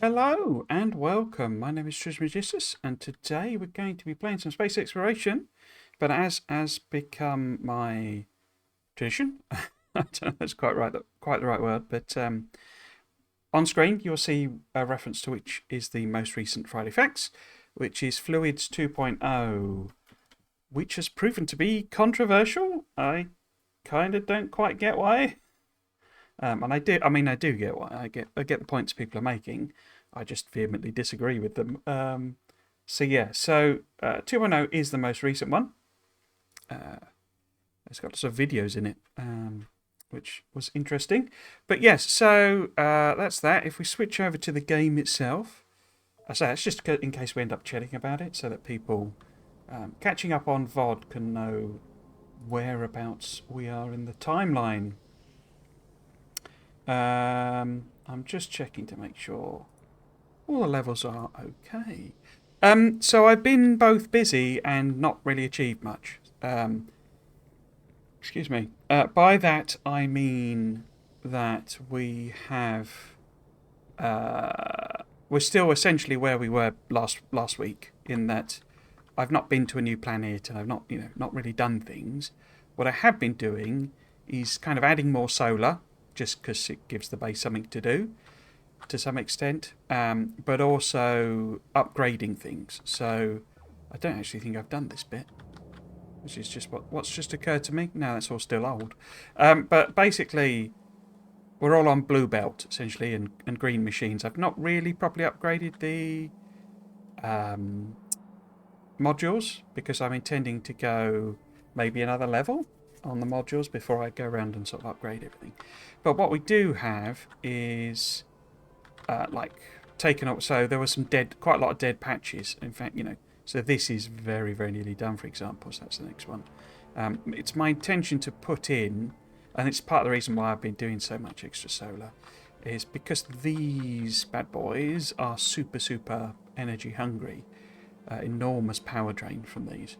Hello and welcome. My name is Trismegistus, and today we're going to be playing some space exploration. But as become my tradition, I don't know if that's quite the right word. But on screen you'll see a reference to which is the most recent Friday Facts, which is Fluids 2.0, which has proven to be controversial. I kind of don't quite get why. And I do. I mean, I do get why. I get the points people are making. I just vehemently disagree with them. So 2.0 is the most recent one. It's got lots of videos in it, which was interesting. But yes, so that's that. If we switch over to the game itself, I say it's just in case we end up chatting about it, so that people catching up on VOD can know whereabouts we are in the timeline. I'm just checking to make sure all the levels are okay. So I've been both busy and not really achieved much. Excuse me. By that I mean that we're still essentially where we were last week. In that I've not been to a new planet and I've not really done things. What I have been doing is kind of adding more solar, just because it gives the base something to do to some extent, but also upgrading things. So I don't actually think I've done this bit, which is just what's just occurred to me. No, that's all still old. But basically, we're all on blue belt essentially, and green machines. I've not really properly upgraded the modules because I'm intending to go maybe another level on the modules before I go around and sort of upgrade everything. But what we do have is like taken up. So there was quite a lot of dead patches. In fact, so this is very, very nearly done, for example. So that's the next one. It's my intention to put in, and it's part of the reason why I've been doing so much extra solar, is because these bad boys are super, super energy hungry. Enormous power drain from these.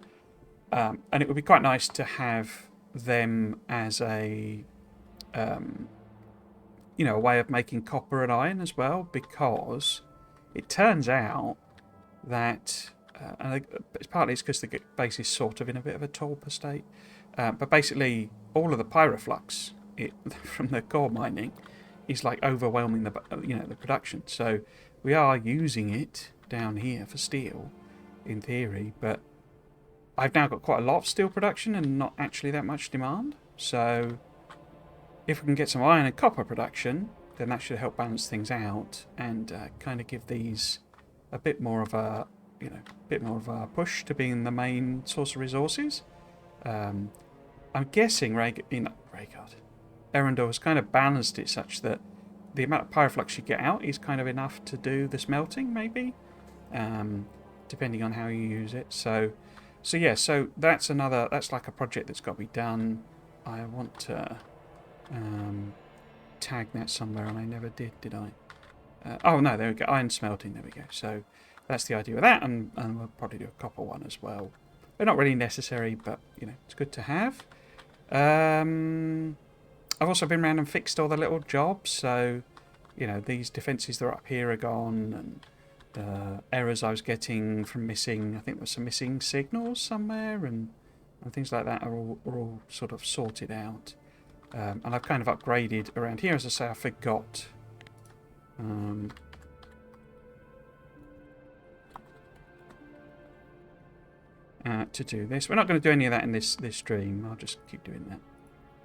And it would be quite nice to have them as a way of making copper and iron as well, because it turns out that, and it's partly because the base is sort of in a bit of a torpor state, but basically all of the pyroflux from the core mining is like overwhelming the production. So we are using it down here for steel, in theory, but I've now got quite a lot of steel production and not actually that much demand. So if we can get some iron and copper production, then that should help balance things out and kind of give these a bit more of a push to being the main source of resources. I'm guessing Erendor has kind of balanced it such that the amount of pyroflux you get out is kind of enough to do the smelting, maybe, depending on how you use it. So that's like a project that's got to be done. I want to tag that somewhere, and I never did I? Oh no, there we go. Iron smelting. There we go. So that's the idea with that, and we'll probably do a copper one as well. They're not really necessary, but it's good to have. I've also been around and fixed all the little jobs. So these defences that are up here are gone, and the errors I was getting from missing. I think there was some missing signals somewhere, and things like that are all sort of sorted out. And I've kind of upgraded around here. As I say, I forgot to do this. We're not going to do any of that in this stream. I'll just keep doing that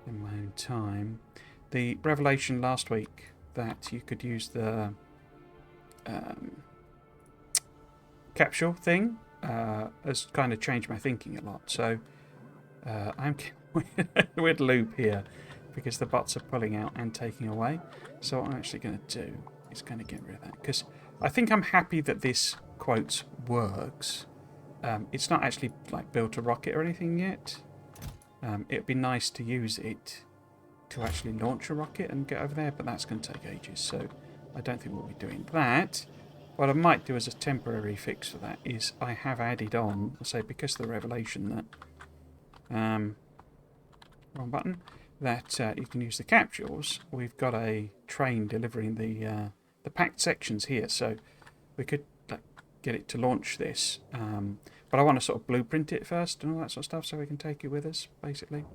in my own time. The revelation last week that you could use the capsule thing has kind of changed my thinking a lot. So I'm getting a weird loop here because the bots are pulling out and taking away. So what I'm actually going to do is kind of get rid of that, because I think I'm happy that this quote works. It's not actually like built a rocket or anything yet. It'd be nice to use it to actually launch a rocket and get over there, but that's going to take ages, so I don't think we'll be doing that. What I might do as a temporary fix for that is I have added on, I say because of the revelation that wrong button, that you can use the capsules. We've got a train delivering the the packed sections here, so we could like, get it to launch this. But I want to sort of blueprint it first and all that sort of stuff, so we can take it with us, basically.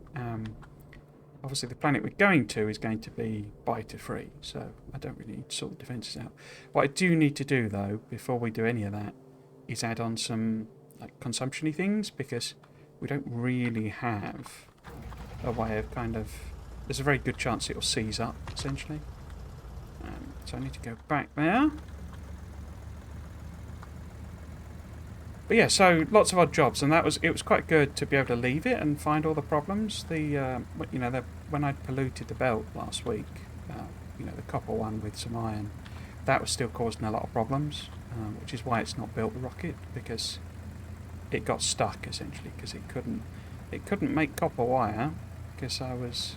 Obviously, the planet we're going to is going to be biter-free, so I don't really need to sort the defences out. What I do need to do, though, before we do any of that, is add on some like consumption-y things, because we don't really have a way of kind of... There's a very good chance it'll seize up, essentially. So I need to go back there. But yeah, so lots of odd jobs, and it was quite good to be able to leave it and find all the problems. When I polluted the belt last week, the copper one with some iron, that was still causing a lot of problems, which is why it's not built the rocket, because it got stuck essentially because it couldn't make copper wire because I was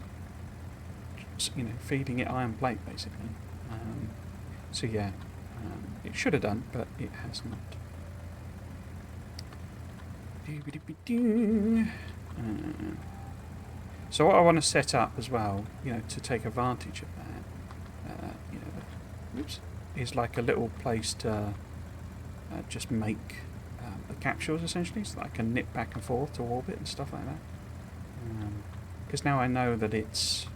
feeding it iron plate basically. So yeah, it should have done, but it has not. So what I want to set up as well, to take advantage of that, is like a little place to just make the capsules essentially, so that I can nip back and forth to orbit and stuff like that. Because now I know that it's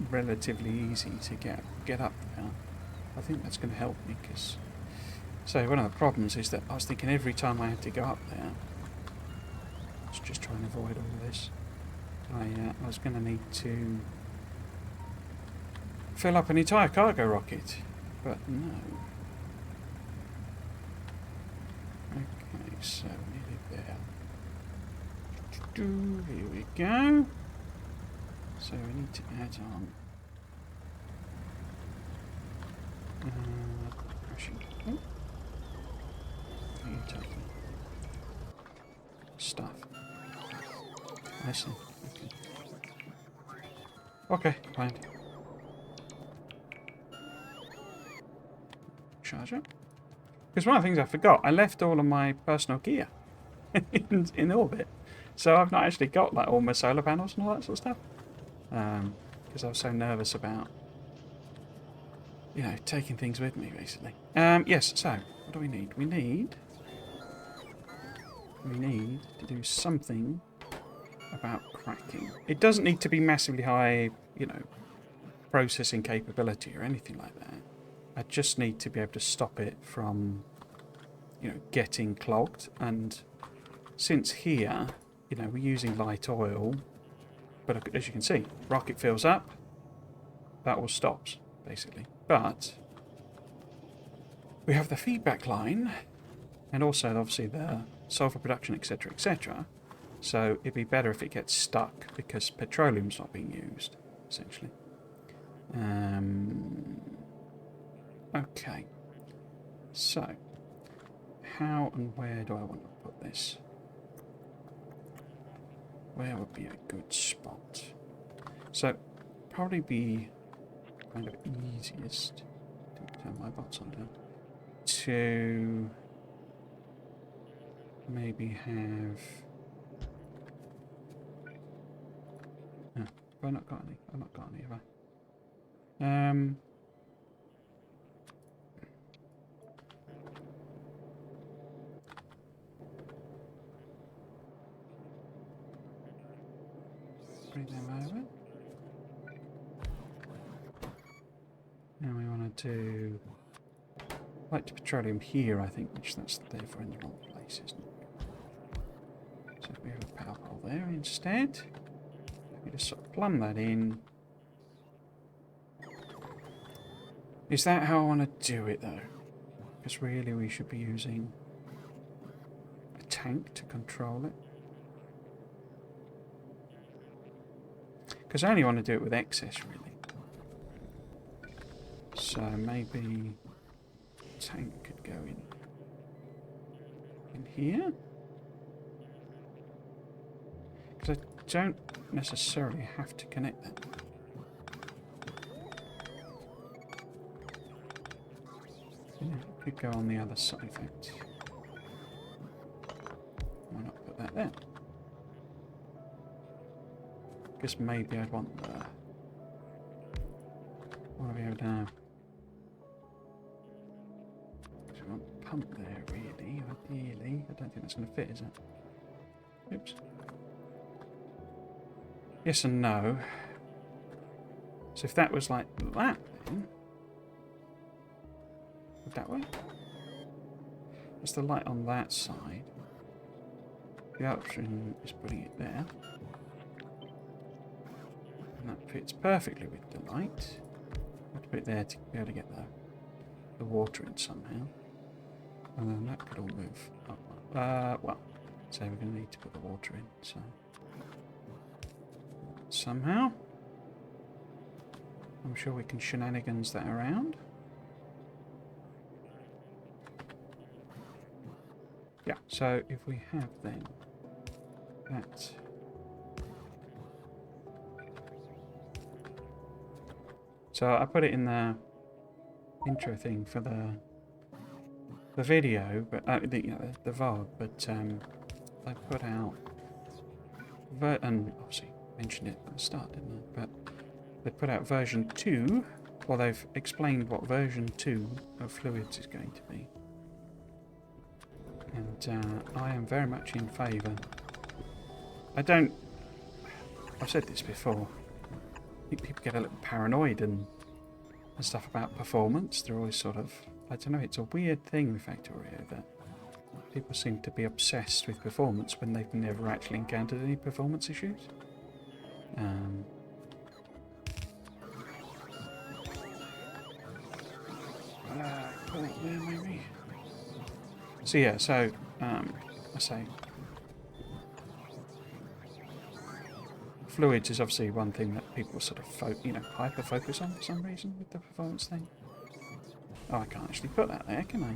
relatively easy to get up there. I think that's going to help me, because so one of the problems is that I was thinking every time I had to go up there, let's just try and avoid all of this, I was going to need to fill up an entire cargo rocket, but no. Okay, so nearly there. Here we go. So we need to add on crashing. Oh. Are you taking stuff? I see. Okay, fine. Charger. Because one of the things I forgot, I left all of my personal gear in orbit, so I've not actually got like all my solar panels and all that sort of stuff. Because I was so nervous about, taking things with me, basically. Yes, so, what do we need? We need to do something about cracking. It doesn't need to be massively high, processing capability or anything like that. I just need to be able to stop it from, getting clogged. And since here, we're using light oil, but as you can see, rocket fills up, that all stops, basically. But we have the feedback line, and also, obviously, the sulfur production, etc., etc. So it'd be better if it gets stuck, because petroleum's not being used, essentially. Okay. So, how and where do I want to put this? Where would be a good spot? So, probably be kind of easiest to turn my bots on down to maybe have. Oh, have I not got any? I've not got any, have I? Bring them over. Now we want to do light to petroleum here, I think, which that's therefore in the wrong place, isn't it? So if we have a power pole there instead, we just sort of plumb that in. Is that how I want to do it, though? Because really we should be using a tank to control it. Because I only want to do it with excess, really. So maybe a tank could go in here. Because I don't necessarily have to connect them. Yeah, it could go on the other side, in fact. Why not put that there? Guess maybe I'd want the... What do we have now? want a pump there, really, ideally. I don't think that's going to fit, is it? Oops. Yes and no. So if that was like that, then... would that work? There's the light on that side. The option is putting it there. And that fits perfectly with the light. I have to put it there to be able to get the water in somehow. And then that could all move up. Well, so we're going to need to put the water in, so... somehow. I'm sure we can shenanigans that around. Yeah, so if we have then that... So I put it in the intro thing for the video, but the VOD, but I put out and obviously mentioned it at the start, didn't I? But they put out version 2, or they've explained what version 2 of Fluids is going to be, and I am very much in favour. I've said this before. I think people get a little paranoid and stuff about performance. They're always sort of, I don't know, it's a weird thing with Factorio that people seem to be obsessed with performance when they've never actually encountered any performance issues. Put it there maybe. So yeah, so I say Fluids is obviously one thing that people sort of hyper focus on for some reason with the performance thing. Oh, I can't actually put that there, can I?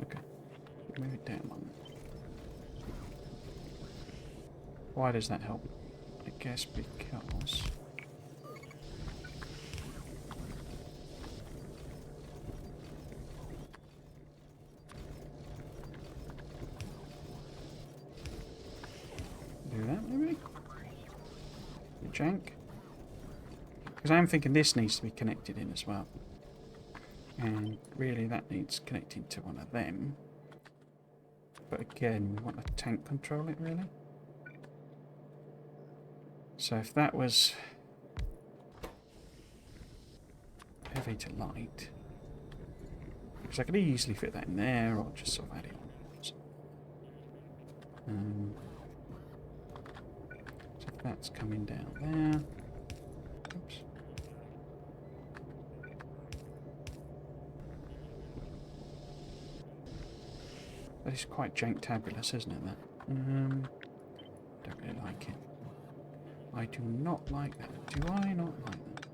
Okay, move it down one. Why does that help? I guess because... do that maybe? Jank. Because I'm thinking this needs to be connected in as well. And really that needs connecting to one of them. But again, we want a tank control it really. So if that was heavy to light, because I could easily fit that in there or just sort of add it on. So if that's coming down there. Oops. That is quite jank-tabulous, isn't it, that? Don't really like it. I do not like that. Do I not like that?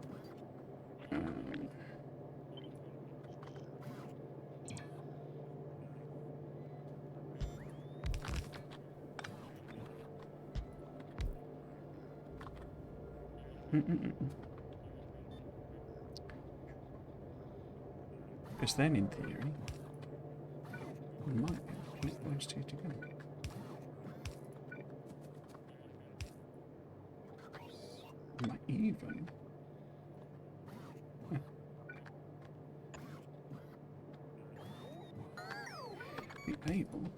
Because then, in theory, we might be able to connect those two together. We might even... be able to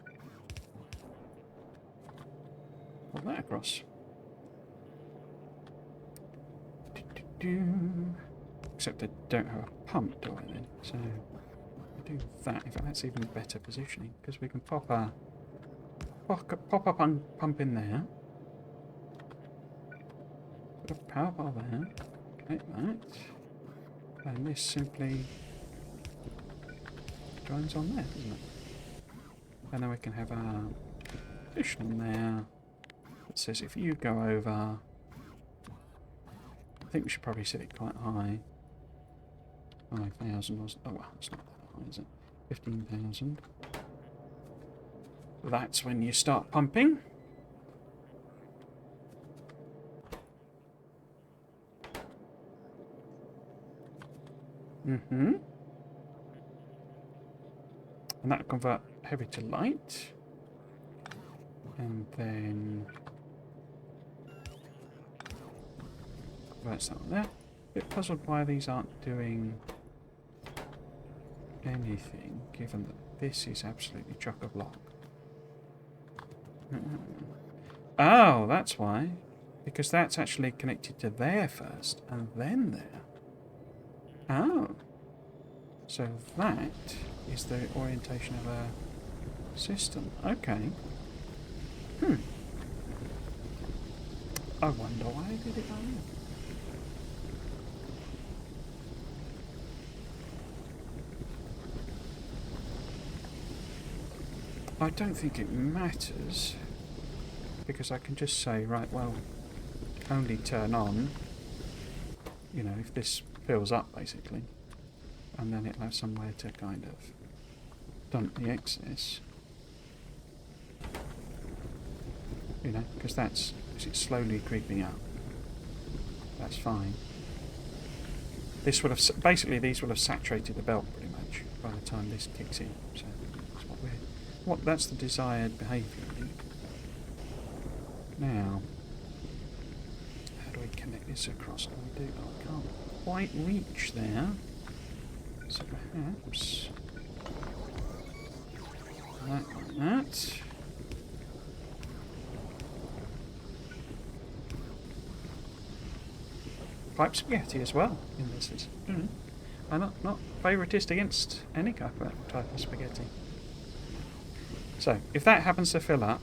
pull that across. Except I don't have a pump, do I then? So I do that. In fact, that's even better positioning because we can pop a pump in there. Put a power bar there. Connect that, and this simply joins on there, doesn't it? And then we can have a additional there that says if you go over. I think we should probably set it quite high. 5,000 was... oh well, it's not that high, is it? 15,000. That's when you start pumping. And that'll convert heavy to light. And then that's that one there. Bit puzzled why these aren't doing anything, given that this is absolutely chock-a-block. Oh, that's why. Because that's actually connected to there first, and then there. Oh. So that is the orientation of a system. Okay. I wonder why they did it like that. I don't think it matters, because I can just say, right, well, only turn on, you know, if this fills up, basically. And then it'll have somewhere to kind of dump the excess. You know, because it's slowly creeping up. That's fine. This would have, basically these will have saturated the belt pretty much by the time this kicks in. So that's that's the desired behaviour. Now, how do we connect this across? Can we do? Oh, I can't quite reach there. So perhaps like that. Pipe spaghetti as well in this is. I'm not favouritist against any type of spaghetti. So if that happens to fill up,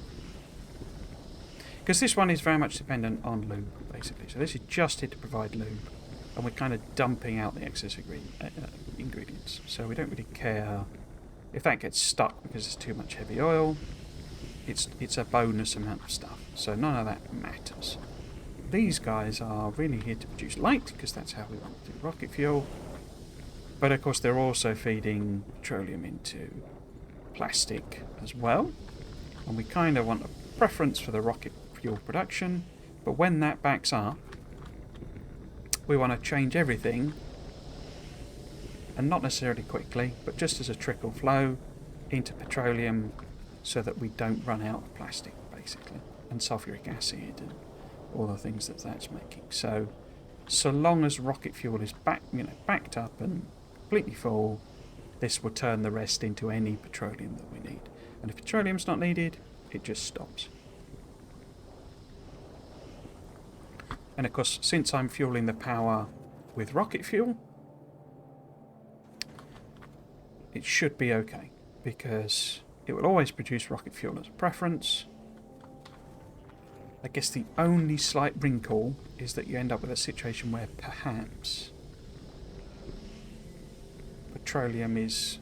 because this one is very much dependent on lube, basically. So this is just here to provide lube, and we're kind of dumping out the excess ingredients. So we don't really care if that gets stuck because there's too much heavy oil. It's a bonus amount of stuff, so none of that matters. These guys are really here to produce light, because that's how we want to do rocket fuel. But of course they're also feeding petroleum into plastic as well. And we kind of want a preference for the rocket fuel production. But when that backs up, we want to change everything, and not necessarily quickly, but just as a trickle flow into petroleum, so that we don't run out of plastic, basically, and sulfuric acid and all the things that's making. So long as rocket fuel is backed up and completely full, this will turn the rest into any petroleum that we need. And if petroleum's not needed, it just stops. And of course, since I'm fueling the power with rocket fuel, it should be okay, because it will always produce rocket fuel as a preference. I guess the only slight wrinkle is that you end up with a situation where perhaps petroleum is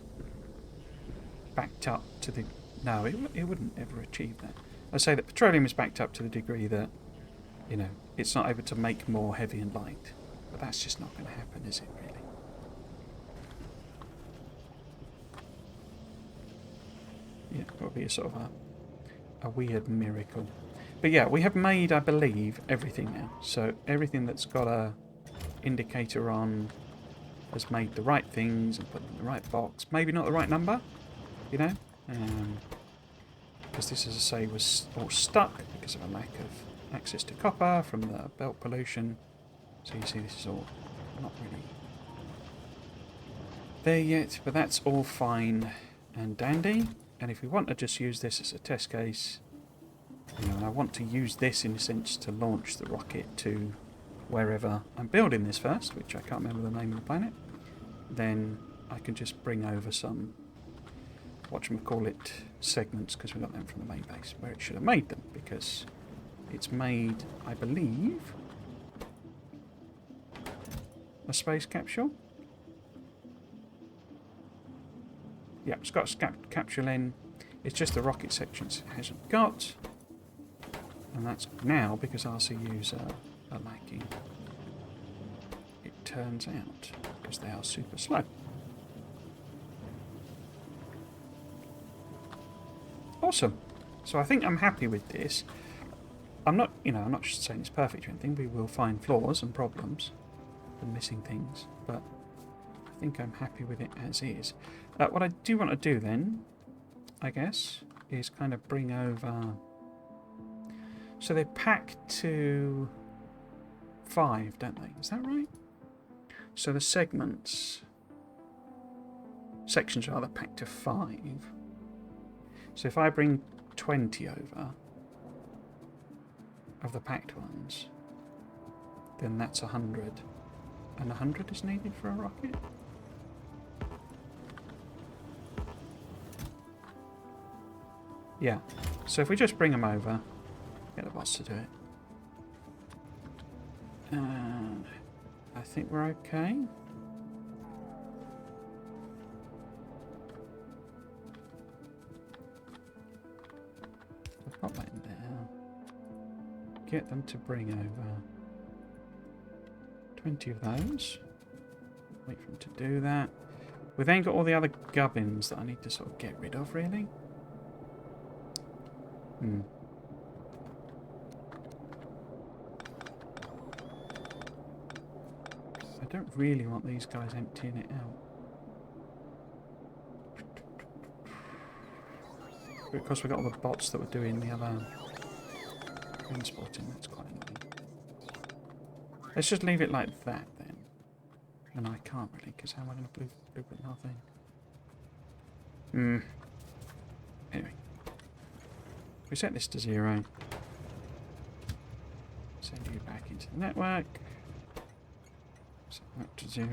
backed up to the... No, it wouldn't ever achieve that. I say that petroleum is backed up to the degree that, you know, it's not able to make more heavy and light. But that's just not going to happen, is it, really? Yeah, it will be a sort of a weird miracle. But yeah, we have made, I believe, everything now. So everything that's got a indicator on has made the right things and put them in the right box. Maybe not the right number, you know, because this, as I say, was all stuck because of a lack of access to copper from the belt pollution. So you see this is all not really there yet, but that's all fine and dandy. And if we want to just use this as a test case, you know, and I want to use this in a sense to launch the rocket to wherever I'm building this first, which I can't remember the name of the planet, then I can just bring over some whatchamacallit segments, because we got them from the main base, where it should have made them, because it's made, I believe, a space capsule. Yeah, it's got a capsule in. It's just the rocket sections it hasn't got. And that's now because RCUs are lacking. It turns out, because they are super slow. Awesome. So I think I'm happy with this. I'm not saying it's perfect or anything. We will find flaws and problems and missing things, but I think I'm happy with it as is. What I do want to do then, I guess, is kind of bring over So they pack to 5, don't they? Is that right? So the sections rather, pack to 5. So if I bring 20 over of the packed ones, then that's 100. And 100 is needed for a rocket? Yeah. So if we just bring them over, get the boss to do it. I think we're okay. We'll pop that in there. Get them to bring over 20 of those. Wait for them to do that. We've then got all the other gubbins that I need to sort of get rid of, really. I don't really want these guys emptying it out. Because we've got all the bots that were doing the other transporting, that's quite annoying. Let's just leave it like that then. And I can't really, because how am I going to blueprint the whole thing? Anyway. We set this to 0. Send you back into the network. Set that to 0.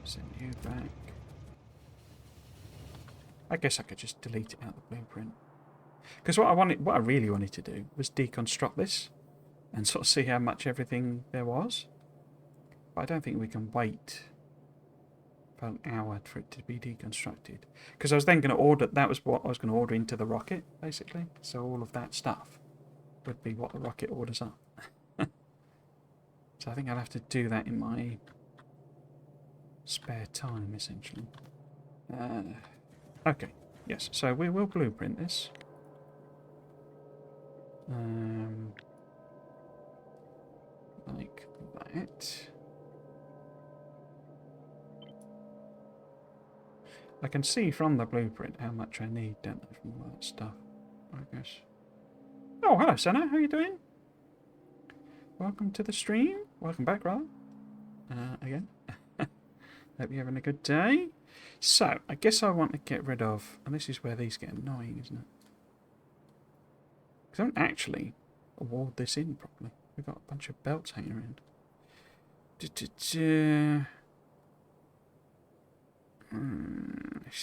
Send you back. I guess I could just delete it out of the blueprint. Because what I really wanted to do was deconstruct this and sort of see how much everything there was. But I don't think we can wait for an hour for it to be deconstructed. Because I was then going to order, that was what I was going to order into the rocket, basically. So all of that stuff would be what the rocket orders up. So I think I'll have to do that in my spare time, essentially. Okay, yes, so we will blueprint this. Like that. I can see from the blueprint how much I need, don't I, from all that stuff, I guess. Oh, hello, Senna. How are you doing? Welcome to the stream. Welcome back, rather. Again. Hope you're having a good day. So, I guess I want to get rid of... And this is where these get annoying, isn't it? Because I don't actually award this in properly. We've got a bunch of belts hanging around. This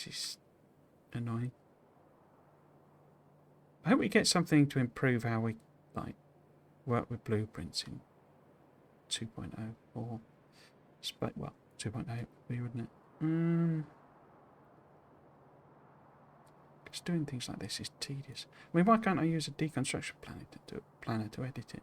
is annoying. I hope we get something to improve how we work with blueprints in 2.0 or well, 2.8 would be, wouldn't it? Because doing things like this is tedious. I mean, why can't I use a deconstruction planner to edit it?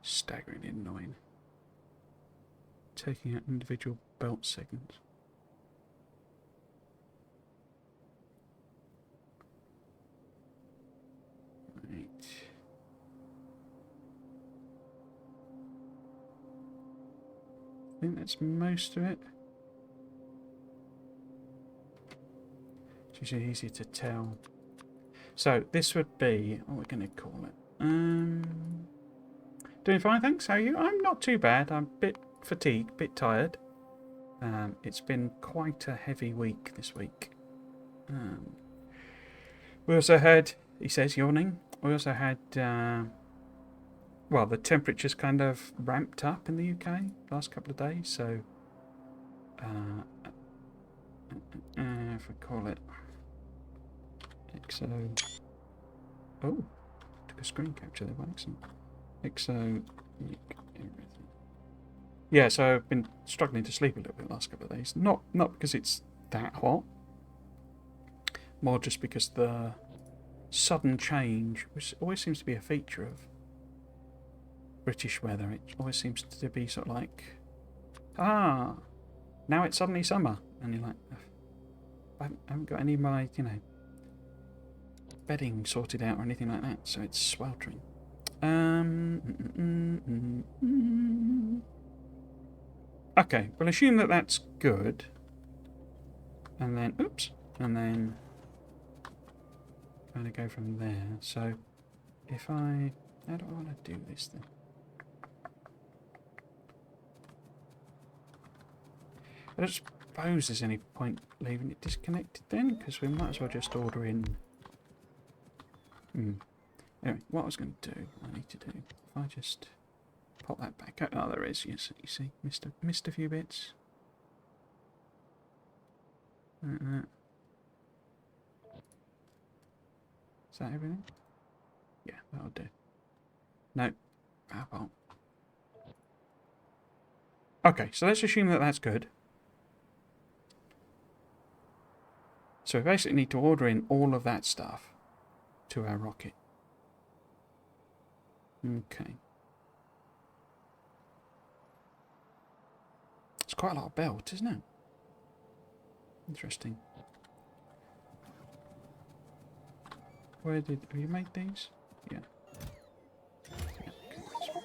Staggeringly annoying. Taking out individual belt segments. Right. I think that's most of it. It's usually easier to tell. So this would be, what we're going to call it. Doing fine, thanks. How are you? I'm not too bad. I'm a bit fatigued, a bit tired. It's been quite a heavy week this week. We also had, he says, yawning. We also had, well, the temperature's kind of ramped up in the UK the last couple of days. So, if we call it XO. Oh, took a screen capture there by accident. XO, everything. Yeah, so I've been struggling to sleep a little bit the last couple of days. Not because it's that hot. More just because the sudden change, which always seems to be a feature of British weather, it always seems to be sort of like, now it's suddenly summer. And you're like, I haven't got any of my, you know, bedding sorted out or anything like that, so it's sweltering. Okay, we'll assume that that's good. And then, oops, and then kind of go from there. So if I, how do I want to do this then? I don't suppose there's any point leaving it disconnected then, because we might as well just order in. Anyway, what I was going to do, I need to do, if I just pop that back out. Oh, there is, yes, you see, missed a few bits. Like that. Is that everything? Yeah, that'll do. No. Ah, well. Okay, so let's assume that that's good. So we basically need to order in all of that stuff to our rocket. Okay. It's quite a lot of belt, isn't it? Interesting. Have you made these? Yeah.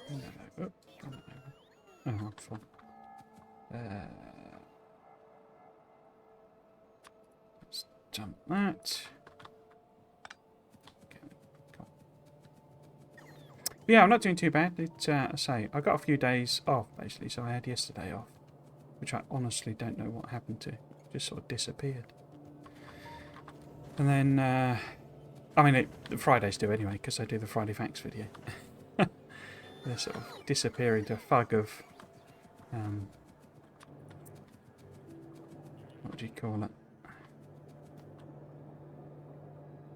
Yeah, okay. Oh, I'm full. Let's dump that. Okay, cool. Yeah, I'm not doing too bad. It's, I say, I got a few days off, basically, so I had yesterday off, which I honestly don't know what happened to. It just sort of disappeared. And then, I mean, the Fridays do anyway, because I do the Friday Facts video. They sort of disappear into a fog of, what do you call it?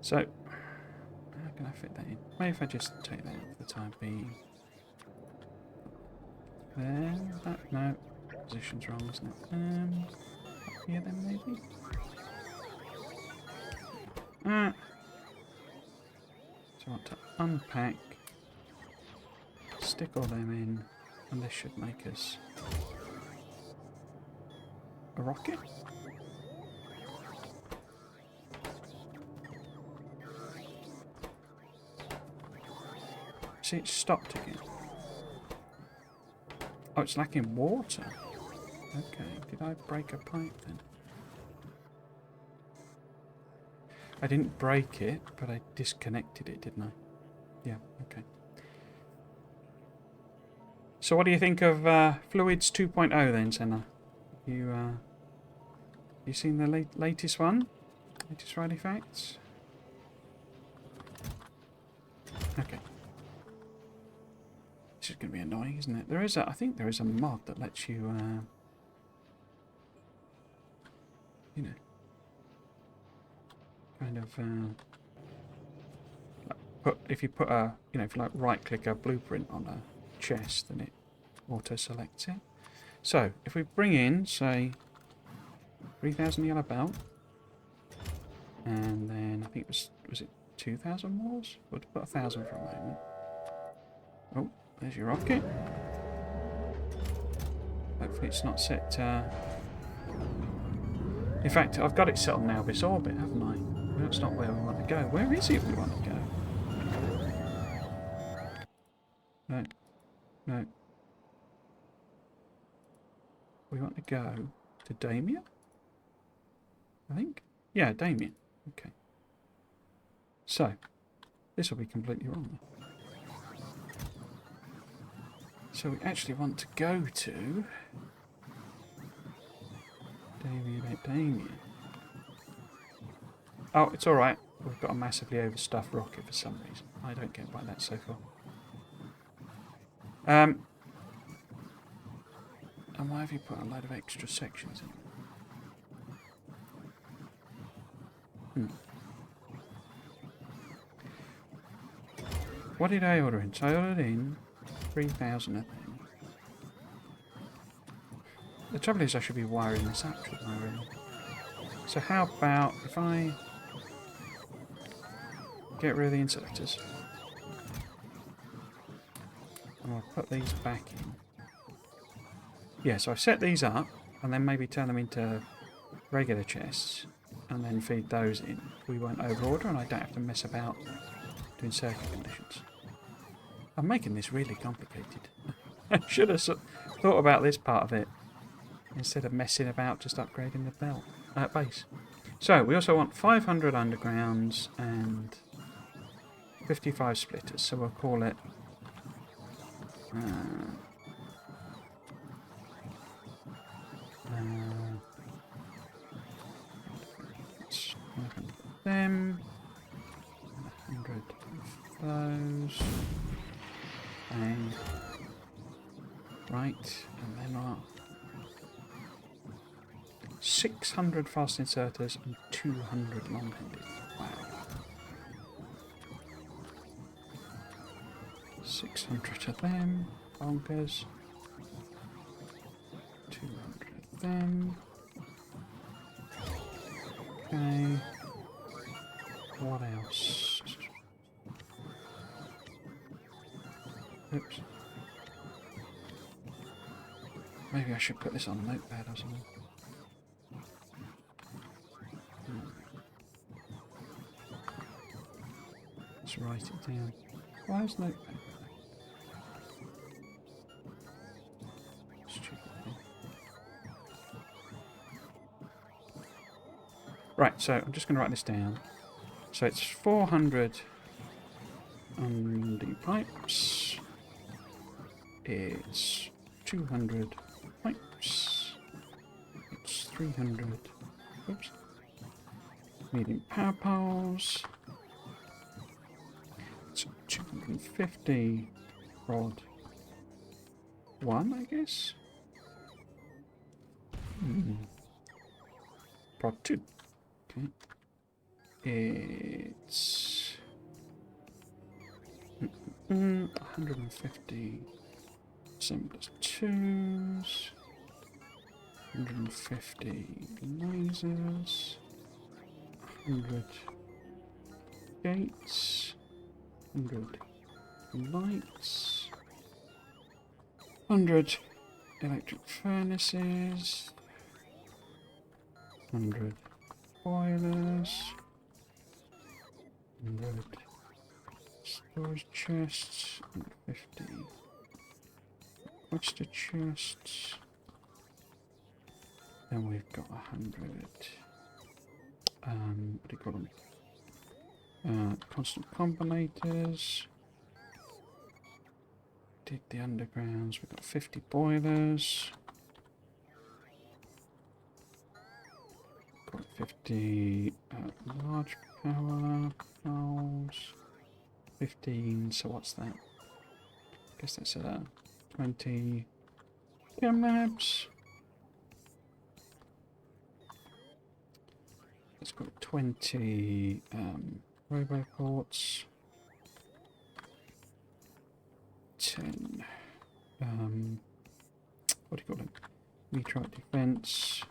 So, how can I fit that in? Maybe if I just take that for the time being. There, that, no, position's wrong, isn't it? Up here then maybe? So I want to unpack, stick all them in, and this should make us a rocket. See, it's stopped again. Oh, it's lacking water. Okay, did I break a pipe then? I didn't break it, but I disconnected it, didn't I? Yeah, okay. So what do you think of Fluids 2.0 then, Senna? You seen the latest one? Latest Friday Facts? Okay. This is going to be annoying, isn't it? I think there is a mod that lets you, you know, kind of, if you put a, you know, if you like right-click a blueprint on a chest, then it auto-selects it. So, if we bring in, say, 3,000 yellow belt, and then I think it was it 2,000 wars? We'll put 1,000 for a moment. Oh, there's your rocket. Hopefully it's not set, in fact, I've got it set on now this orbit, haven't I? That's not where we want to go. Where is it we want to go? No. No. We want to go to Damia? I think? Yeah, Damia. Okay. So, this will be completely wrong. So we actually want to go to Damia. Oh, it's alright. We've got a massively overstuffed rocket for some reason. I don't get why that's so far. And why have you put a load of extra sections in? What did I order in? So I ordered in 3,000 of them. The trouble is I should be wiring this up, shouldn't I, really? So how about if I get rid of the inserters? And I'll put these back in. Yeah, so I've set these up, and then maybe turn them into regular chests. and then feed those in, we won't overorder, and I don't have to mess about doing circuit conditions. I'm making this really complicated. I should have thought about this part of it instead of messing about just upgrading the base. So we also want 500 undergrounds and 55 splitters. So we'll call it 500 of them, 100 of those, and right, and then 600 fast inserters and 200 long-handed. Wow. 600 of them, bonkers. 200 of them. Okay. What else? Oops. Maybe I should put this on a notepad or something. Let's write it down. Why is notepad? Stupid thing. Right, so I'm just going to write this down. So it's 400 undo pipes. It's 200 pipes. It's 300. Oops. Medium power poles. It's 250 rod 1, I guess. Prod 2. Okay. It's 150 assemblers 2s, 150 lasers, 100 gates, 100 lights, 100 electric furnaces, 100 boilers, 100 storage chests, and 50 oyster chests. Then we've got 100. What do you call them? Constant combinators. Dig the undergrounds. We've got 50 boilers. Got 50 large power poles. 15. So what's that? I guess that's 20 chem labs. It's got 20 roboports. 10 what do you call it? Meteorite defense.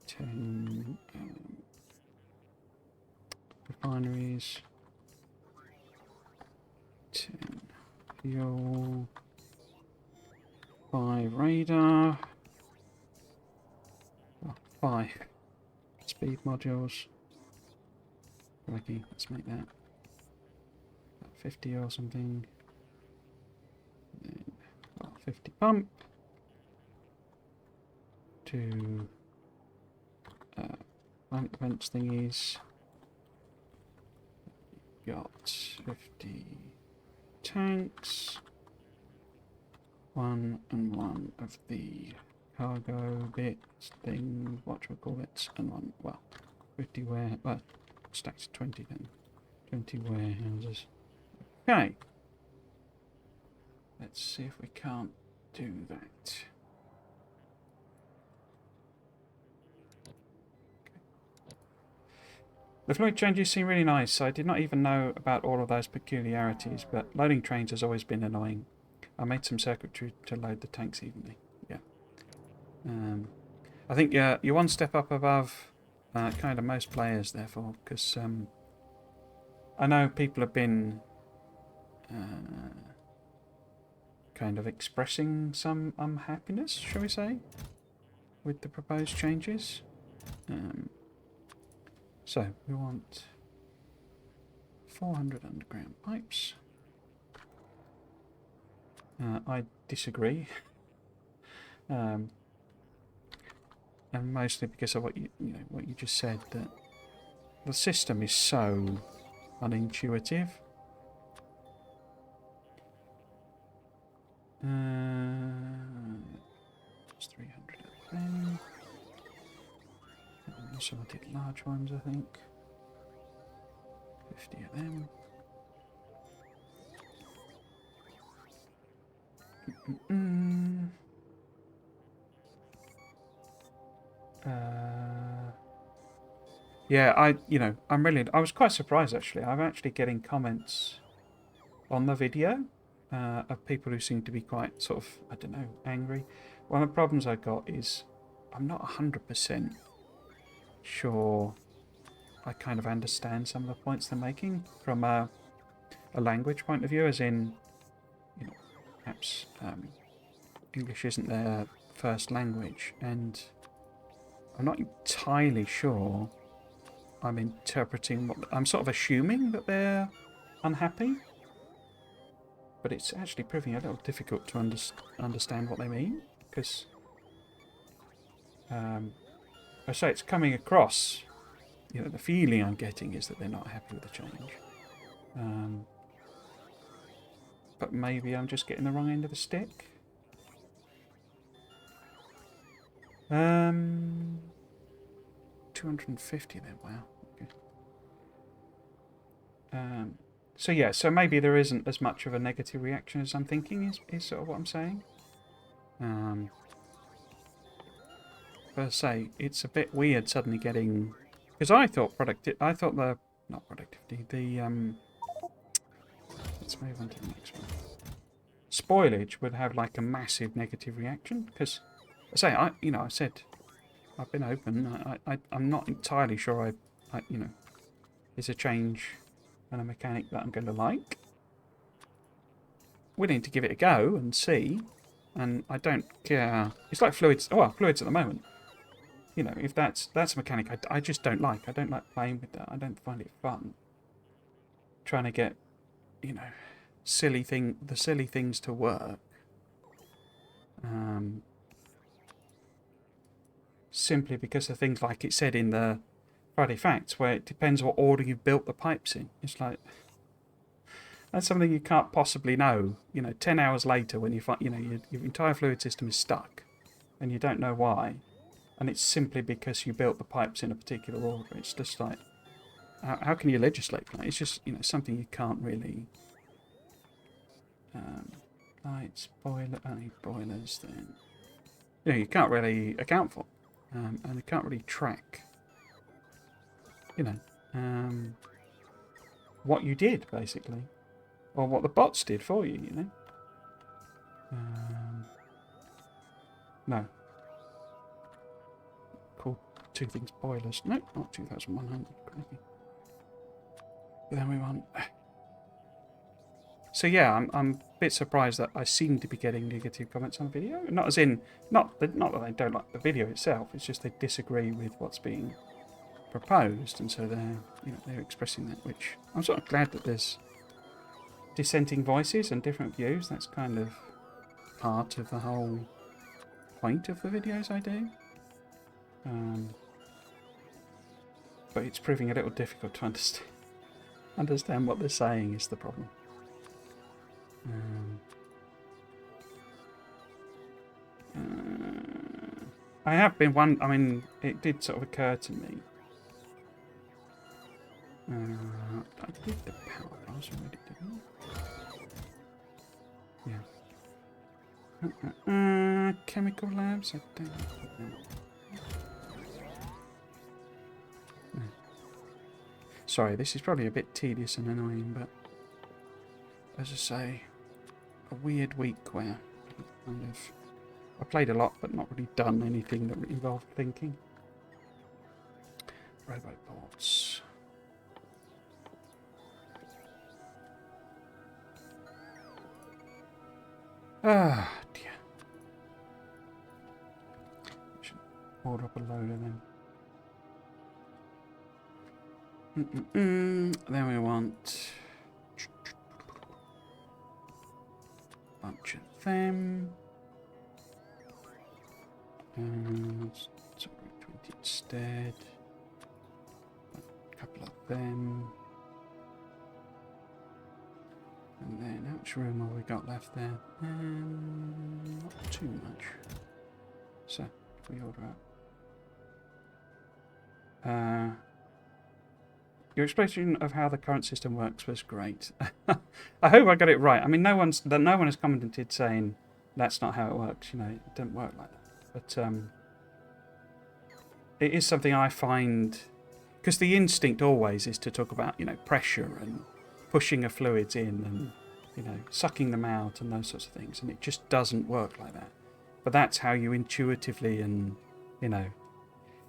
10 refineries. 10 fuel. 5 radar. Oh, 5 speed modules. Okay, let's make that 50 or something. Then, 50 pump. 2 plant vents thingies. Got 50 tanks. 1 and 1 of the cargo bits thing, what do we call it? And 1, well, 50 well, stacked to 20 then. 20 warehouses. Okay. Let's see if we can't do that. The fluid changes seem really nice. I did not even know about all of those peculiarities, but loading trains has always been annoying. I made some circuitry to load the tanks evenly. Yeah. I think you're one step up above kind of most players, therefore, because I know people have been kind of expressing some unhappiness, shall we say, with the proposed changes. So we want 400 underground pipes. I disagree, and mostly because of what you just said, that the system is so unintuitive. It's 300 of them. And also I did large ones, I think. 50 of them. Yeah, I was quite surprised actually. I'm actually getting comments on the video of people who seem to be quite sort of, I don't know, angry. One of the problems I got is I'm not 100% sure I kind of understand some of the points they're making from a language point of view, as in, perhaps English isn't their first language, and I'm not entirely sure I'm interpreting I'm sort of assuming that they're unhappy, but it's actually proving a little difficult to understand what they mean, because I say it's coming across, the feeling I'm getting is that they're not happy with the change. But maybe I'm just getting the wrong end of the stick. 250 then, wow. Okay. So yeah, so maybe there isn't as much of a negative reaction as I'm thinking is sort of what I'm saying. But I say, it's a bit weird suddenly getting, because I thought not productivity, let's move on to the next one. Spoilage would have like a massive negative reaction, because I say, I said I've been open. I'm not entirely sure is a change and a mechanic that I'm going to like. Willing to give it a go and see, and I don't care. It's like fluids. Well, fluids at the moment. If that's a mechanic I just don't like. I don't like playing with that. I don't find it fun. Trying to get, silly things to work. Simply because of things like it said in the Friday Facts, where it depends what order you've built the pipes in. It's like, that's something you can't possibly know. 10 hours later when you find, your entire fluid system is stuck, and you don't know why, and it's simply because you built the pipes in a particular order. It's just like, how can you legislate that? It's just, something you can't really. Lights, boilers, then. You can't really account for, and you can't really track. What you did basically, or what the bots did for you. No. Called two things boilers. No, not 2,100. Then we want. So yeah, I'm a bit surprised that I seem to be getting negative comments on the video. Not that they don't like the video itself. It's just they disagree with what's being proposed, and so they're expressing that. Which I'm sort of glad that there's dissenting voices and different views. That's kind of part of the whole point of the videos I do. But it's proving a little difficult to understand what they're saying is the problem. I have been it did sort of occur to me. I did the power bars already, didn't I? Yeah. Chemical labs, I don't know. Sorry, this is probably a bit tedious and annoying, but as I say, a weird week where I played a lot but not really done anything that involved thinking. Roboports. Ah, dear. I should order up a loader then. Then we want a bunch of them. So 20 instead. A couple of them. And then how much room have we got left there? Not too much. So we order out. Your explanation of how the current system works was great. I hope I got it right. I mean, no one has commented saying that's not how it works. You know, it doesn't work like that. But it is something I find, because the instinct always is to talk about, you know, pressure and pushing of fluids in and, you know, sucking them out and those sorts of things, and it just doesn't work like that. But that's how you intuitively, and, you know,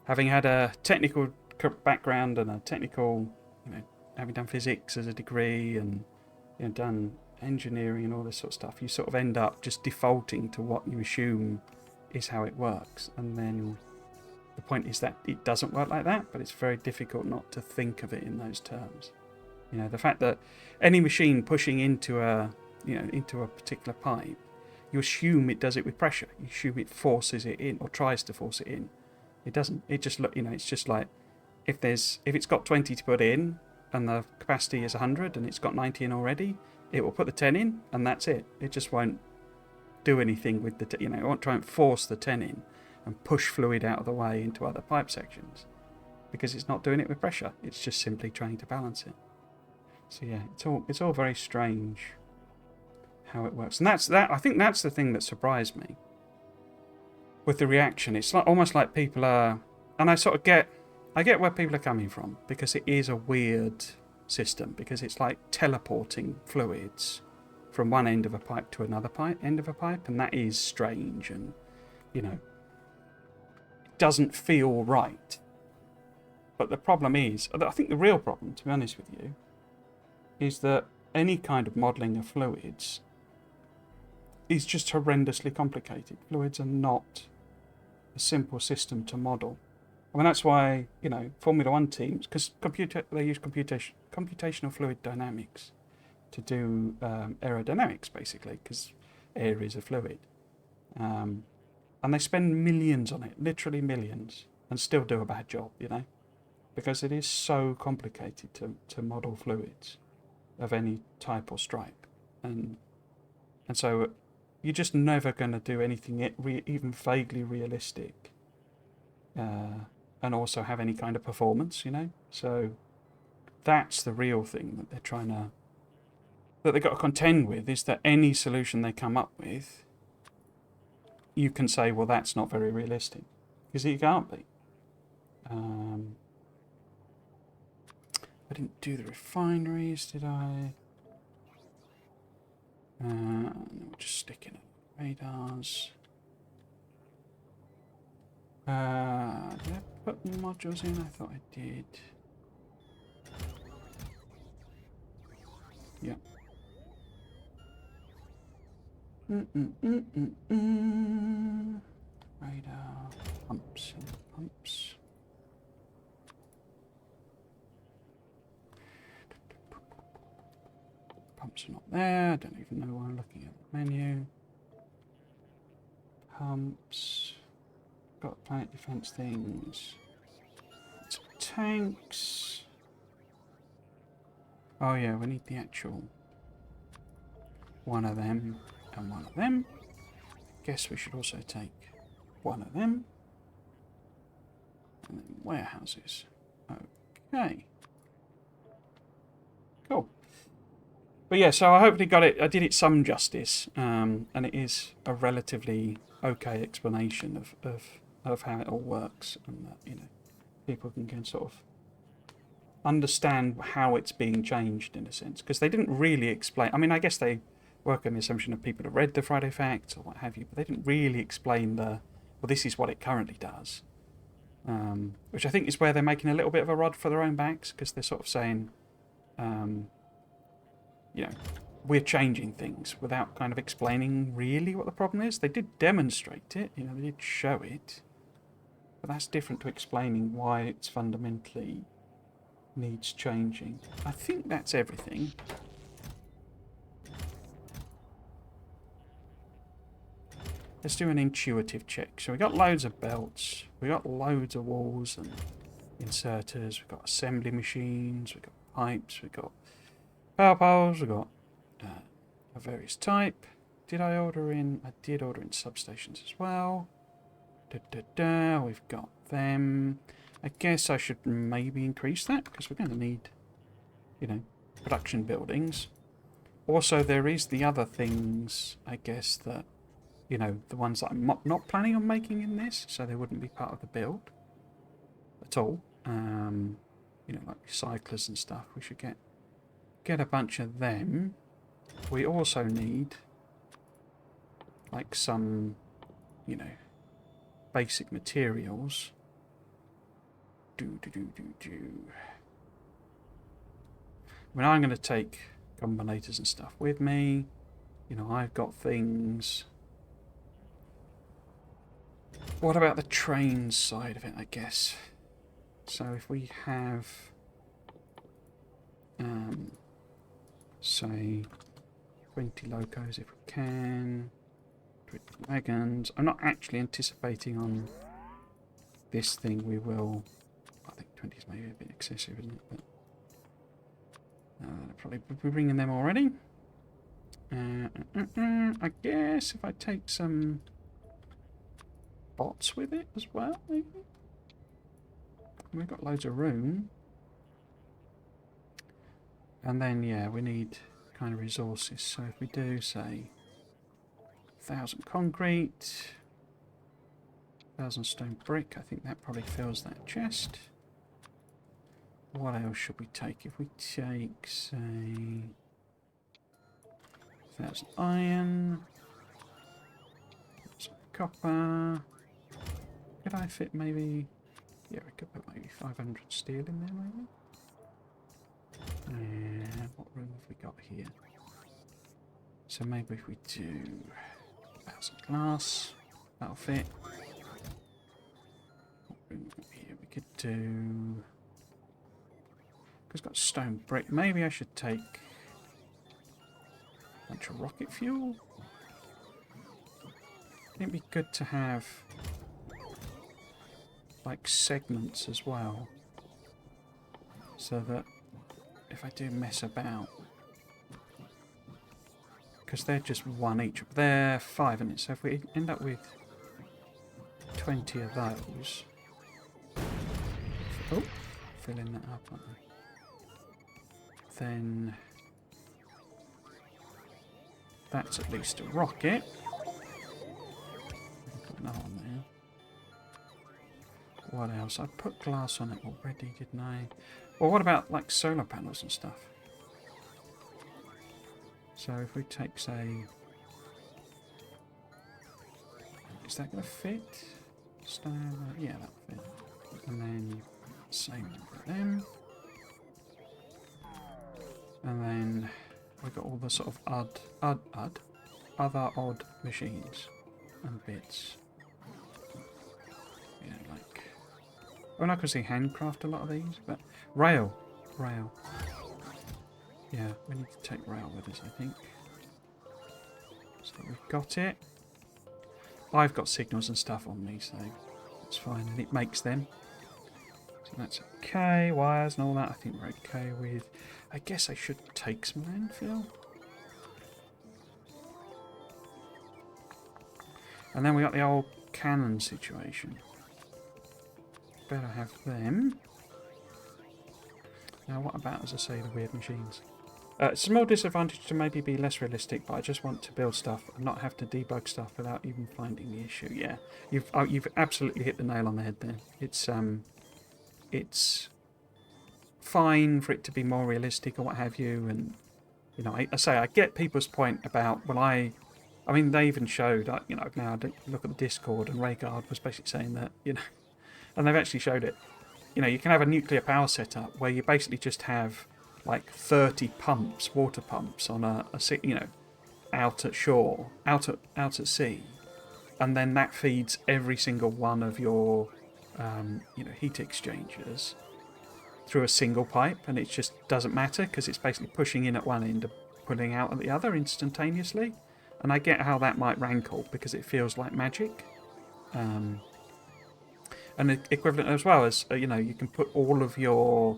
having had a technical background and a technical, you know, having done physics as a degree and, you know, done engineering and all this sort of stuff, you sort of end up just defaulting to what you assume is how it works. And then the point is that it doesn't work like that, but it's very difficult not to think of it in those terms. You know, the fact that any machine pushing into a, you know, into a particular pipe, you assume it does it with pressure. You assume it forces it in or tries to force it in. It doesn't. It just look, you know, it's just like if it's got 20 to put in and the capacity is 100 and it's got 90 in already, it will put the 10 in and that's it. It just won't do anything with the, you know, it won't try and force the 10 in and push fluid out of the way into other pipe sections because it's not doing it with pressure. It's just simply trying to balance it. So yeah, it's all very strange how it works, and I think that's the thing that surprised me with the reaction. It's like almost like people are, and I get where people are coming from, because it is a weird system, because it's like teleporting fluids from one end of a pipe to another end of a pipe, and that is strange, and, you know, it doesn't feel right. But the problem is, I think the real problem, to be honest with you, is that any kind of modelling of fluids is just horrendously complicated. Fluids are not a simple system to model. I mean, that's why, you know, Formula One teams, because they use computational fluid dynamics to do aerodynamics, basically, because air is a fluid. And they spend millions on it, literally millions, and still do a bad job, you know, because it is so complicated to model fluids of any type or stripe, and so you're just never going to do anything even vaguely realistic, and also have any kind of performance, you know. So that's the real thing that they've got to contend with, is that any solution they come up with, you can say, well, that's not very realistic, because it can't be. I didn't do the refineries, did I? No, we're just sticking it. Radars. Did I put modules in? I thought I did. Yeah. Radar. Pumps and pumps. Pumps are not there. I don't even know why I'm looking at the menu. Pumps. Got planet defense things. Some tanks. Oh yeah, we need the actual one of them and one of them. Guess we should also take one of them. And then warehouses. Okay. Cool. But yeah, so I hopefully got it. I did it some justice, and it is a relatively okay explanation of how it all works, and that, you know, people can sort of understand how it's being changed in a sense, because they didn't really explain. I mean, I guess they work on the assumption of people have read the Friday Facts or what have you, but they didn't really explain well, this is what it currently does, which I think is where they're making a little bit of a rod for their own backs, because they're sort of saying, you know, we're changing things without kind of explaining really what the problem is. They did demonstrate it, you know, they did show it, but that's different to explaining why it's fundamentally needs changing. I think that's everything. Let's do an intuitive check. So we got loads of belts, we got loads of walls and inserters, we've got assembly machines, we've got pipes, we've got power poles, we've got of various type. Did I order in? I did order in substations as well. We've got them. I guess I should maybe increase that because we're going to need, you know, production buildings. Also, there is the other things, I guess, that, you know, the ones that I'm not planning on making in this, so they wouldn't be part of the build at all. You know, like cyclers and stuff. We should get a bunch of them. We also need like some, you know, basic materials. I mean, I'm going to take combinators and stuff with me. You know, I've got things. What about the train side of it, I guess? So if we have, say, 20 locos if we can, 20 wagons. I'm not actually anticipating on this thing we will. I think 20 is maybe a bit excessive, isn't it? But probably we'll be bringing them already. I guess if I take some bots with it as well, maybe. We've got loads of room. And then, yeah, we need kind of resources. So if we do, say, 1,000 concrete, 1,000 stone brick, I think that probably fills that chest. What else should we take? If we take, say, 1,000 iron, some copper. Could I fit maybe... Yeah, we could put maybe 500 steel in there, maybe. And what room have we got here? So maybe if we do 1,000 glass, that'll fit. What room have we got here? We could do... Because it's got stone brick. Maybe I should take a bunch of rocket fuel. It'd be good to have like segments as well, so that if I do mess about, because they're just one each, they're 5 in it, so if we end up with 20 of those, oh, filling that up, aren't we? Then that's at least a rocket. Put that on there. What else? I put glass on it already, didn't I? Well, what about like solar panels and stuff? So if we take, say, is that going to fit? Yeah, that'll fit. And then same for them. And then we've got all the sort of other odd machines and bits. Yeah, like... Oh, and I can see handcraft a lot of these, but... Rail. Yeah, we need to take rail with us, I think. So we've got it. I've got signals and stuff on me, so it's fine, and it makes them. So that's okay. Wires and all that, I think we're okay with. I guess I should take some landfill. And then we got the old cannon situation. Better have them. Now what about, as I say, the weird machines? It's a small disadvantage to maybe be less realistic, but I just want to build stuff and not have to debug stuff without even finding the issue. Yeah, you've absolutely hit the nail on the head there. It's fine for it to be more realistic or what have you, and you know, I get people's point about, well, I mean, they even showed, you know, now I look at the Discord, and Rayguard was basically saying that, you know, and they've actually showed it. You know, you can have a nuclear power setup where you basically just have like 30 pumps, water pumps on a you know, out at shore, out at sea, and then that feeds every single one of your you know, heat exchangers through a single pipe, and it just doesn't matter because it's basically pushing in at one end and pulling out at the other instantaneously. And I get how that might rankle because it feels like magic. And the equivalent as well as, you can put all of your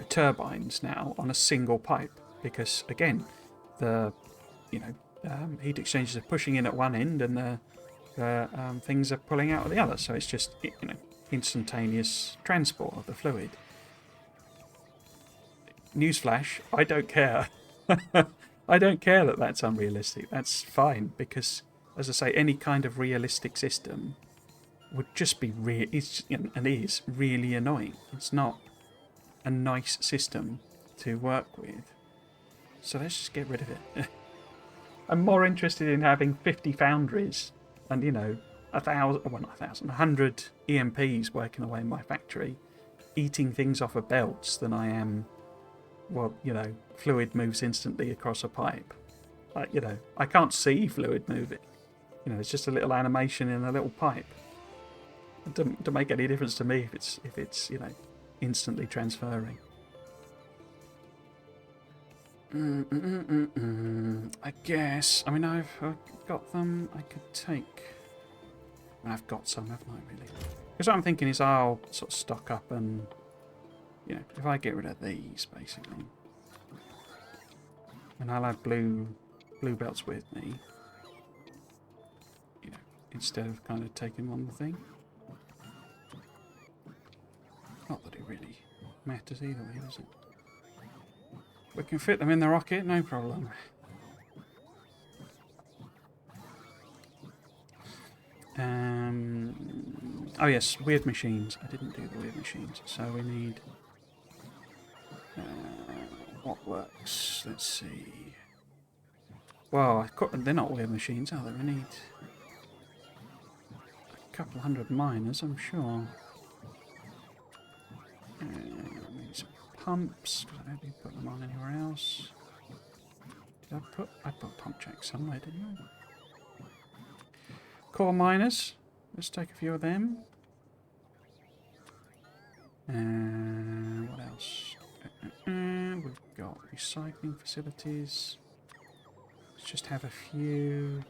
turbines now on a single pipe because, again, the heat exchangers are pushing in at one end and the things are pulling out at the other. So it's just, instantaneous transport of the fluid. Newsflash, I don't care. I don't care that that's unrealistic. That's fine because, as I say, any kind of realistic system would just be is really annoying. It's not a nice system to work with. So let's just get rid of it. I'm more interested in having 50 foundries and, 100 EMPs working away in my factory, eating things off of belts than I am, fluid moves instantly across a pipe. I can't see fluid moving. It's just a little animation in a little pipe. It doesn't make any difference to me if it's instantly transferring. I guess. I've got them. I could take. I've got some, haven't I? Really? Because what I'm thinking is I'll sort of stock up and, if I get rid of these basically, and I'll have blue belts with me, instead of kind of taking one thing. Not that it really matters either way, does it? We can fit them in the rocket, no problem. Oh yes, weird machines. I didn't do the weird machines, so we need... what works? Let's see. Well, they're not weird machines, are they? We need a couple hundred miners, I'm sure. Maybe some pumps, because I don't think put them on anywhere else. I put pump jacks somewhere, didn't I? Core miners. Let's take a few of them. What else? We've got recycling facilities. Let's just have a few.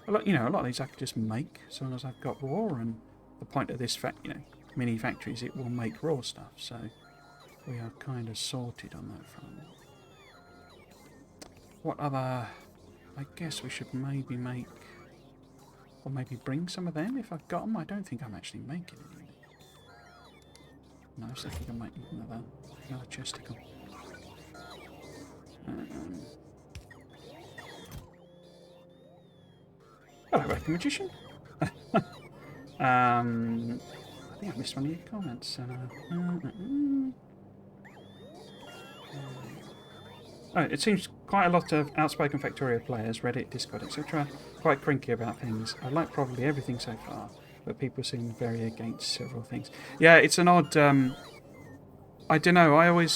A lot of these I could just make as long as I've got raw. And the point of this mini factories, it will make raw stuff. So we are kind of sorted on that front. What other? I guess we should maybe make. Or maybe bring some of them if I've got them. I don't think I'm actually making any. No, so I think I might need another chesticle. Hello, Reckon Magician. I think I missed one of your comments. It seems quite a lot of outspoken Factorio players, Reddit, Discord, etc. quite crinky about things. I like probably everything so far, but people seem very against several things. Yeah, it's an odd... I don't know,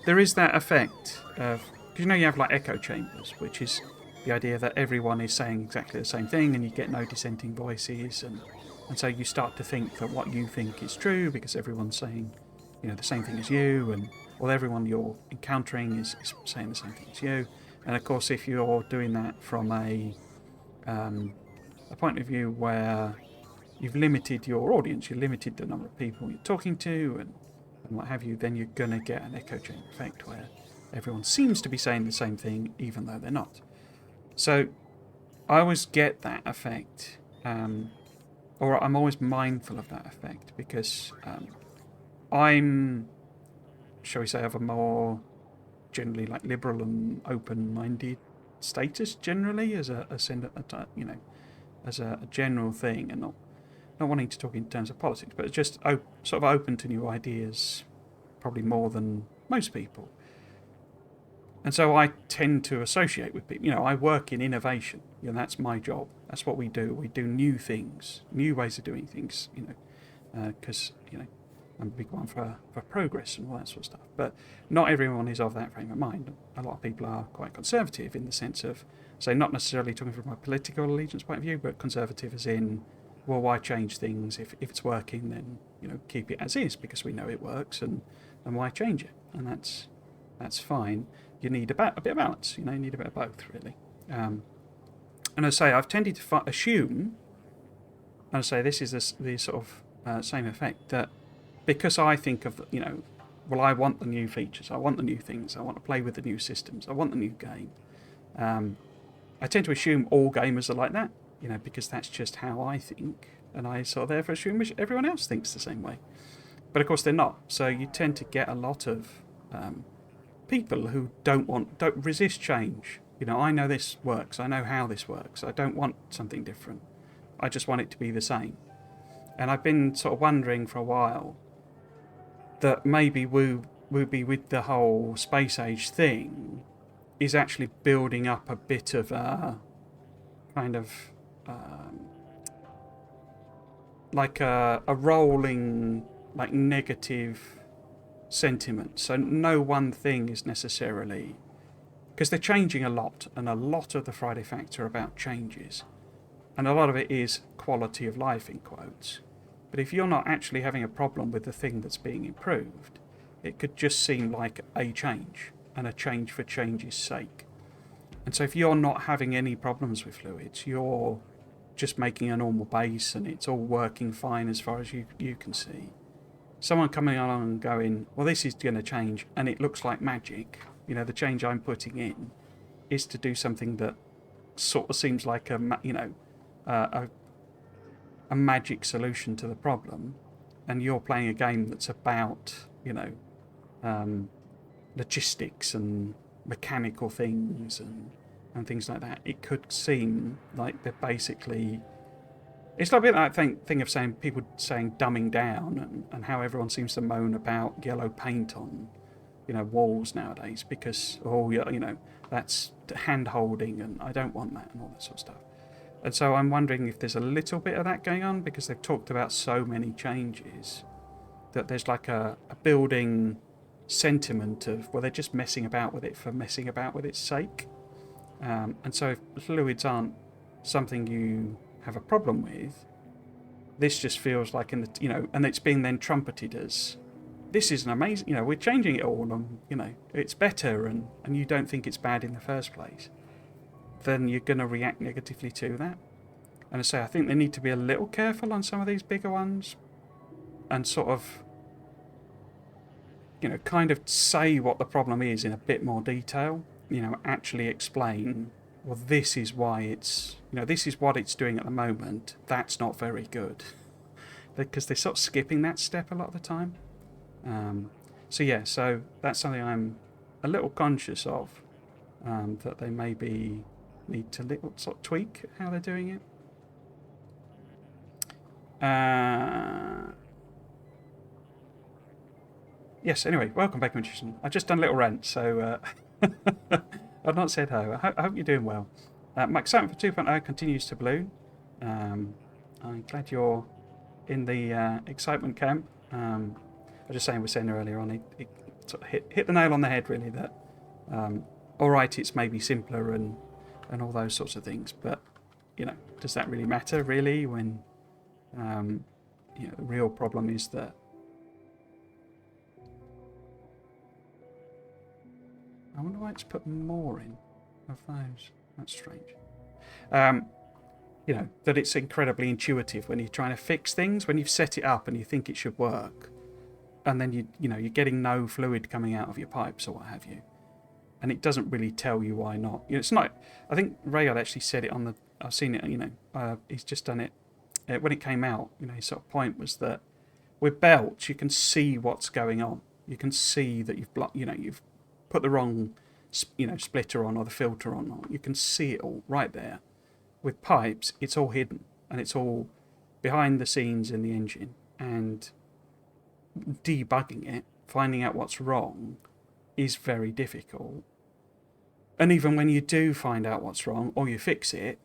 there is that effect of... Because you have like echo chambers, which is the idea that everyone is saying exactly the same thing and you get no dissenting voices, and so you start to think that what you think is true because everyone's saying the same thing as you, or everyone you're encountering is saying the same thing as you. And of course, if you're doing that from a point of view where you've limited your audience, you've limited the number of people you're talking to and what have you, then you're going to get an echo chamber effect where everyone seems to be saying the same thing even though they're not. So I always get that effect, or I'm always mindful of that effect because I'm, shall we say, of a more generally like liberal and open-minded status generally as a general thing, and not wanting to talk in terms of politics, but just sort of open to new ideas, probably more than most people. And so I tend to associate with people. I work in innovation. That's my job. That's what we do. We do new things, new ways of doing things. Because I'm a big one for progress and all that sort of stuff. But not everyone is of that frame of mind. A lot of people are quite conservative in the sense of, say, not necessarily talking from a political allegiance point of view, but conservative as in well, why change things if it's working? Then keep it as is because we know it works, and why change it? And that's fine. You need a bit of balance. You need a bit of both, really. And I say I've tended to assume, and I say this is the sort of same effect, that because I think of well, I want the new features, I want the new things, I want to play with the new systems, I want the new game. I tend to assume all gamers are like that, because that's just how I think, and I sort of therefore assume everyone else thinks the same way. But of course they're not. So you tend to get a lot of people who don't resist change. I know this works, I know how this works, I don't want something different. I just want it to be the same. And I've been sort of wondering for a while that maybe WoB with the whole space age thing is actually building up a bit of a kind of like a rolling negative sentiment. So no one thing is necessarily, because they're changing a lot, and a lot of the Friday Factor are about changes, and a lot of it is quality of life in quotes. But if you're not actually having a problem with the thing that's being improved, it could just seem like a change, and a change for change's sake. And so if you're not having any problems with fluids, you're just making a normal base and it's all working fine as far as you can see. Someone coming along and going, well, this is going to change, and it looks like magic. The change I'm putting in is to do something that sort of seems like a magic solution to the problem, and you're playing a game that's about logistics and mechanical things and things like that. It could seem like they're basically, it's like a bit like that thing of saying people saying dumbing down, and how everyone seems to moan about yellow paint on walls nowadays because that's hand holding and I don't want that and all that sort of stuff. And so I'm wondering if there's a little bit of that going on, because they've talked about so many changes that there's like a building sentiment of, well, they're just messing about with it for messing about with its sake. And so if fluids aren't something you have a problem with, this just feels like and it's being then trumpeted as, this is an amazing, we're changing it all, and it's better, and you don't think it's bad in the first place, then you're going to react negatively to that. And I say, I think they need to be a little careful on some of these bigger ones, and sort of, kind of say what the problem is in a bit more detail. Actually explain, well, this is why it's, this is what it's doing at the moment. That's not very good, because they're sort of skipping that step a lot of the time. So that's something I'm a little conscious of, that they maybe need to sort of tweak how they're doing it. Yes, anyway, welcome back, Magician. I've just done a little rant, so I've not said hello. I hope you're doing well. My excitement for 2.0 continues to balloon. I'm glad you're in the excitement camp. I was just saying with Senna earlier on, it sort of hit the nail on the head, really, that alright, it's maybe simpler and all those sorts of things, but does that really matter, really, when the real problem is that I wonder why it's put more in of those. That's strange. That it's incredibly intuitive when you're trying to fix things, when you've set it up and you think it should work, and then you're getting no fluid coming out of your pipes or what have you, and it doesn't really tell you why not. It's not. I think Rayod actually said it on the. I've seen it. He's just done it when it came out. His sort of point was that with belts you can see what's going on. You can see that you've put the wrong splitter on or the filter on. Or you can see it all right there. With pipes, it's all hidden and it's all behind the scenes in the engine, and debugging it, finding out what's wrong, is very difficult. And even when you do find out what's wrong or you fix it,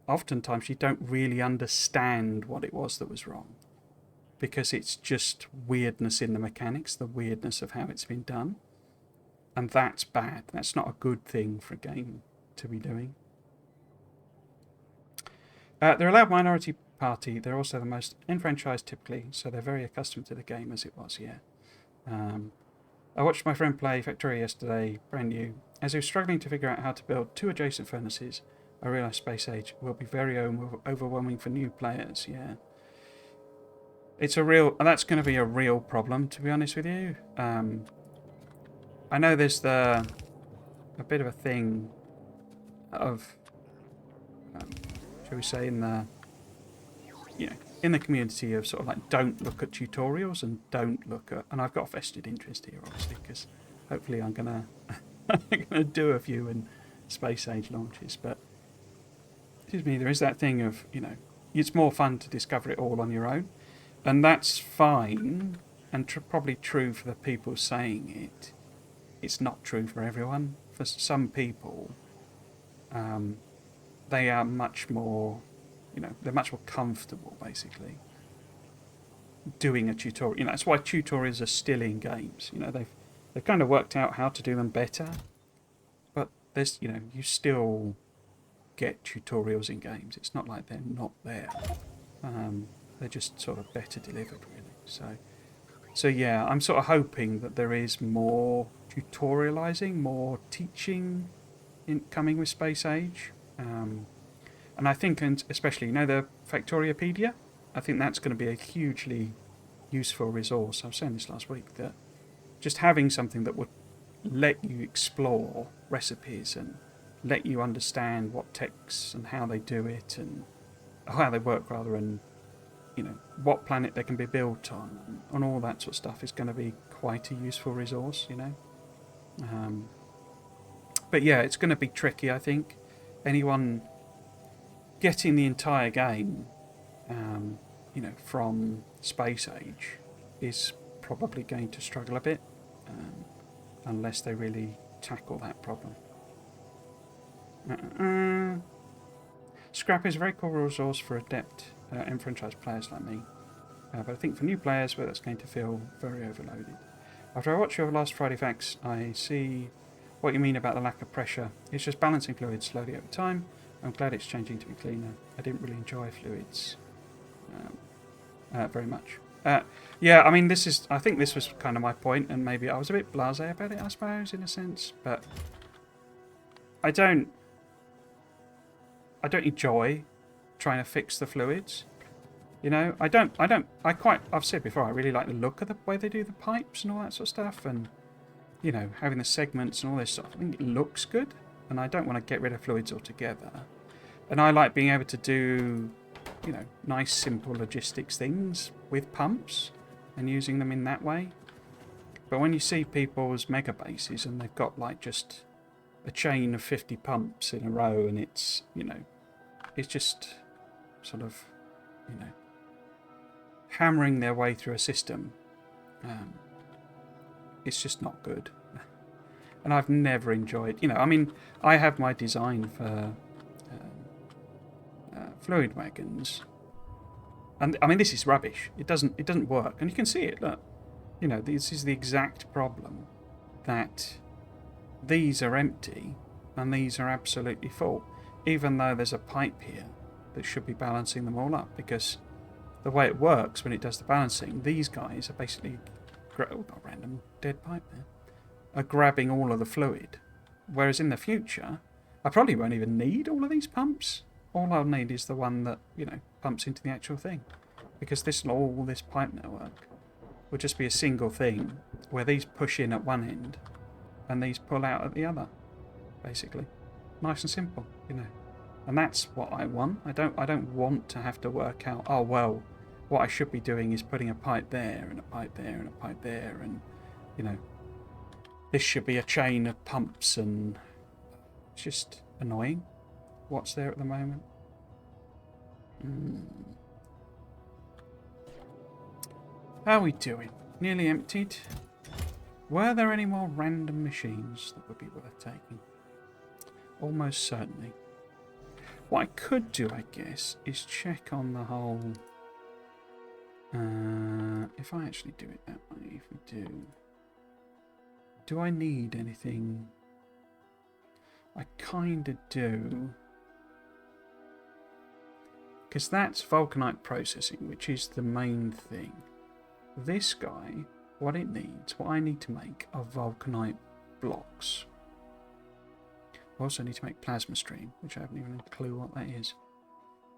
oftentimes you don't really understand what it was that was wrong, because it's just weirdness in the mechanics, the weirdness of how it's been done. And that's bad. That's not a good thing for a game to be doing. They're allowed minority party. They're also the most enfranchised typically, so they're very accustomed to the game as it was, yeah. I watched my friend play Factorio yesterday, brand new. As he was struggling to figure out how to build 2 adjacent furnaces, I realised Space Age will be very overwhelming for new players, yeah. It's that's going to be a real problem, to be honest with you. I know there's a bit of a thing of, shall we say, in the community of sort of like, don't look at tutorials and don't look at, and I've got a vested interest here, obviously, because hopefully I'm gonna do a few in Space Age launches. But excuse me, there is that thing of, it's more fun to discover it all on your own, and that's fine, and probably true for the people saying it. It's not true for everyone. For some people, they are much more, they're much more comfortable, basically, doing a tutorial. That's why tutorials are still in games. They've kind of worked out how to do them better, but there's, you still get tutorials in games. It's not like they're not there. They're just sort of better delivered, really. So yeah, I'm sort of hoping that there is more tutorializing, more teaching coming with Space Age. And I think, and especially, the Factoriopedia, I think that's going to be a hugely useful resource. I was saying this last week, that just having something that would let you explore recipes and let you understand what texts and how they do it and how they work, rather, and what planet they can be built on and all that sort of stuff is going to be quite a useful resource, But yeah, it's going to be tricky, I think. Anyone getting the entire game, from Space Age is probably going to struggle a bit, unless they really tackle that problem. Scrap is a very cool resource for adept enfranchised players like me, but I think for new players, where that's going to feel very overloaded. After I watch your last Friday Facts, I see what you mean about the lack of pressure. It's just balancing fluids slowly over time. I'm glad it's changing to be cleaner. I didn't really enjoy fluids very much. Yeah, I mean, I think this was kind of my point, and maybe I was a bit blasé about it, I suppose, in a sense, but I don't enjoy trying to fix the fluids. I've said before, I really like the look of the way they do the pipes and all that sort of stuff, and, having the segments and all this stuff. I think it looks good, and I don't want to get rid of fluids altogether. And I like being able to do, nice, simple logistics things with pumps and using them in that way. But when you see people's mega bases and they've got, like, just a chain of 50 pumps in a row, and it's, it's just sort of, hammering their way through a system, it's just not good. And I've never enjoyed, I have my design for fluid wagons, and this is rubbish. It doesn't work, and you can see it. Look, this is the exact problem, that these are empty and these are absolutely full, even though there's a pipe here that should be balancing them all up, because the way it works when it does the balancing, these guys are basically, not random dead pipe there, are grabbing all of the fluid. Whereas in the future, I probably won't even need all of these pumps. All I'll need is the one that, pumps into the actual thing. Because this pipe network will just be a single thing where these push in at one end and these pull out at the other, basically. Nice and simple, And that's what I want. I don't want to have to work out, oh, well, what I should be doing is putting a pipe there and a pipe there and a pipe there, and, this should be a chain of pumps, and it's just annoying what's there at the moment. How are we doing? Nearly emptied. Were there any more random machines that would be worth taking? Almost certainly. What I could do, I guess, is check on the whole... if I actually do it that way, if we do I need anything? I kind of do. because that's vulcanite processing, which is the main thing. This guy, what it needs, what I need to make are vulcanite blocks. I also need to make plasma stream, which I haven't even a clue what that is.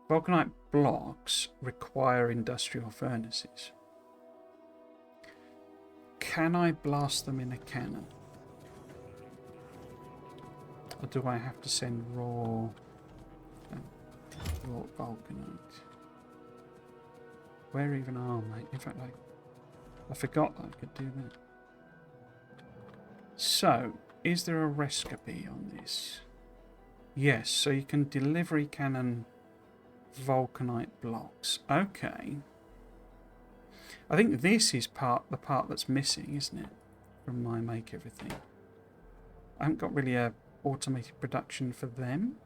Vulcanite blocks require industrial furnaces. Can I blast them in a cannon? Or do I have to send raw vulcanite? Where even are they? In fact, I forgot that I could do that. So, is there a recipe on this? Yes, so you can delivery cannon vulcanite blocks. Okay. I think this is the part that's missing, isn't it? From my make everything. I haven't got really a automated production for them.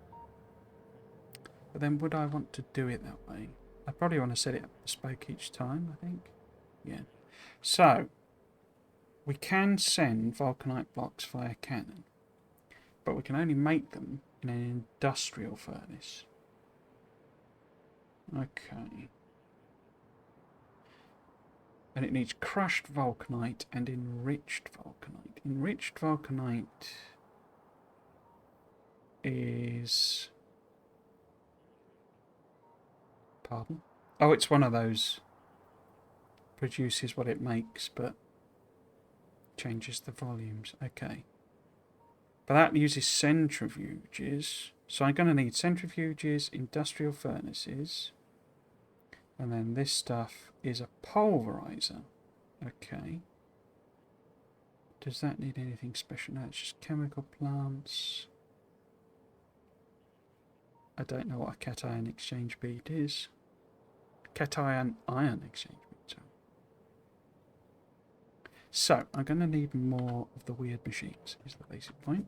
But then would I want to do it that way? I probably want to set it up bespoke each time, I think. Yeah. So, we can send vulcanite blocks via cannon. But we can only make them in an industrial furnace. Okay. And it needs crushed vulcanite and enriched vulcanite. Enriched vulcanite is... Pardon? Oh, it's one of those. Produces what it makes, but changes the volumes. Okay. But that uses centrifuges. So I'm going to need centrifuges, industrial furnaces. And then this stuff is a pulverizer. Okay. Does that need anything special? No, it's just chemical plants. I don't know what a cation exchange bead is. Cation ion exchange bead. So, I'm going to need more of the weird machines, is the basic point.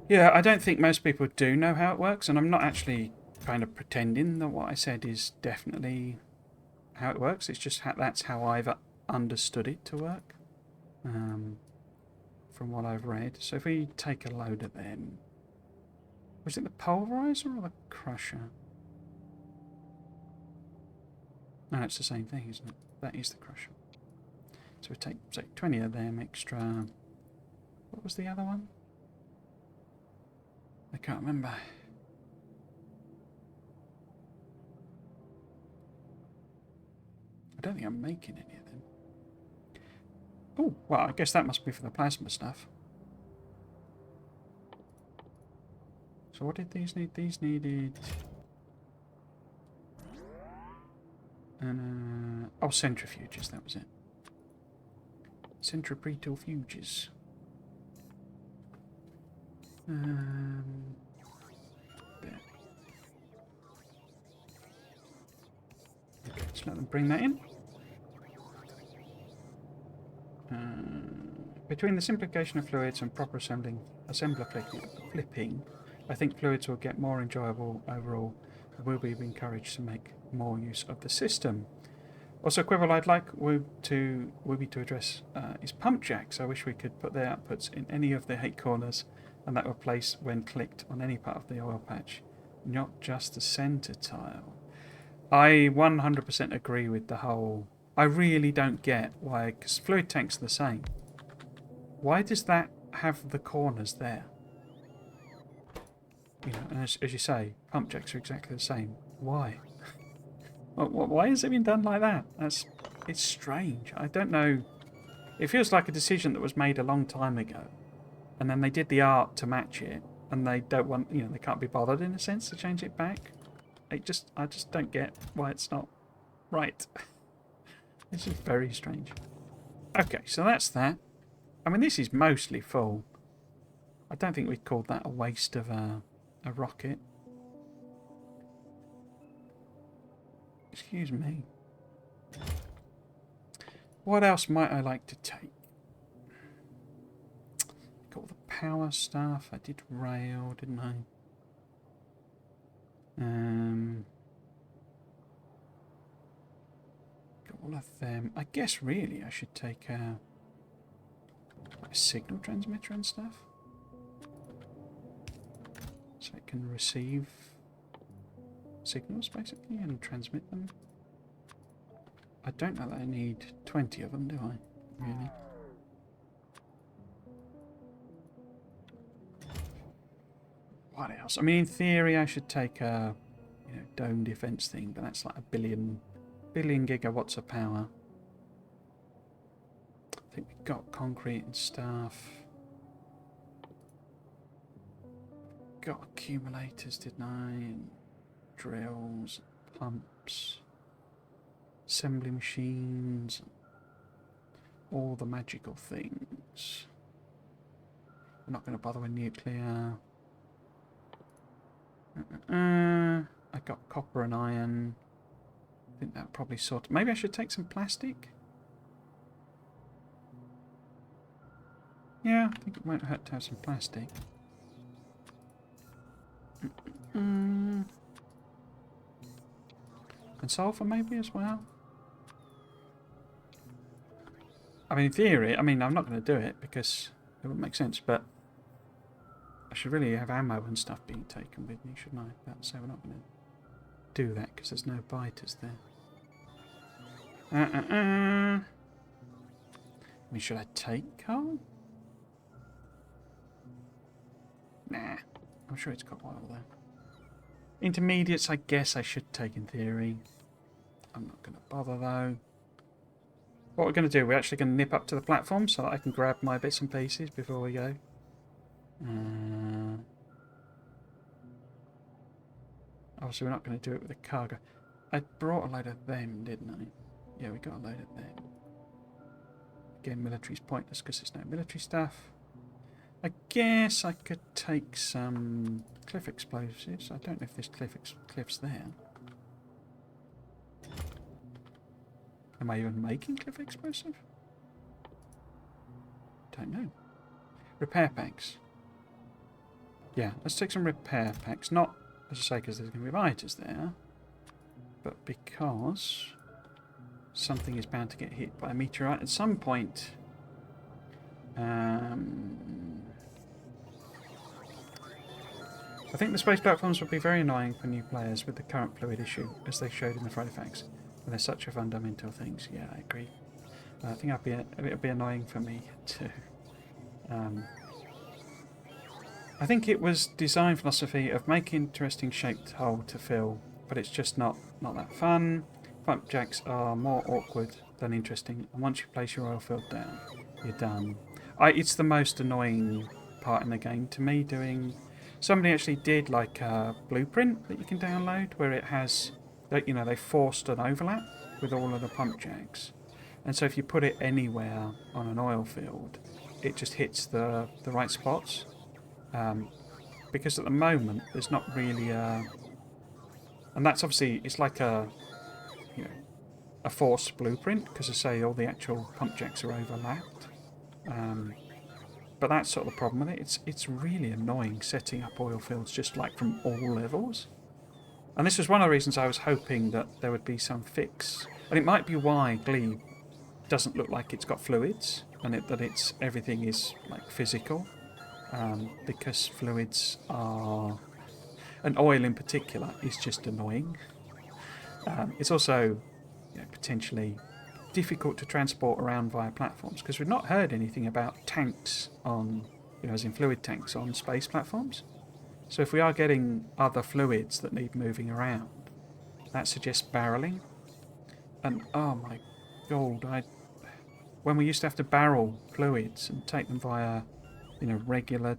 Yeah, I don't think most people do know how it works, and I'm not actually kind of pretending that what I said is definitely how it works. It's just that's how I've understood it to work, from what I've read. So if we take a load of them... Was it the pulverizer or the crusher? No, it's the same thing, isn't it? That is the crusher. So we take, say, 20 of them extra... What was the other one? I can't remember. I don't think I'm making any of them. Oh, well, I guess that must be for the plasma stuff. So what did these need? These needed... oh, centrifuges, that was it. Centripetal fuges. There. Okay, let's let them bring that in. Between the simplification of fluids and proper assembler flipping, I think fluids will get more enjoyable overall and will be encouraged to make more use of the system. Also, a quibble I'd like Wooby to address is pump jacks. I wish we could put their outputs in any of the 8 corners, and that would place when clicked on any part of the oil patch, not just the center tile. I 100% agree with the whole... I really don't get why, because fluid tanks are the same. Why does that have the corners there? You know, and as you say, pump jacks are exactly the same. Why? Why has it been done like that? It's strange. I don't know. It feels like a decision that was made a long time ago, and then they did the art to match it, and they don't want, you know, they can't be bothered in a sense to change it back. I just don't get why it's not right. This is very strange. Okay, so that's that. I mean, this is mostly full. I don't think we'd call that a waste of a rocket. Excuse me. What else might I like to take? Got all the power stuff. I did rail, didn't I? Got all of them. I guess really I should take a signal transmitter and stuff. So it can receive signals, basically, and transmit them. I don't know that I need 20 of them, do I? Really? What else? I mean, in theory, I should take a dome defense thing, but that's like a billion gigawatts of power. I think we've got concrete and stuff. Got accumulators, didn't I? And drills, pumps, assembly machines, all the magical things. We're not going to bother with nuclear. I got copper and iron. I think that probably sort. Maybe I should take some plastic. Yeah, I think it won't hurt to have some plastic. And sulfur maybe as well. I mean, in theory, I'm not going to do it because it wouldn't make sense, but I should really have ammo and stuff being taken with me, shouldn't I? But so we're not going to do that because there's no biters there. I mean, should I take coal? Nah, I'm sure it's got oil there. Intermediates, I guess I should take in theory. I'm not going to bother though. What we're going to do, we're actually going to nip up to the platform so that I can grab my bits and pieces before we go. Obviously, we're not going to do it with the cargo. I brought a load of them, didn't I? Yeah, we got a load of them. Again, military's pointless because there's no military stuff. I guess I could take some cliff explosives. I don't know if there's cliffs there. Am I even making cliff explosive? Don't know. Repair packs. Yeah, let's take some repair packs. Not, as I say, because there's going to be biters there, but because something is bound to get hit by a meteorite at some point. I think the space platforms would be very annoying for new players with the current fluid issue, as they showed in the Friday Facts. They're such a fundamental things. Yeah, I agree. I think it'd be annoying for me too. I think it was design philosophy of make interesting shaped hole to fill, but it's just not that fun. Pump jacks are more awkward than interesting, and once you place your oil field down, you're done. It's the most annoying part in the game to me. Somebody actually did like a blueprint that you can download where it has, they forced an overlap with all of the pump jacks, and so if you put it anywhere on an oil field, it just hits the right spots. Because at the moment there's not really and that's obviously it's like a forced blueprint because I say all the actual pump jacks are overlapped. But that's sort of the problem with it. It's really annoying setting up oil fields just like from all levels. And this was one of the reasons I was hoping that there would be some fix. And it might be why Glebe doesn't look like it's got fluids and that everything is like physical. Because fluids are, and oil in particular, is just annoying. It's also potentially difficult to transport around via platforms because we've not heard anything about tanks on, as in fluid tanks on space platforms. So if we are getting other fluids that need moving around, that suggests barreling. And oh my god, when we used to have to barrel fluids and take them via regular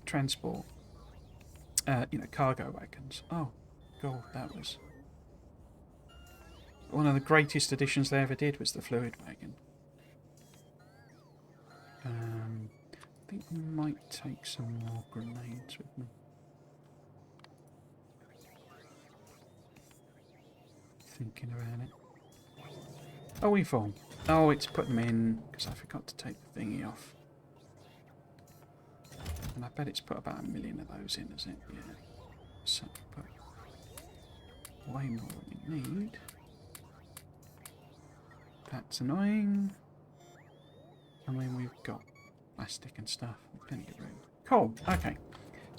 transport, cargo wagons. Oh, God, that was one of the greatest additions they ever did was the fluid wagon. I think we might take some more grenades with me. Thinking about it. Oh, we fall. Oh, it's put them in because I forgot to take the thingy off. And I bet it's put about 1 million of those in, is it? Yeah. So, put way more than we need. That's annoying. And then we've got plastic and stuff. Plenty of room. Cool. Okay.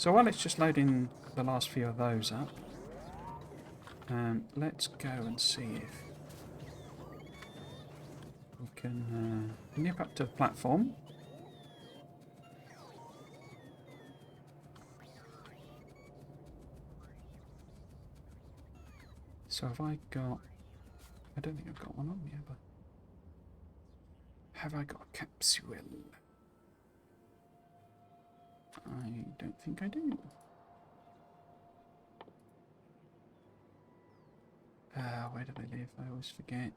So while it's just loading the last few of those up, let's go and see if we can nip up to the platform. So have I got... I don't think I've got one on me, but... Have I got a capsule? I don't think I do. Where do they live? I always forget.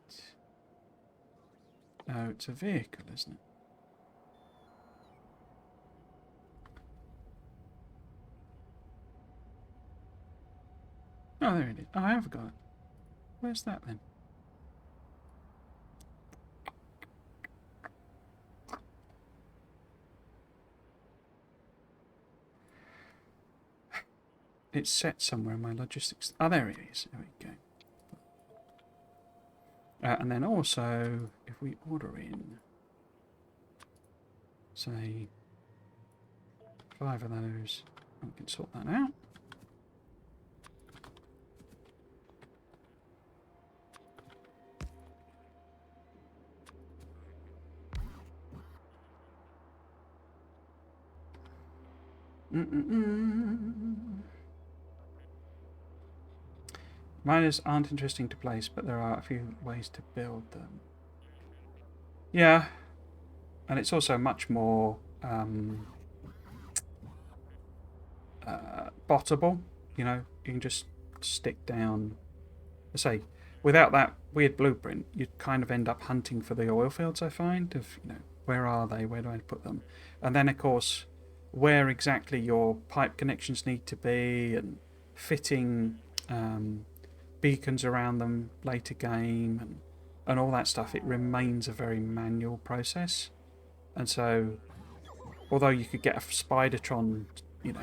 Oh, it's a vehicle, isn't it? Oh, there it is. Oh, I have got it. Where's that then? It's set somewhere in my logistics. Oh, there it is. There we go. And then also, if we order in, say, 5 of those, we can sort that out. Miners aren't interesting to place, but there are a few ways to build them. Yeah, and it's also much more bottable. You know, you can just stick down. Say, without that weird blueprint, you'd kind of end up hunting for the oil fields. I find of where are they? Where do I put them? And then of course, where exactly your pipe connections need to be, and fitting beacons around them later game, and all that stuff. It remains a very manual process, and so although you could get a Spidertron,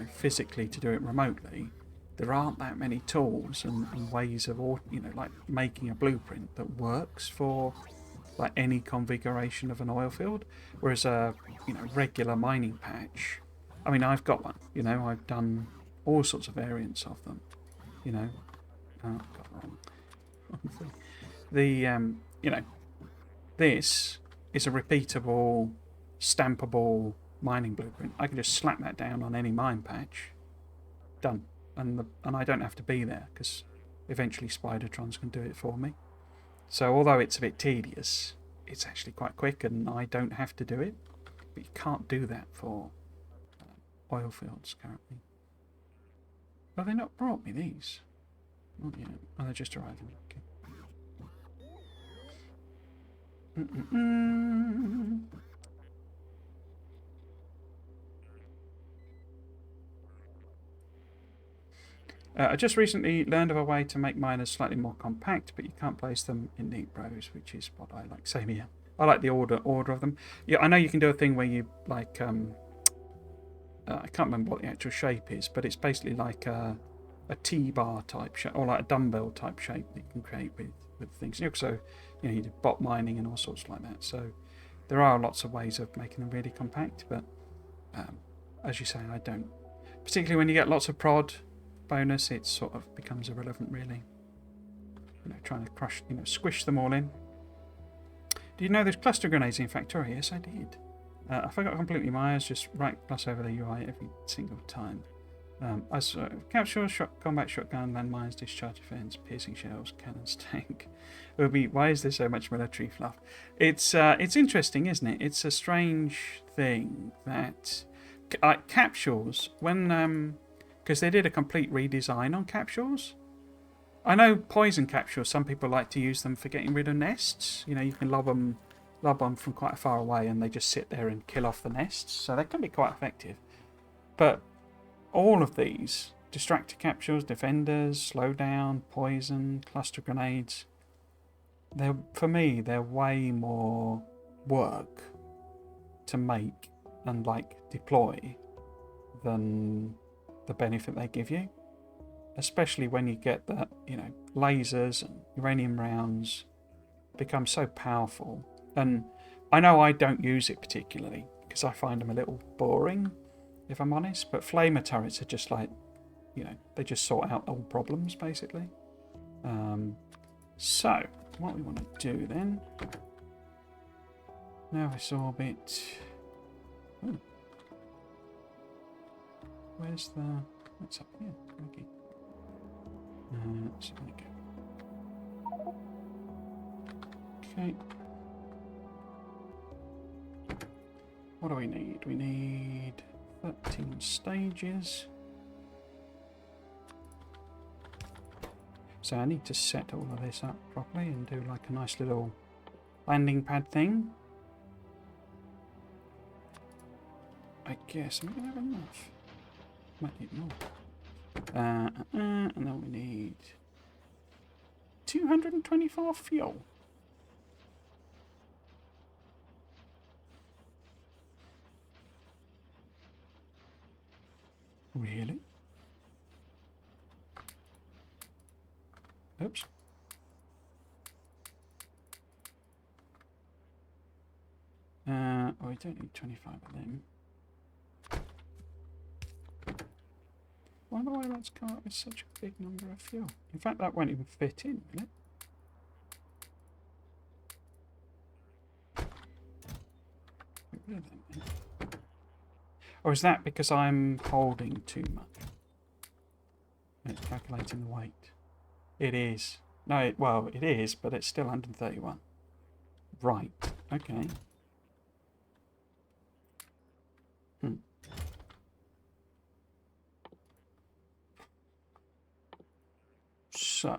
physically to do it remotely, there aren't that many tools and ways of, like making a blueprint that works for like any configuration of an oil field. Whereas a, regular mining patch, I mean, I've got one. I've done all sorts of variants of them. Oh, got wrong thing. The this is a repeatable, stampable mining blueprint. I can just slap that down on any mine patch. Done. And I don't have to be there, because eventually Spidertrons can do it for me. So although it's a bit tedious, it's actually quite quick, and I don't have to do it. But you can't do that for oil fields currently. Well, they not brought me these. Not yet. Oh, they're just arriving. Okay. I just recently learned of a way to make miners slightly more compact, but you can't place them in neat rows, which is what I like. Same here. I like the order of them. Yeah, I know you can do a thing where you like I can't remember what the actual shape is, but it's basically like a T-bar type shape, or like a dumbbell type shape that you can create with things. So you do bot mining and all sorts like that. So there are lots of ways of making them really compact, but as you say, I don't. Particularly when you get lots of prod bonus, it sort of becomes irrelevant, really. Trying to crush, squish them all in. Did you know there's cluster grenades in Factorio? Yes, I did. I forgot completely my eyes, just right plus over the UI every single time. I saw capsule, combat shotgun, landmines, discharge defense, piercing shells, cannons, tank. It would be, why is there so much military fluff? It's interesting, isn't it? It's a strange thing that capsules, when because they did a complete redesign on capsules. I know poison capsules, some people like to use them for getting rid of nests. You can lob them from quite far away and they just sit there and kill off the nests. So they can be quite effective. But all of these, distractor capsules, defenders, slowdown, poison, cluster grenades, for me, they're way more work to make and deploy than the benefit they give you, especially when you get that lasers and uranium rounds become so powerful. And I know I don't use it particularly because I find them a little boring, if I'm honest. But flamer turrets are just like, you know, they just sort out all problems, basically. So, what we want to do then... Now this orbit... Ooh. Where's the... What's up here? Okay. So there we go. Okay. What do we need? We need 13 stages. So I need to set all of this up properly and do like a nice little landing pad thing. I guess I'm going to have enough. Might need more. And then we need 224 fuel. Really? Oops. Oh, we don't need 25 of them. Why do I let's come up with such a big number of fuel? In fact, that won't even fit in, will it? Get rid of them then. Or is that because I'm holding too much? It's calculating the weight. It is. No, well, it is, but it's still 131. Right. Okay. So,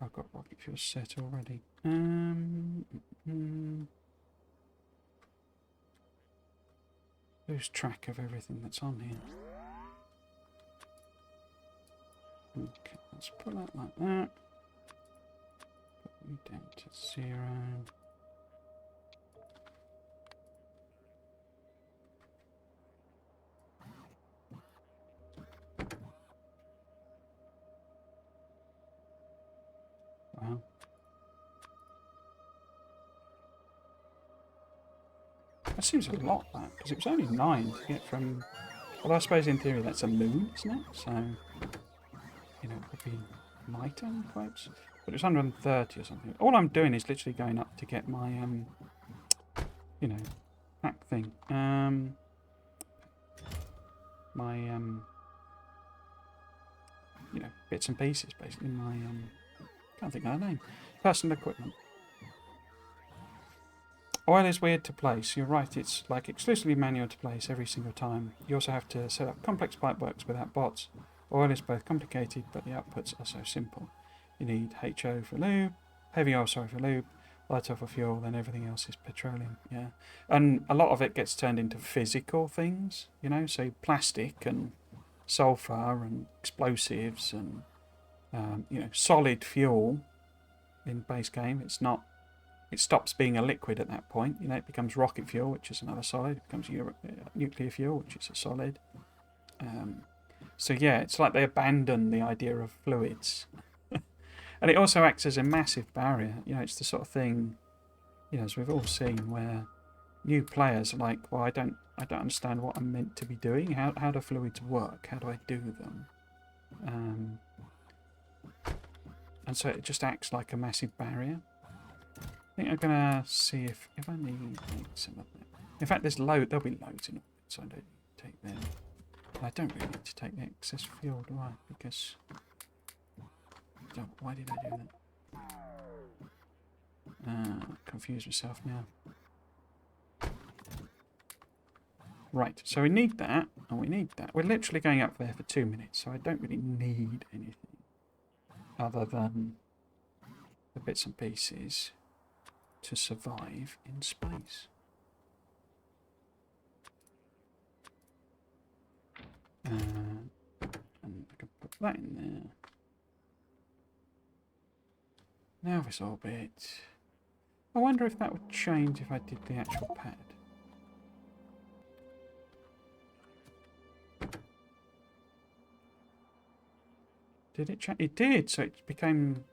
I've got rocket fuel set already. Lose track of everything that's on here. Okay, let's put that like that. Put you down to 0. Wow. That seems a lot, that, because it was only 9 to get from... Well, I suppose in theory that's a moon, isn't it? So, you know, it would be lighter, in quotes. But it's 130 or something. All I'm doing is literally going up to get my, you know, pack thing. My, you know, bits and pieces, basically. My, can't think of her name. Personal equipment. Oil is weird to place. You're right, it's like exclusively manual to place every single time. You also have to set up complex pipeworks without bots. Oil is both complicated, but the outputs are so simple. You need HO for lube, heavy oil, sorry, for lube, light oil for fuel, then everything else is petroleum, yeah. And a lot of it gets turned into physical things, you know, so plastic and sulfur and explosives and, you know, solid fuel in base game. It's not... It stops being a liquid at that point. You know, it becomes rocket fuel, which is another solid. It becomes nuclear fuel, which is a solid. So yeah, it's like they abandon the idea of fluids. And it also acts as a massive barrier. You know, it's the sort of thing, you know, as we've all seen, where new players are like, well, I don't understand what I'm meant to be doing. How do fluids work? How do I do them? And so it just acts like a massive barrier. I think I'm gonna see if I need some of them. In fact, there'll be loads in it, so I don't take them. I don't really need to take the excess fuel, do I? Because why did I do that? Confuse myself now. Right, so we need that, and we need that. We're literally going up there for 2 minutes, so I don't really need anything other than the bits and pieces to survive in space. And I can put that in there. Now this orbit. I wonder if that would change if I did the actual pad. Did it change? It did, so it became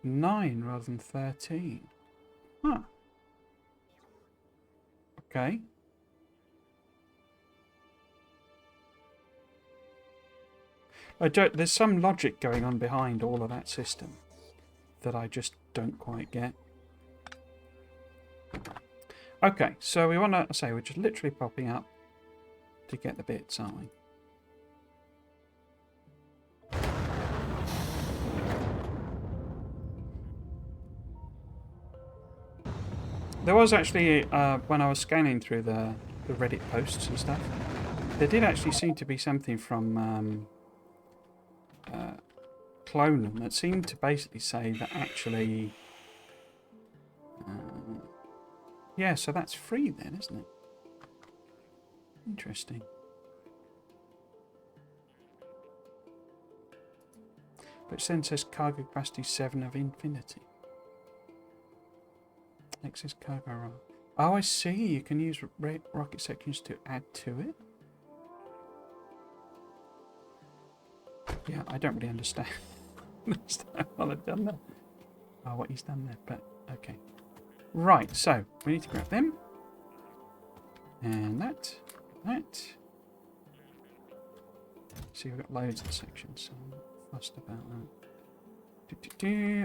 9 rather than 13. Huh. Okay. There's some logic going on behind all of that system that I just don't quite get. Okay, so we want to say we're just literally popping up to get the bits, aren't we? There was actually, when I was scanning through the Reddit posts and stuff, there did actually seem to be something from Clonum that seemed to basically say that actually... yeah, so that's free then, isn't it? Interesting. But it then says cargo capacity 7 of infinity. Excess cargo. Oh, I see. You can use rocket sections to add to it. Yeah, I don't really understand. What I've done there. Oh, what he's done there, but okay. Right, so we need to grab them. And that. See, we've got loads of sections, so I'm not fussed about that.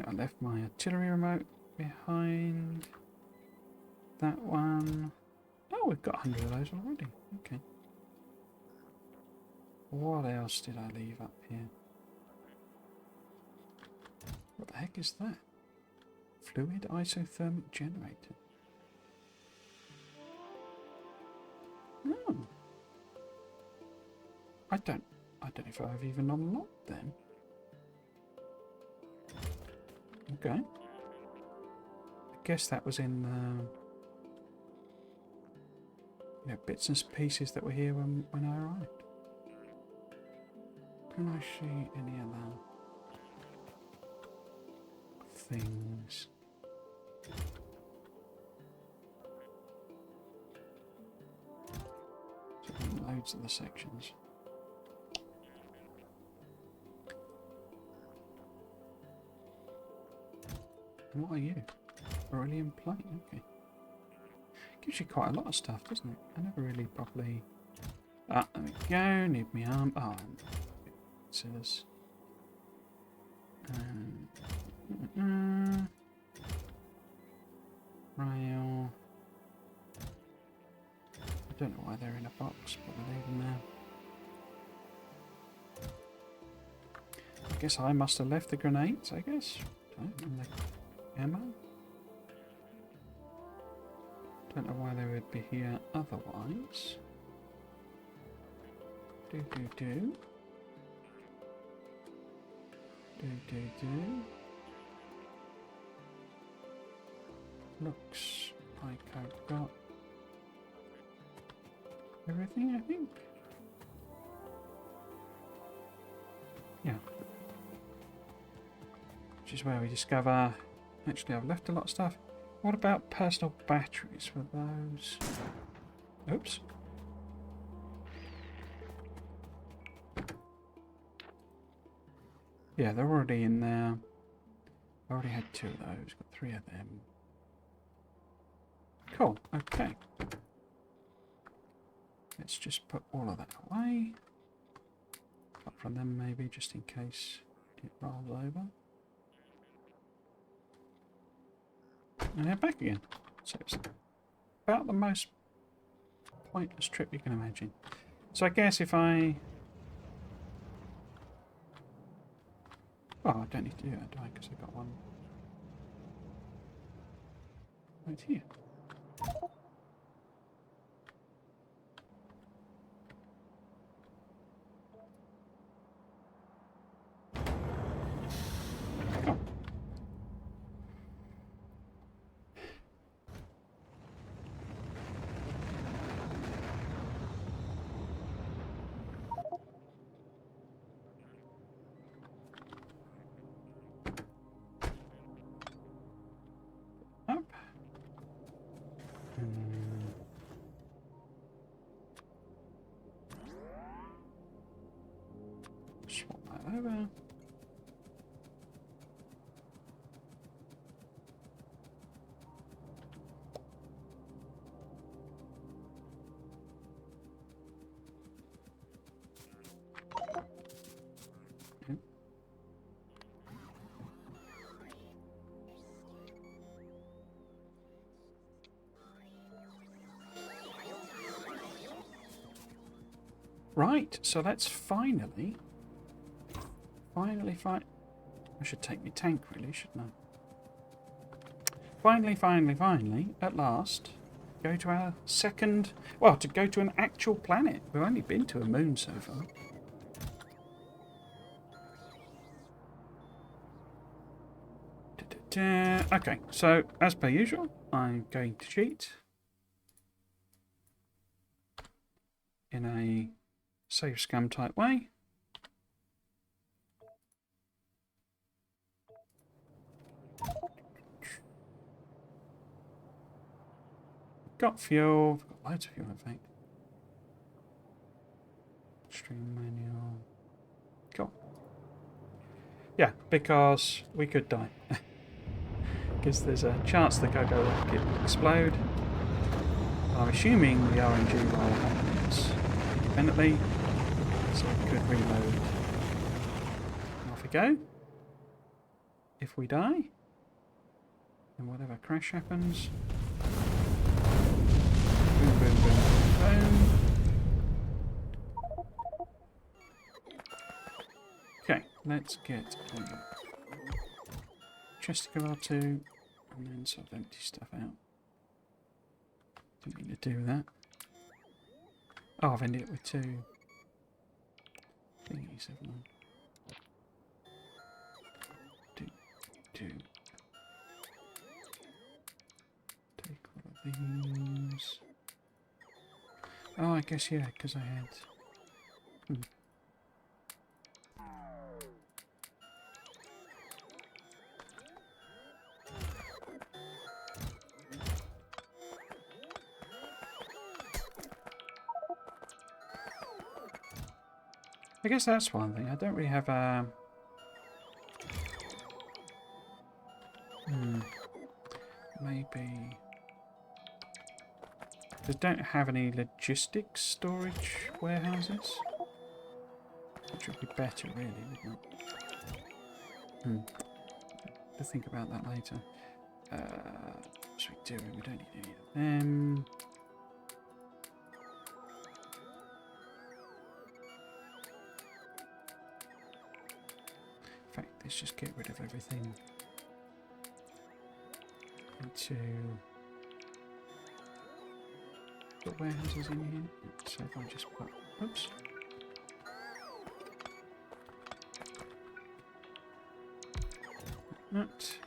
I left my artillery remote behind. That one. Oh, we've got 100 of those already. Okay. What else did I leave up here? What the heck is that? Fluid isothermic generator. Oh. I don't know if I've even unlocked them. Okay. I guess that was in bits and pieces that were here when I arrived. Can I see any other things? Loads of the sections. And what are you? Beryllium plate, okay. Gives you quite a lot of stuff, doesn't it? I never really properly... Ah, there we go, need my arm. Oh, and scissors. Rail. I don't know why they're in a box, but they're even there. I guess I must have left the grenades, I guess. And the ammo. Don't know why they would be here otherwise. Do. Looks like I've got everything, I think. Yeah. Which is where we discover... Actually, I've left a lot of stuff. What about personal batteries for those? Oops. Yeah, they're already in there. I already had 2 of those. Got 3 of them. Cool. Okay. Let's just put all of that away. Apart from them, maybe, just in case it rolls over. And head back again. So it's about the most pointless trip you can imagine. So I guess if I... Oh, I don't need to do that, do I? Because I've got one right here. Oh. Up. Swap that over. Right, so let's finally... I should take my tank, really, shouldn't I? Finally, at last, go to our second... Well, to go to an actual planet. We've only been to a moon so far. Okay, so as per usual, I'm going to cheat in a save scam type way. Got fuel, got loads of fuel in fact. Stream manual. Cool. Yeah, because we could die. Because there's a chance the go-go rocket will explode. I'm assuming the RNG roll happens independently, so we could reload. And off we go. If we die, then whatever crash happens. Boom, boom, boom, boom. Okay, let's get chest to go R2 and then sort of empty stuff out. Didn't mean to do that. Oh, I've ended it with two thingies, haven't I? Take all of these. Oh, I guess, yeah, because I had... I guess that's one thing. I don't really have a... Maybe... They don't have any logistics storage warehouses. Which would be better, really, wouldn't it? We'll think about that later. What's we doing? We don't need any of them. In fact, let's just get rid of everything into the warehouses in here. So if I just put, oops. That.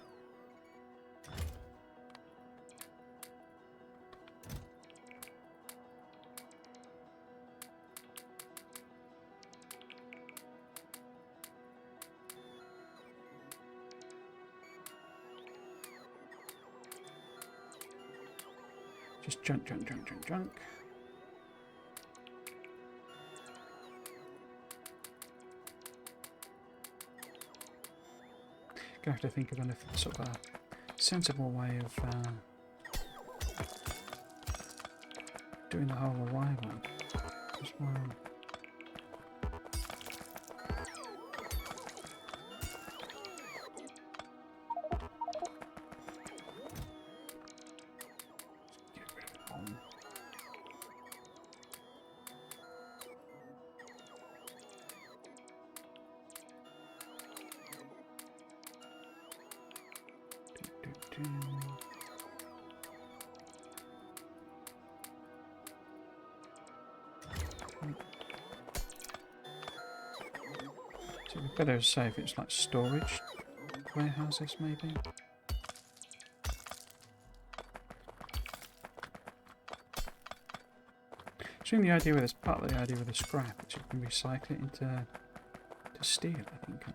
Just junk. Gonna have to think of a sort of a sensible way of doing the whole arrival as well. So we better say if it's like storage warehouses, maybe. Assuming the idea with this part of the idea with the scrap, which you can recycle it into steel, I think.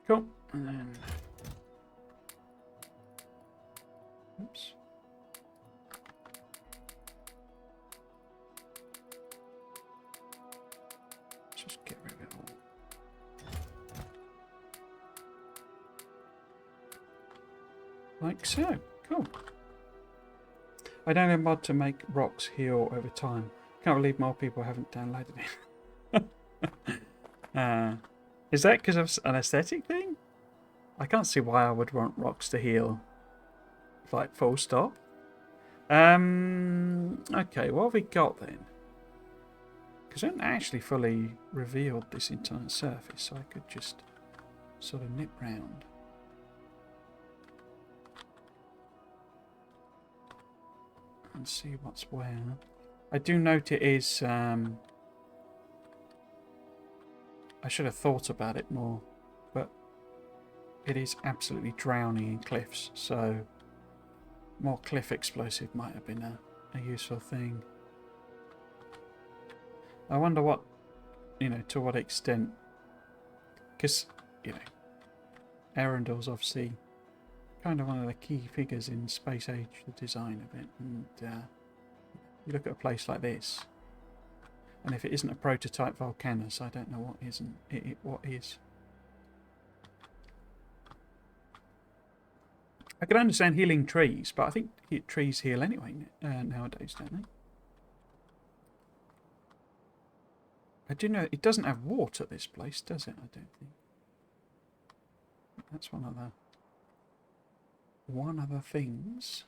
Cool, and then, oops. Let's just get rid of it all. Like so, cool. I don't have a mod to make rocks heal over time. Can't believe more people haven't downloaded it. Is that because of an aesthetic thing? I can't see why I would want rocks to heal. Like, full stop. Okay, what have we got then? Because I haven't actually fully revealed this entire surface, so I could just sort of nip round. And see what's where. I do note it is... I should have thought about it more, but it is absolutely drowning in cliffs, so more cliff explosive might have been a useful thing. I wonder what, to what extent, because, Arundel's obviously kind of one of the key figures in Space Age, the design of it, and you look at a place like this, and if it isn't a prototype volcanus, I don't know what isn't. What is. I can understand healing trees, but I think trees heal anyway nowadays, don't they? I do know it doesn't have water, this place, does it? I don't think. That's one of the things.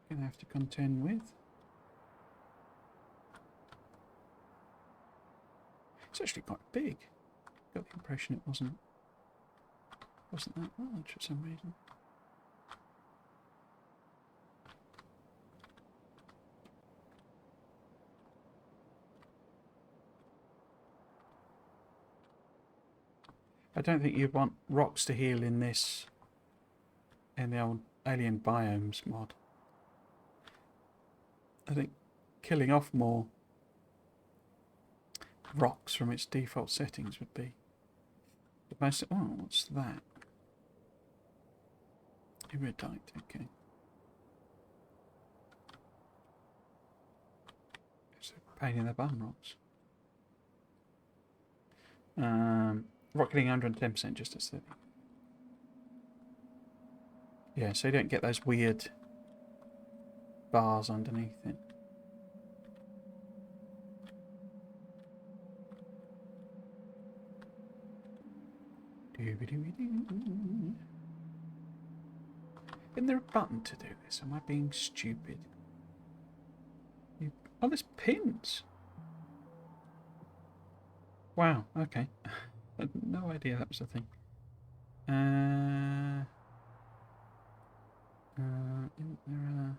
Gonna have to contend with. It's actually quite big. Got the impression it wasn't that large for some reason. I don't think you'd want rocks to heal in the old Alien Biomes mod. I think killing off more rocks from its default settings would be the most... Oh, what's that? Iridite, okay. It's a pain in the bum, rocks. Rocketing 110% just aesthetic. Yeah, so you don't get those weird bars underneath it. Isn't there a button to do this? Am I being stupid? Oh, there's pins. Wow, okay. I had no idea that was a thing. Isn't there a...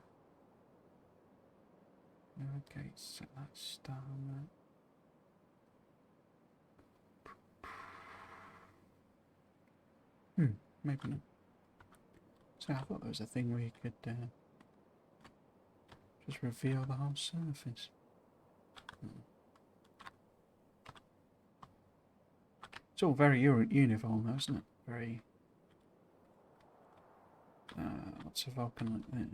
Okay, set that star on that. Maybe not. So I thought there was a thing where you could just reveal the whole surface. It's all very uniform though, isn't it? Very... lots of vulcanite there.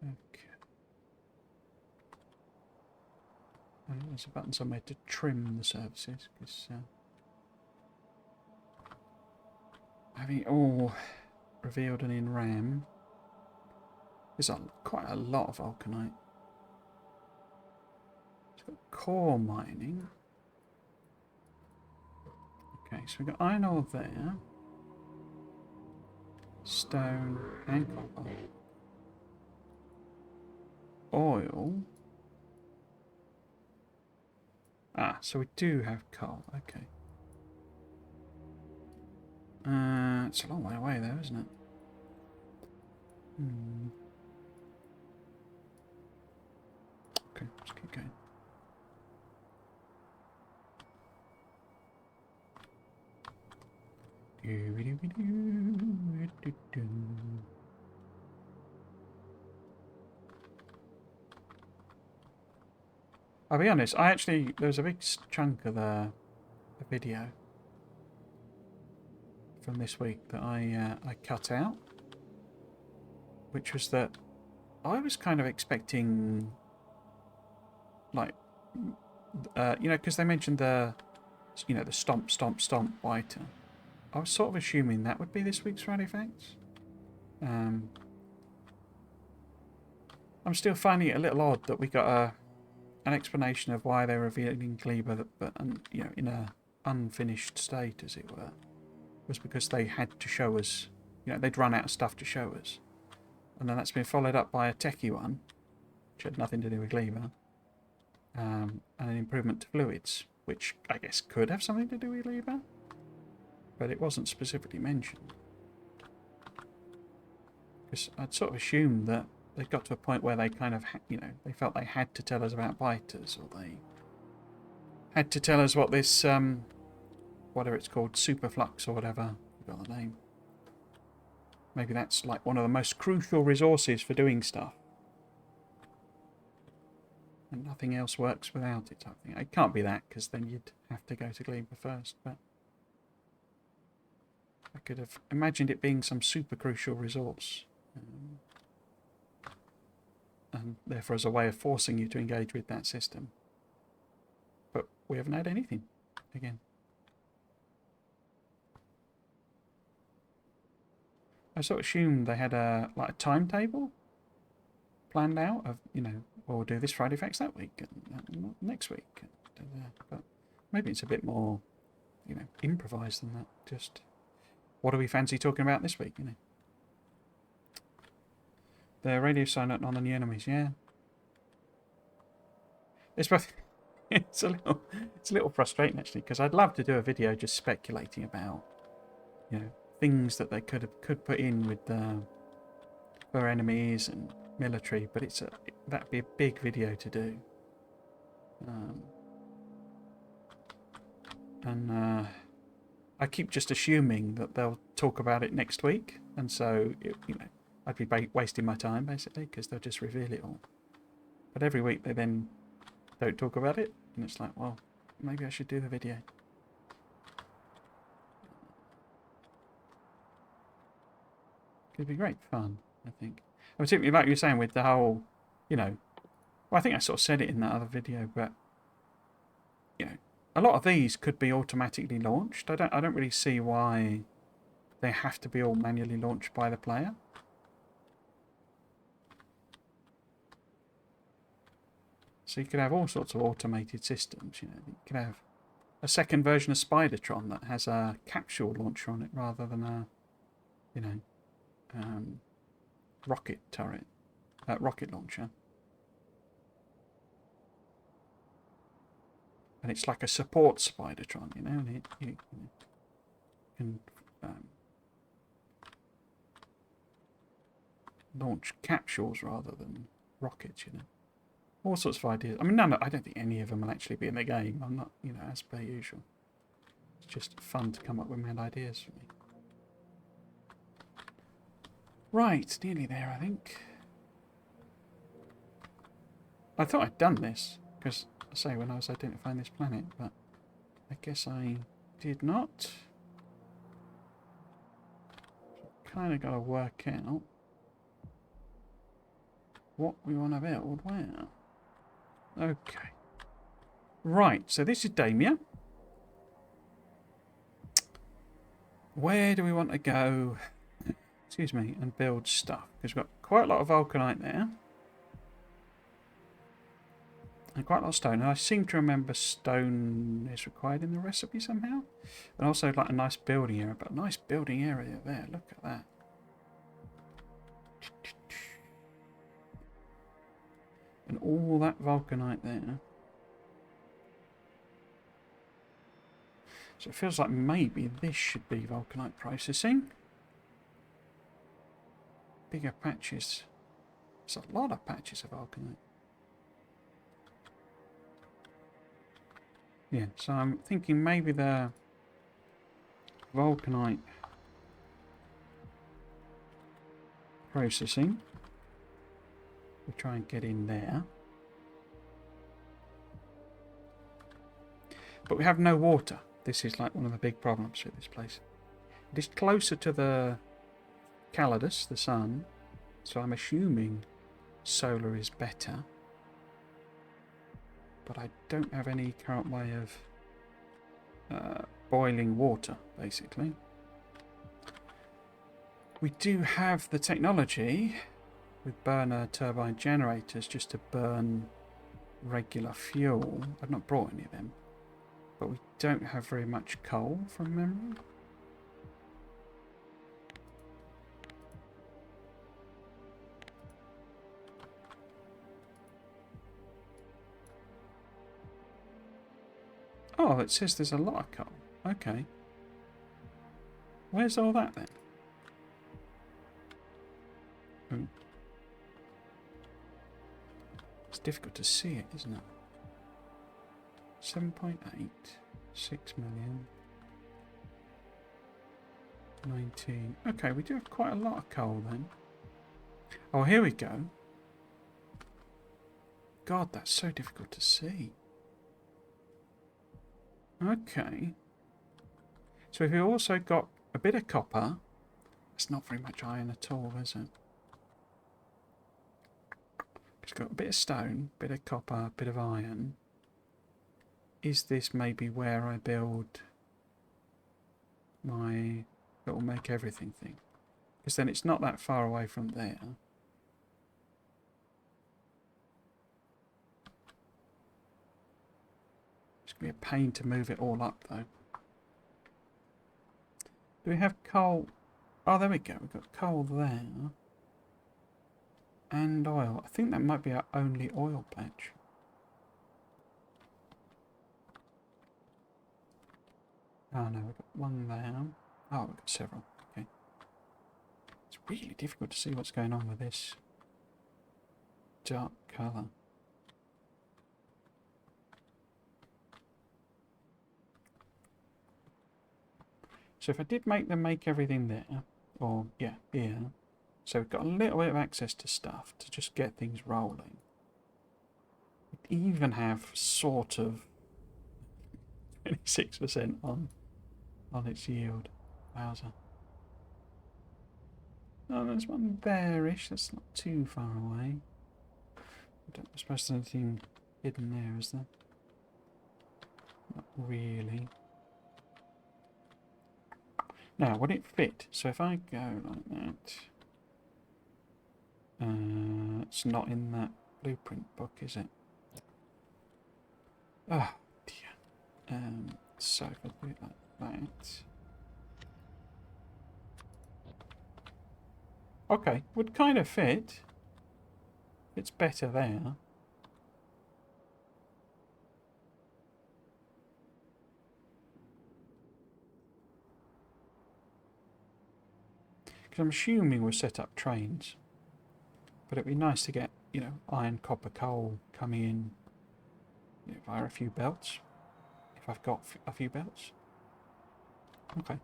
Okay. There's a button somewhere to trim the surfaces, because having it all revealed and in RAM, there's quite a lot of vulcanite. It's got core mining. Okay, so we've got iron ore there, stone and copper, oil. Ah, so we do have coal. Okay. It's a long way away though, isn't it? Okay, let's keep going. I'll be honest, there was a big chunk of the video from this week that I cut out, which was that I was kind of expecting, like, because they mentioned the stomp, stomp, stomp whiter. I was sort of assuming that would be this week's Rally Facts. I'm still finding it a little odd that we got an explanation of why they're revealing Kleber, but you know, in a unfinished state, as it were, was because they had to show us. You know, they'd run out of stuff to show us, and then that's been followed up by a techie one, which had nothing to do with Kleber, and an improvement to fluids, which I guess could have something to do with Kleber, but it wasn't specifically mentioned. Because I'd sort of assumed that they got to a point where they kind of, you know, they felt they had to tell us about biters, or they had to tell us what this, whatever it's called, superflux or whatever, I forgot the name. Maybe that's like one of the most crucial resources for doing stuff. And nothing else works without it, type thing. It can't be that, because then you'd have to go to Gleamer first, but I could have imagined it being some super crucial resource. And therefore as a way of forcing you to engage with that system. But we haven't had anything, again. I sort of assumed they had a timetable planned out of, you know, well, we'll do this Friday Facts that week and next week. But maybe it's a bit more, you know, improvised than that. Just, what do we fancy talking about this week, you know? The radio silent on the new enemies, yeah. It's both. It's a little frustrating actually, because I'd love to do a video just speculating about, you know, things that they could put in with for enemies and military, but that'd be a big video to do. I keep just assuming that they'll talk about it next week, and so you know, I'd be wasting my time basically, because they'll just reveal it all. But every week they then don't talk about it, and it's like, well, maybe I should do the video. It'd be great fun, I think. And particularly like you were saying with the whole, you know, well, I think I sort of said it in that other video, but you know, a lot of these could be automatically launched. I don't really see why they have to be all manually launched by the player. So you could have all sorts of automated systems. You know, you could have a second version of Spidertron that has a capsule launcher on it rather than a, you know, rocket turret, rocket launcher. And it's like a support Spidertron, you know, and you can launch capsules rather than rockets, you know. All sorts of ideas. I mean, I don't think any of them will actually be in the game. I'm not, you know, as per usual. It's just fun to come up with mad ideas for me. Right, nearly there, I think. I thought I'd done this, because, I say, when I was identifying this planet, but I guess I did not. Kind of got to work out what we want to build where. Okay. Right, so this is Damia. Where do we want to go, excuse me, and build stuff? Because we've got quite a lot of vulcanite there. And quite a lot of stone. And I seem to remember stone is required in the recipe somehow. And also like a nice building area. But a nice building area there. Look at that. And all that vulcanite there. So it feels like maybe this should be vulcanite processing. Bigger patches. There's a lot of patches of vulcanite. Yeah, so I'm thinking maybe the vulcanite processing. We'll try and get in there. But we have no water. This is like one of the big problems with this place. It is closer to the Calidus, the sun, so I'm assuming solar is better. But I don't have any current way of boiling water, basically. We do have the technology with burner turbine generators just to burn regular fuel. I've not brought any of them. But we don't have very much coal from memory. Oh, it says there's a lot of coal. Okay. Where's all that then? Ooh. It's difficult to see it, isn't it? 7.8, 6 million, 19. Okay, we do have quite a lot of coal then. Oh, here we go. God, that's so difficult to see. Okay. So we've also got a bit of copper. It's not very much iron at all, is it? It's got a bit of stone, bit of copper, bit of iron. Is this maybe where I build my little make everything thing? Because then it's not that far away from there. It's going to be a pain to move it all up though. Do we have coal? Oh, there we go. We've got coal there. And oil. I think that might be our only oil patch. Oh no, we've got one there. Oh, we've got several. Okay. It's really difficult to see what's going on with this dark colour. So if I did make everything there, or yeah, here, so we've got a little bit of access to stuff to just get things rolling. We'd even have sort of 26% on its yield. Wowza. Oh, there's one there-ish. That's not too far away. I suppose there's anything hidden there, is there? Not really. Now, would it fit? So if I go like that... it's not in that blueprint book, is it? Oh, dear. So if I do it like that... Okay, would kind of fit. It's better there. Because I'm assuming we'll set up trains. But it'd be nice to get, you know, iron, copper, coal coming in, you know, via a few belts. If I've got a few belts. Okay.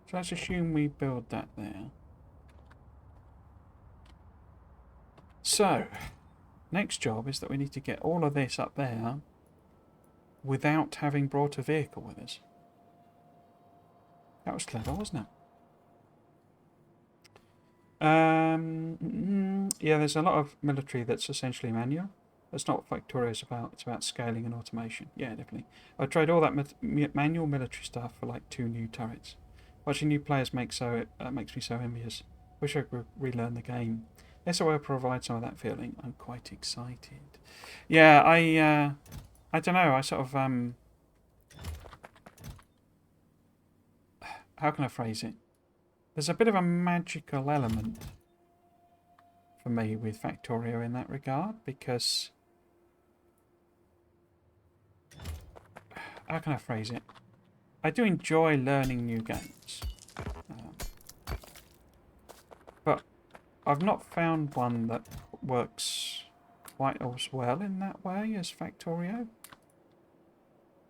So let's assume we build that there. So, next job is that we need to get all of this up there without having brought a vehicle with us. That was clever, wasn't it? Yeah, there's a lot of military that's essentially manual. That's not what Factorio is about. It's about scaling and automation. Yeah, definitely. I tried all that manual military stuff for like 2 new turrets. Watching new players makes me so envious. Wish I could relearn the game. SOL provides some of that feeling. I'm quite excited. Yeah, I don't know. I sort of how can I phrase it? There's a bit of a magical element for me with Factorio in that regard, because how can I phrase it? I do enjoy learning new games, but I've not found one that works quite as well in that way as Factorio,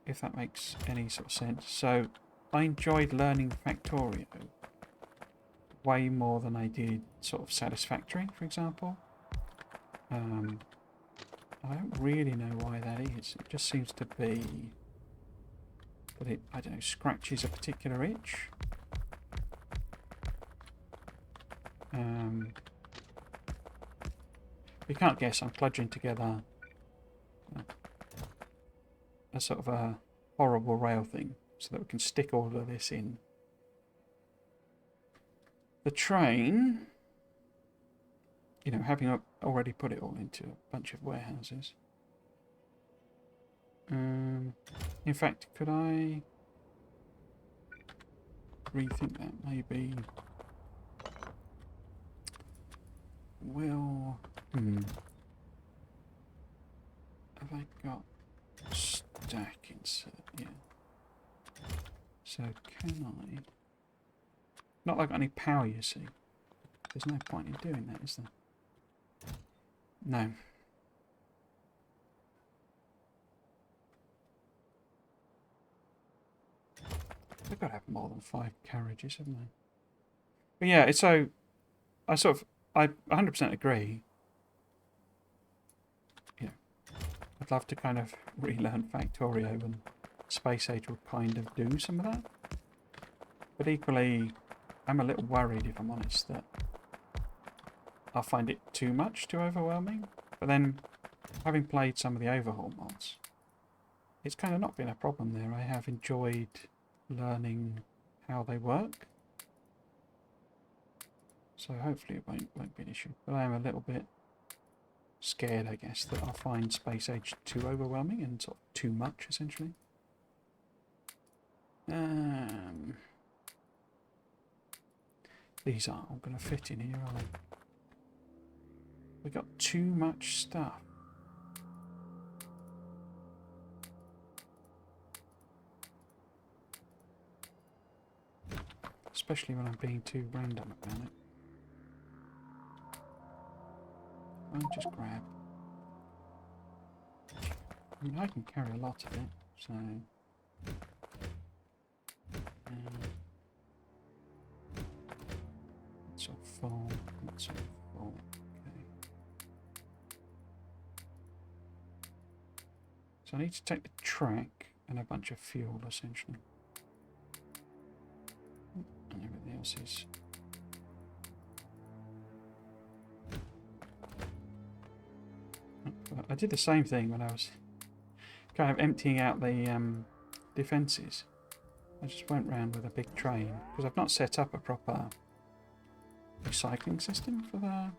if that makes any sort of sense. So I enjoyed learning Factorio way more than I did sort of Satisfactory, for example. I don't really know why that is. It just seems to be that it, I don't know, scratches a particular itch. You can't guess. I'm kludging together a sort of a horrible rail thing so that we can stick all of this in. the train, you know, having already put it all into a bunch of warehouses. In fact, could I rethink that? Maybe. Well, have I got stack insert? Yeah. So can I? Not like I got any power, you see. There's no point in doing that, is there? No. They've got to have more than 5 carriages, haven't they? But yeah, it's so... I 100% agree. Yeah. I'd love to kind of relearn Factorio, and Space Age will kind of do some of that. But equally, I'm a little worried, if I'm honest, that I'll find it too much, too overwhelming. But then, having played some of the overhaul mods, it's kind of not been a problem there. I have enjoyed learning how they work. So hopefully it won't be an issue. But I am a little bit scared, I guess, that I'll find Space Age too overwhelming and sort of too much, essentially. These aren't all going to fit in here, are they? We've got too much stuff. Especially when I'm being too random about it. I'll just grab. I mean, I can carry a lot of it, so... It's all full, it's all full, okay. So I need to take the track and a bunch of fuel, essentially. And everything else is... I did the same thing when I was kind of emptying out the defences. I just went round with a big train, because I've not set up a proper recycling system for the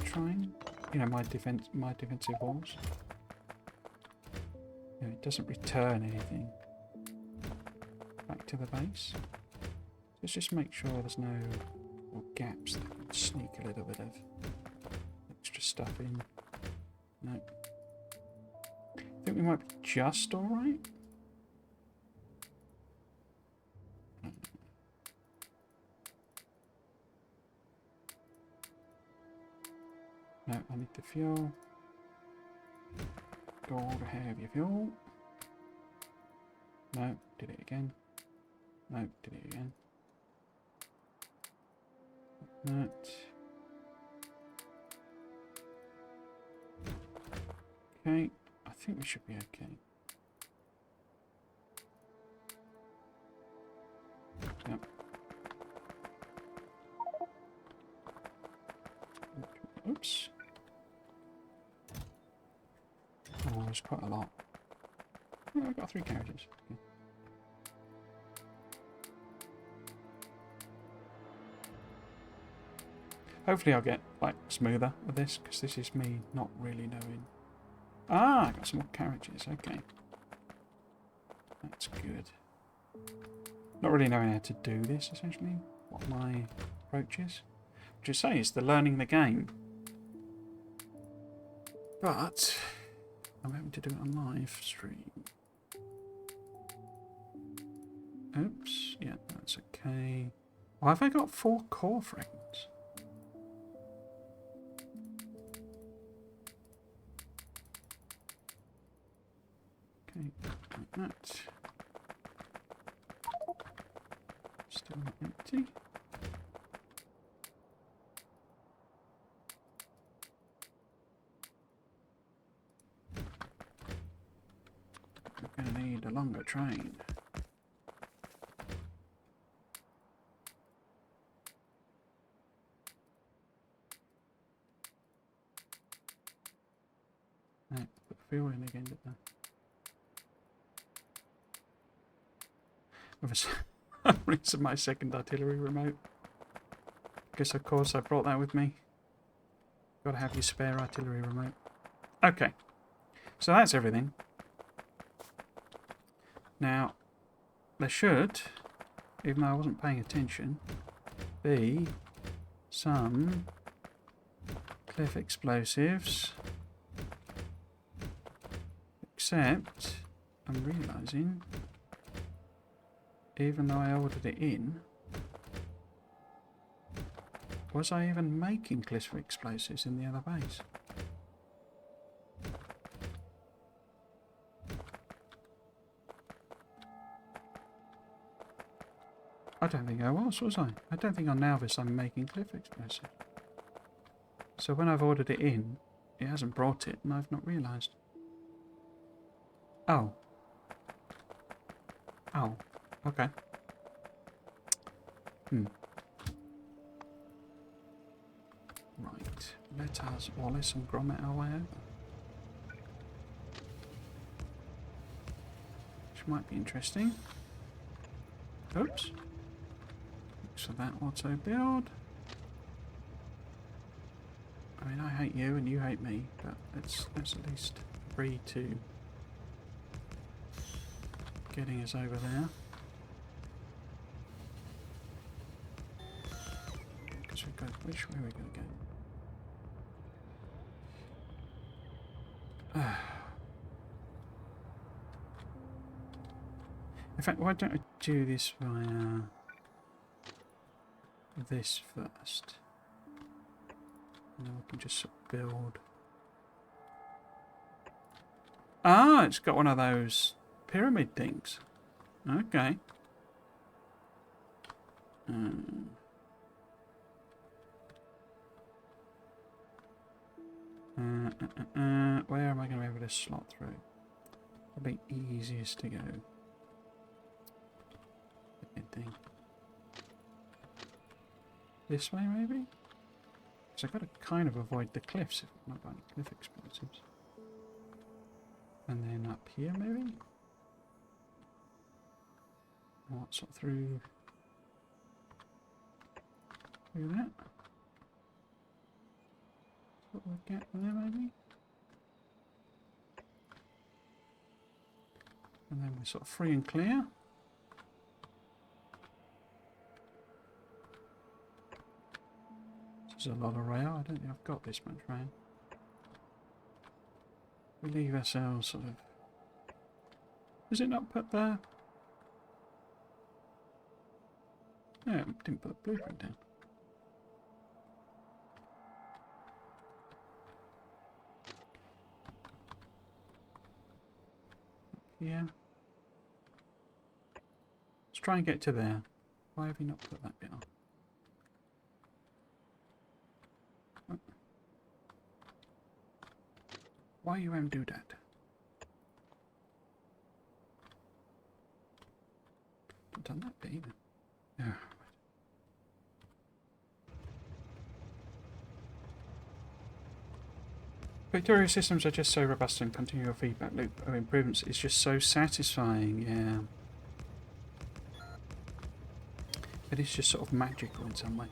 train. You know, my defensive walls. You know, it doesn't return anything back to the base. Let's just make sure there's no gaps that can sneak a little bit of extra stuff in. No. I think we might be just alright. No, I need the fuel. Gold, heavy fuel. No, did it again. No, did it again. That. Okay, I think we should be okay. Yep. Oops. Oh, there's quite a lot. Oh, I've got 3 carriages. Okay. Hopefully I'll get, like, smoother with this, because this is me not really knowing. Ah, I got some more carriages, okay. That's good. Not really knowing how to do this, essentially, what my approach is. Which I say is the learning the game. But I'm having to do it on live stream. Oops, yeah, that's okay. Why have I got 4 core fragments? Okay, like that. Still not empty. We're going to need a longer train. Right, put fuel in again, didn't I? It's my second artillery remote. Because of course I brought that with me. Gotta have your spare artillery remote. Okay. So that's everything. Now, there should, even though I wasn't paying attention, be some cliff explosives. Except, I'm realising, even though I ordered it in, was I even making cliff explosives in the other base? I don't think I was I? I don't think on Nalvis I'm making cliff explosives. So when I've ordered it in, it hasn't brought it and I've not realised. Oh. Oh. Okay. Right. Let us Wallace and Grommet our way over. Which might be interesting. Oops. So that auto build. I mean, I hate you and you hate me, but let's at least agree to getting us over there. Because we've got, which way are we going to go? In fact, why don't I do this via this first? And then we can just sort of build. Ah, it's got one of those pyramid things. Okay. Where am I going to be able to slot through? Probably easiest to go. Thing. This way, maybe? Because I've got to kind of avoid the cliffs if I'm not buying cliff explosives. And then up here, maybe? What, sort of through that? Sort of a gap there, maybe? And then we're sort of free and clear. There's a lot of rail. I don't think I've got this much rail. We leave ourselves sort of... Is it not put there? No, it didn't put the blueprint down. Yeah. Let's try and get to there. Why have you not put that bit on? Why you won't do that? I've done that bit either. Yeah. Factorio systems are just so robust and continual feedback loop of improvements is just so satisfying, yeah. It is just sort of magical in some way.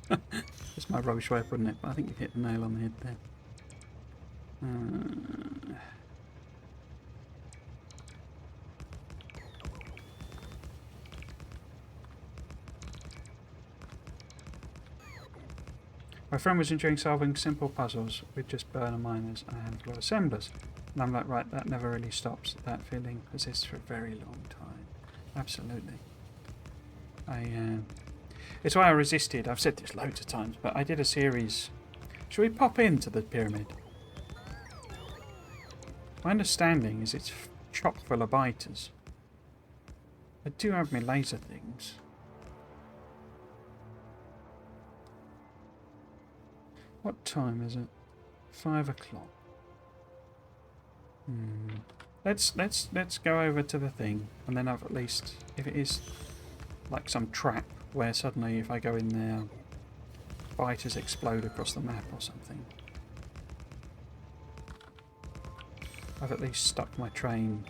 That's my rubbish way of putting it, but I think you've hit the nail on the head there. My friend was enjoying solving simple puzzles with just burner miners and a handful of assemblers. And I'm like, right, that never really stops. That feeling persists for a very long time. Absolutely. It's why I resisted. I've said this loads of times, but I did a series. Should we pop into the pyramid? My understanding is it's chock full of biters. I do have my laser things. What time is it? 5 o'clock. Let's go over to the thing, and then I've at least, if it is like some trap where suddenly if I go in there, biters explode across the map or something. I've at least stuck my train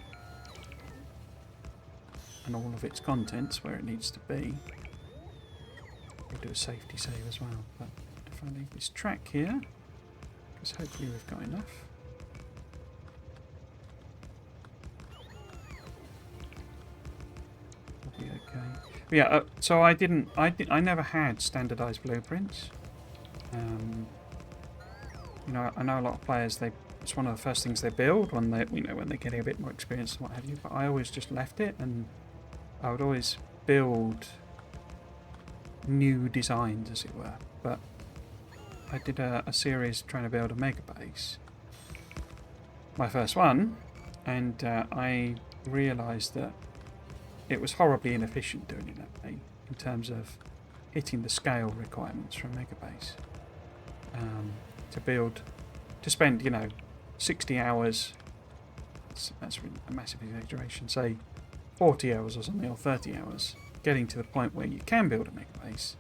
and all of its contents where it needs to be. We'll do a safety save as well, but if I leave this track here, because hopefully we've got enough. We'll be okay. But yeah, so I never had standardized blueprints. You know, I know a lot of players, it's one of the first things they build when they're getting a bit more experience and what have you, but I always just left it, and I would always build new designs, as it were. But I did a series trying to build a mega base, my first one, and I realised that it was horribly inefficient doing it that way in terms of hitting the scale requirements for a mega base. To spend, 60 hours, that's a massive exaggeration, say 40 hours or something, or 30 hours, getting to the point where you can build a mega base,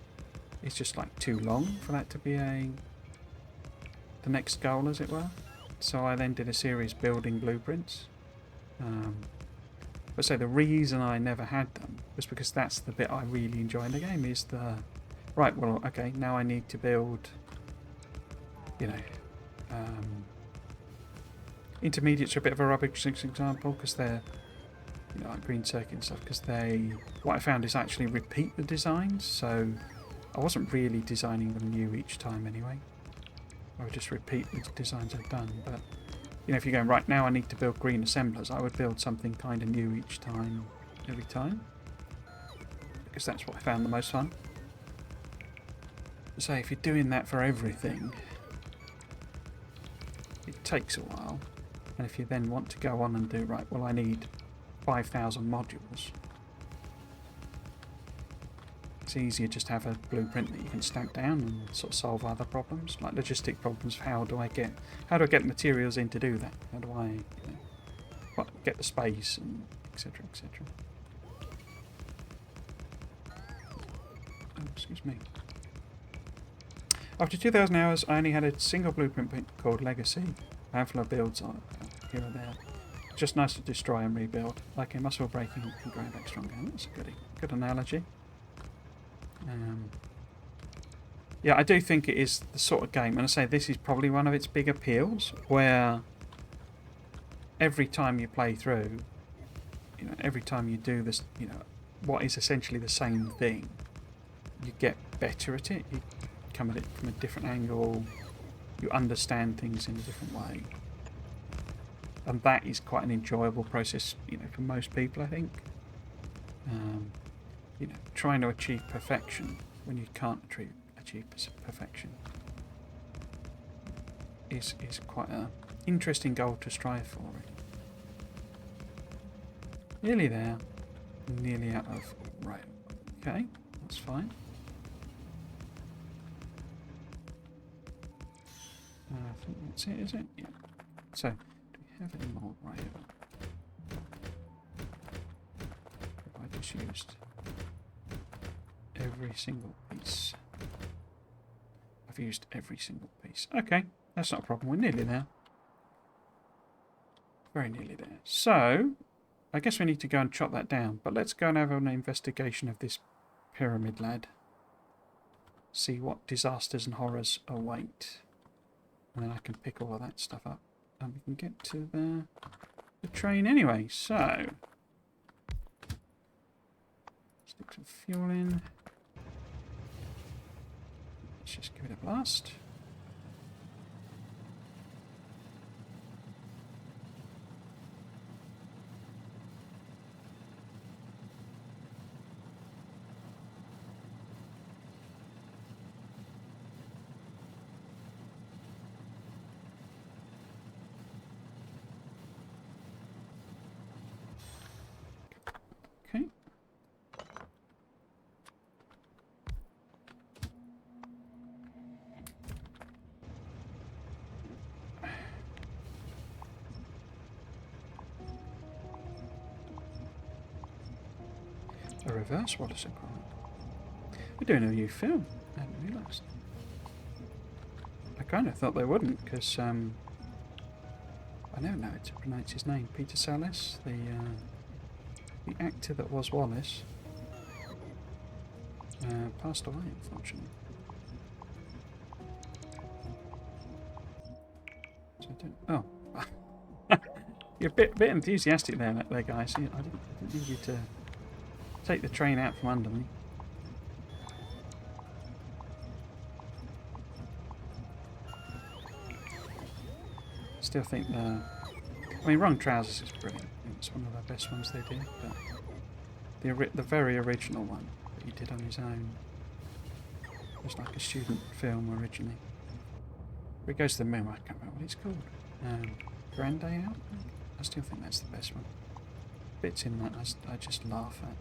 it's just like too long for that to be the next goal, as it were. So I then did a series building blueprints. But so the reason I never had them was because that's the bit I really enjoy in the game, is right, well, okay, now I need to build, intermediates are a bit of a rubbish example, because they're, like green circuit and stuff, because what I found is actually repeat the designs, so I wasn't really designing them new each time anyway. I would just repeat the designs I've done, but if you're going, right, now I need to build green assemblers, I would build something kind of new each time, every time, because that's what I found the most fun. So if you're doing that for everything, it takes a while, and if you then want to go on and do, right, well, I need 5,000 modules, it's easier just to have a blueprint that you can stack down and sort of solve other problems, like logistic problems. How do I get materials in to do that? How do I get the space, and etc, etc. Oh, excuse me. After 2,000 hours, I only had a single blueprint called Legacy. A handful of builds on it, here and there. Just nice to destroy and rebuild, like a muscle breaking and growing back stronger. That's a good analogy. Yeah, I do think it is the sort of game, and I say this is probably one of its big appeals, where every time you play through, every time you do this, what is essentially the same thing, you get better at it. You come at it from a different angle. You understand things in a different way, and that is quite an enjoyable process, for most people, I think. Trying to achieve perfection when you can't achieve perfection is quite an interesting goal to strive for. Nearly there, nearly out of right. Okay, that's fine. I think that's it, is it? Yeah. So, do we have any more right here? Have I just used every single piece? I've used every single piece. Okay, that's not a problem. We're nearly there. Very nearly there. So, I guess we need to go and chop that down. But let's go and have an investigation of this pyramid lad. See what disasters and horrors await. And then I can pick all of that stuff up. And we can get to the train anyway. So, stick some fuel in. Let's just give it a blast. Okay. A reverse water supply. We're doing a new film. I hadn't realised. I kind of thought they wouldn't, because I never know how to pronounce his name. Peter Salis, the The actor that was Wallace passed away, unfortunately. So I don't, oh. You're a bit enthusiastic there, guys. I didn't need you to take the train out from under me. Still think I mean, Wrong Trousers is brilliant. I think it's one of the best ones they did. But the very original one that he did on his own was like a student film originally. Where he goes to the moon, I can't remember what it's called. Grand Day Out? I still think that's the best one. Bits in that I just laugh at.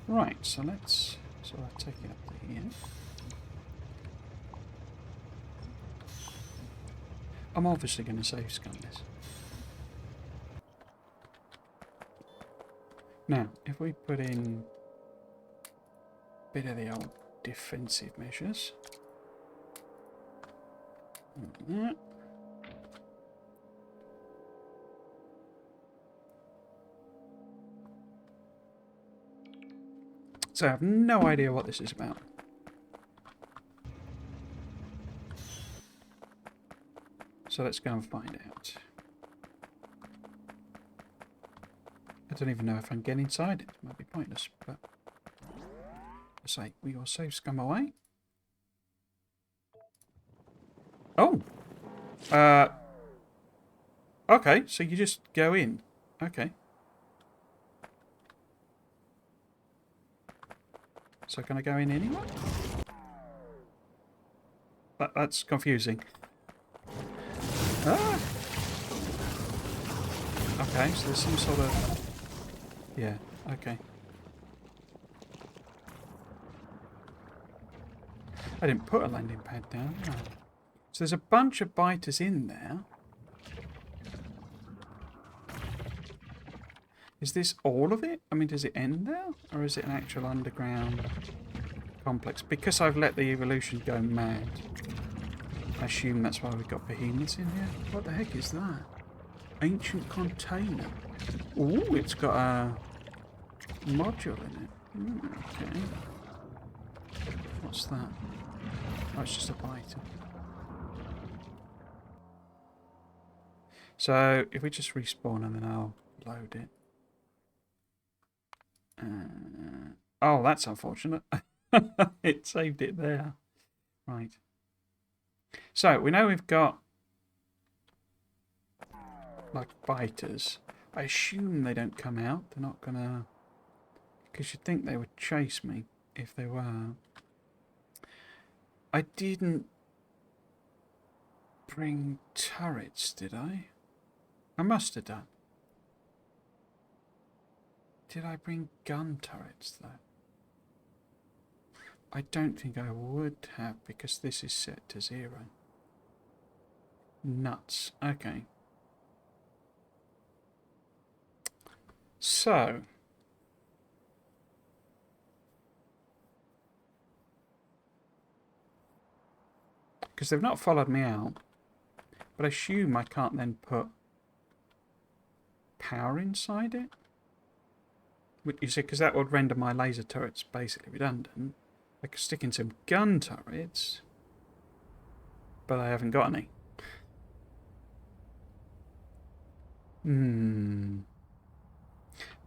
Right, so let's take it up to here. I'm obviously going to save scum this. Now, if we put in a bit of the old defensive measures. So I have no idea what this is about. So let's go and find out. I don't even know if I can get inside it. It might be pointless, but I say we will save scum away. Oh! Okay, so you just go in. Okay. So can I go in anyway? That's confusing. Ah! Okay, so there's some sort of... Yeah, okay. I didn't put a landing pad down. No. So there's a bunch of biters in there. Is this all of it? I mean, does it end there? Or is it an actual underground complex? Because I've let the evolution go mad, I assume that's why we've got behemoths in here. What the heck is that? Ancient container. Ooh, it's got a module in it. Okay. What's that? Oh, it's just a biter. So, if we just respawn and then I'll load it. Oh, that's unfortunate. It saved it there. Right. So, we know we've got like biters. I assume they don't come out. They're not gonna... Because you'd think they would chase me if they were. I didn't bring turrets, did I? I must have done. Did I bring gun turrets, though? I don't think I would have, because this is set to 0. Nuts. Okay. So... because they've not followed me out, but I assume I can't then put power inside it. You see, because that would render my laser turrets basically redundant. I could stick in some gun turrets, but I haven't got any.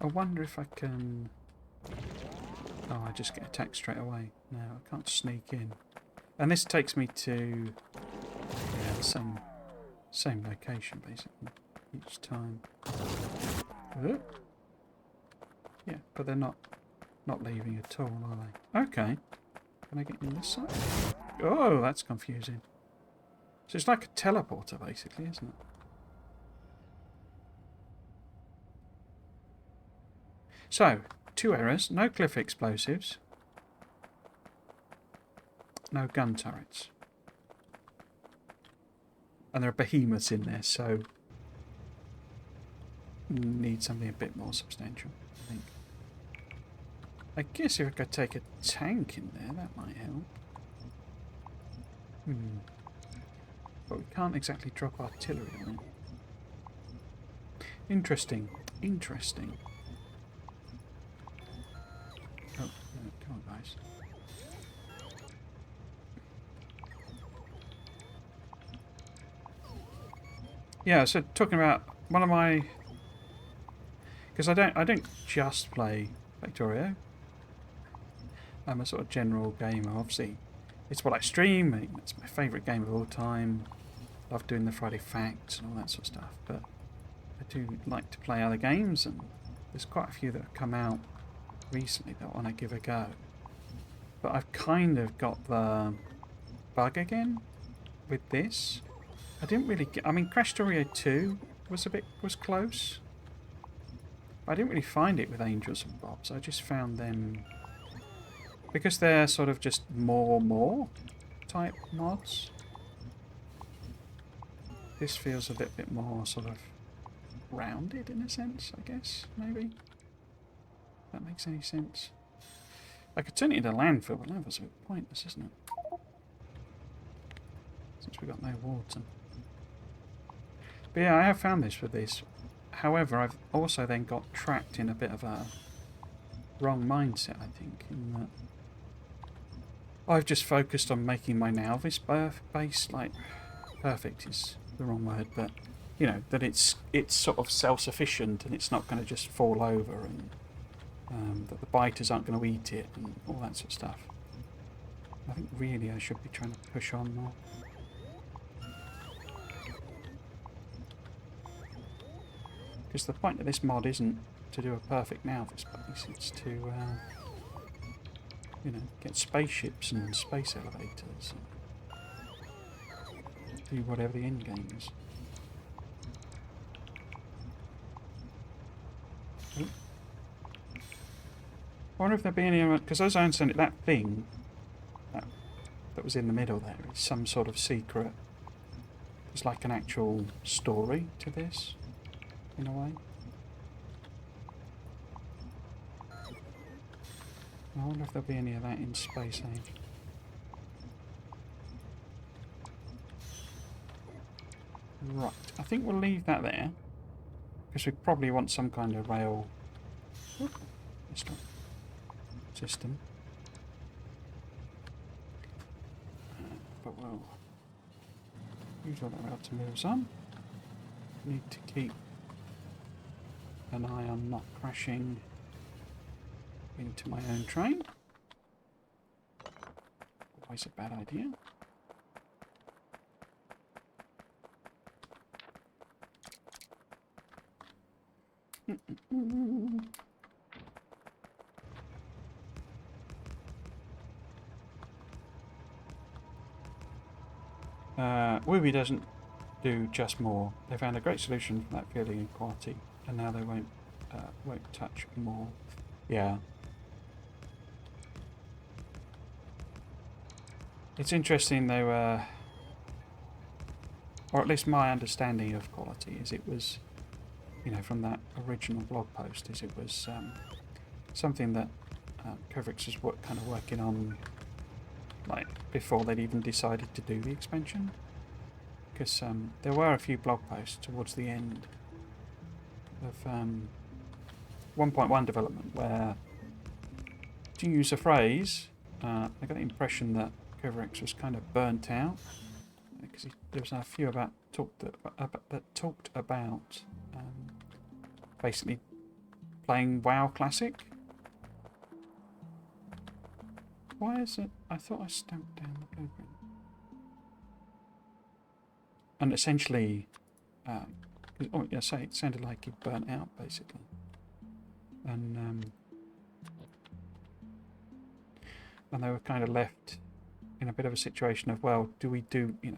I wonder if I can... Oh, I just get attacked straight away. No, I can't sneak in. And this takes me to the same location basically each time. Yeah, but they're not leaving at all, are they? Okay. Can I get in this side? Oh, that's confusing. So it's like a teleporter basically, isn't it? So, 2 errors. No cliff explosives. No gun turrets. And there are behemoths in there, so need something a bit more substantial, I think. I guess if I could take a tank in there, that might help. But we can't exactly drop artillery on it. Interesting. Interesting. Oh, no, come on, guys. Yeah, so talking about one of my... Because I don't just play Factorio. I'm a sort of general gamer, obviously. It's what I stream, it's my favourite game of all time. Love doing the Friday Facts and all that sort of stuff, but I do like to play other games, and there's quite a few that have come out recently that I want to give a go. But I've kind of got the bug again with this. I didn't really get... I mean, Crash Story 2 was close. But I didn't really find it with Angels and Bobs. I just found them... Because they're sort of just more type mods. This feels a little bit more sort of rounded in a sense, I guess, maybe. If that makes any sense. I could turn it into landfill, but landfill's a bit pointless, isn't it? Since we've got no water. But yeah, I have found this with this. However, I've also then got trapped in a bit of a wrong mindset, I think, in that I've just focused on making my Nalvis base, like, perfect is the wrong word, but, you know, that it's sort of self-sufficient and it's not going to just fall over, and that the biters aren't going to eat it and all that sort of stuff. I think really I should be trying to push on more. Because the point of this mod isn't to do a perfect Nalvis base, it's to, you know, get spaceships and space elevators and do whatever the end game is. I wonder if there'll be any... Because as I understand it, that thing that was in the middle there is some sort of secret... It's like an actual story to this, in a way. I wonder if there'll be any of that in Space Age. Right, I think we'll leave that there. Because we probably want some kind of rail system. But we'll use all that rail to move some. Need to keep an eye on not crashing into my own train. Always a bad idea. Wooby doesn't do just more. They found a great solution for that feeling of quality, and now they won't touch more. Yeah. It's interesting though, or at least my understanding of quality is it was, you know, from that original blog post, is it was something that Covrix was kind of working on, like, before they'd even decided to do the expansion. Because there were a few blog posts towards the end of 1.1 development where, to use a phrase, I got the impression that Covrix was kind of burnt out, because there was a few that talked about basically playing WoW Classic. Why is it? I thought I stamped down the blueprint. And essentially, oh yeah, say it sounded like he burnt out basically, and they were kind of left in a bit of a situation of, well, do we do an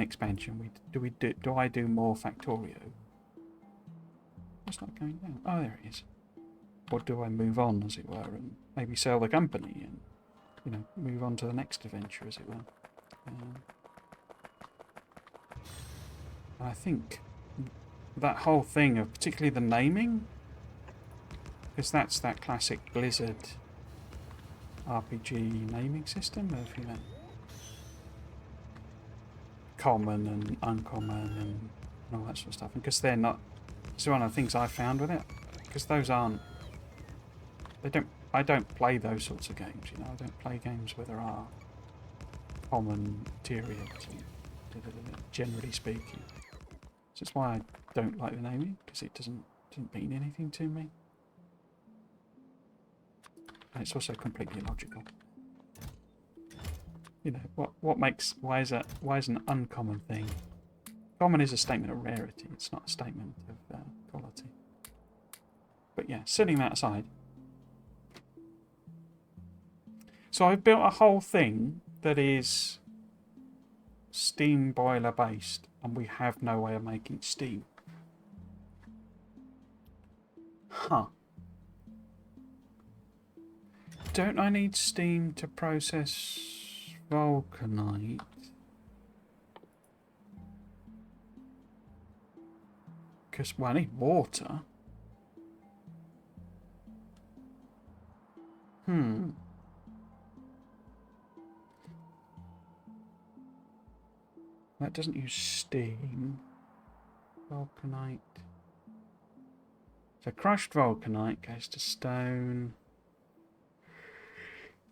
expansion? Do I do more Factorio? just not going down? Oh, there it is. Or do I move on, as it were, and maybe sell the company and, you know, move on to the next adventure, as it were? I think that whole thing of particularly the naming, because that's that classic Blizzard RPG naming system of, you know, common and uncommon and all that sort of stuff. And because they're not, it's one of the things I found with it, because those aren't, I don't play those sorts of games, you know. I don't play games where there are common materials, generally speaking. So that's why I don't like the naming, because it doesn't mean anything to me. And it's also completely illogical. You know, why is an uncommon thing? Common is a statement of rarity, it's not a statement of quality. But yeah, setting that aside. So I've built a whole thing that is steam boiler based, and we have no way of making steam. Huh. Don't I need steam to process vulcanite? Because, well, I need water. That doesn't use steam. Vulcanite. So crushed vulcanite goes to stone.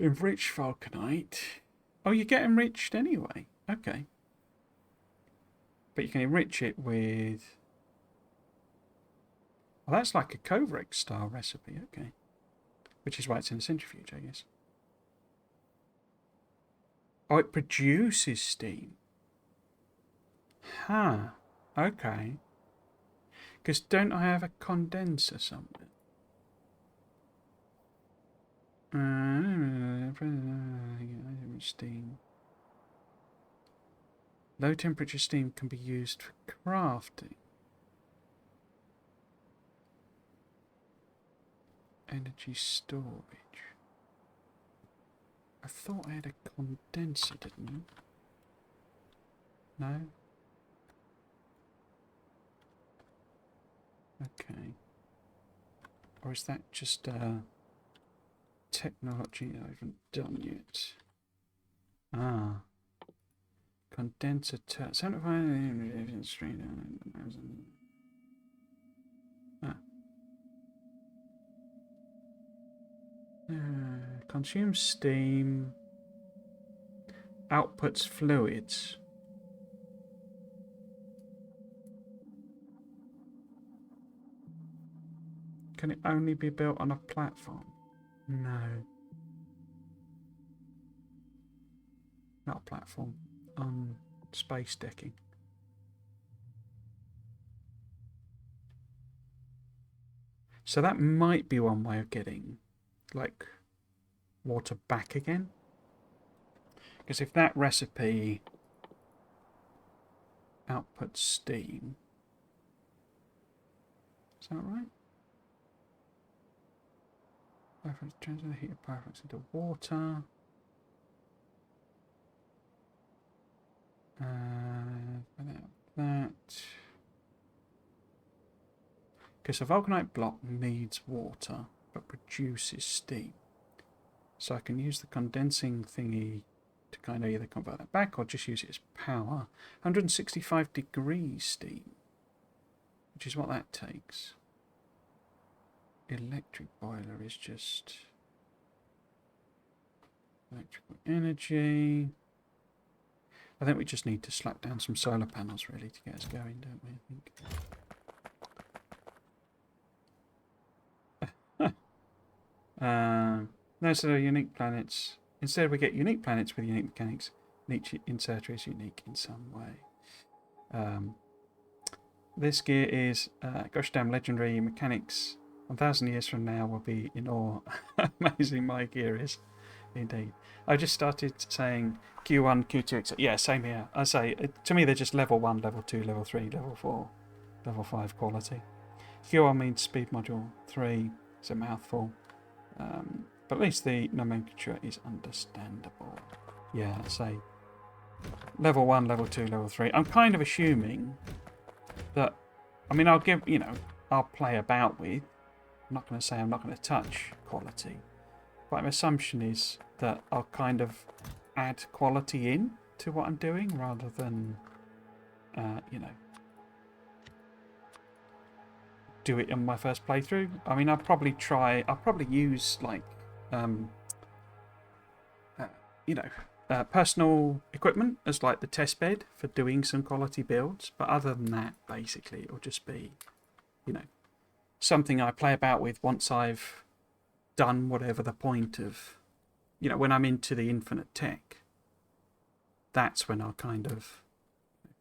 Enriched vulcanite. Oh, you get enriched anyway. Okay. But you can enrich it with... Well, that's like a Kovrek style recipe. Okay. Which is why it's in a centrifuge, I guess. Oh, it produces steam. Huh. Okay. Because don't I have a condenser somewhere? Steam. Low temperature steam can be used for crafting. Energy storage. I thought I had a condenser, didn't I? No? Okay. Or is that just technology I haven't done yet? Ah. Condenser turret. Consumes steam. Outputs fluids. Can it only be built on a platform? No. Not a platform. On space decking. So that might be one way of getting, like, water back again. Because if that recipe outputs steam... Is that right? Transfer the heat of pyrox into water. Without that... Because a vulcanite block needs water, but produces steam. So I can use the condensing thingy to kind of either convert that back or just use it as power. 165 degrees steam, which is what that takes. Electric boiler is just electrical energy. I think we just need to slap down some solar panels really to get us going, don't we? I think. No, so unique planets. Instead, we get unique planets with unique mechanics. And each inserter is unique in some way. This gear is gosh damn legendary mechanics. 1,000 years from now will be in awe. Amazing my gear is. Indeed. I just started saying Q1, Q2, etc. Yeah, same here. I say, to me, they're just level 1, level 2, level 3, level 4, level 5 quality. QL means speed module 3. It's a mouthful. But at least the nomenclature is understandable. Yeah, say level 1, level 2, level 3. I'm kind of assuming that, I mean, I'll give, I'll play about with. I'm not going to say I'm not going to touch quality. But my assumption is that I'll kind of add quality in to what I'm doing rather than, do it in my first playthrough. I mean, I'll probably use like, personal equipment as like the test bed for doing some quality builds. But other than that, basically, it'll just be, something I play about with once I've done whatever the point of, when I'm into the infinite tech. That's when I'll kind of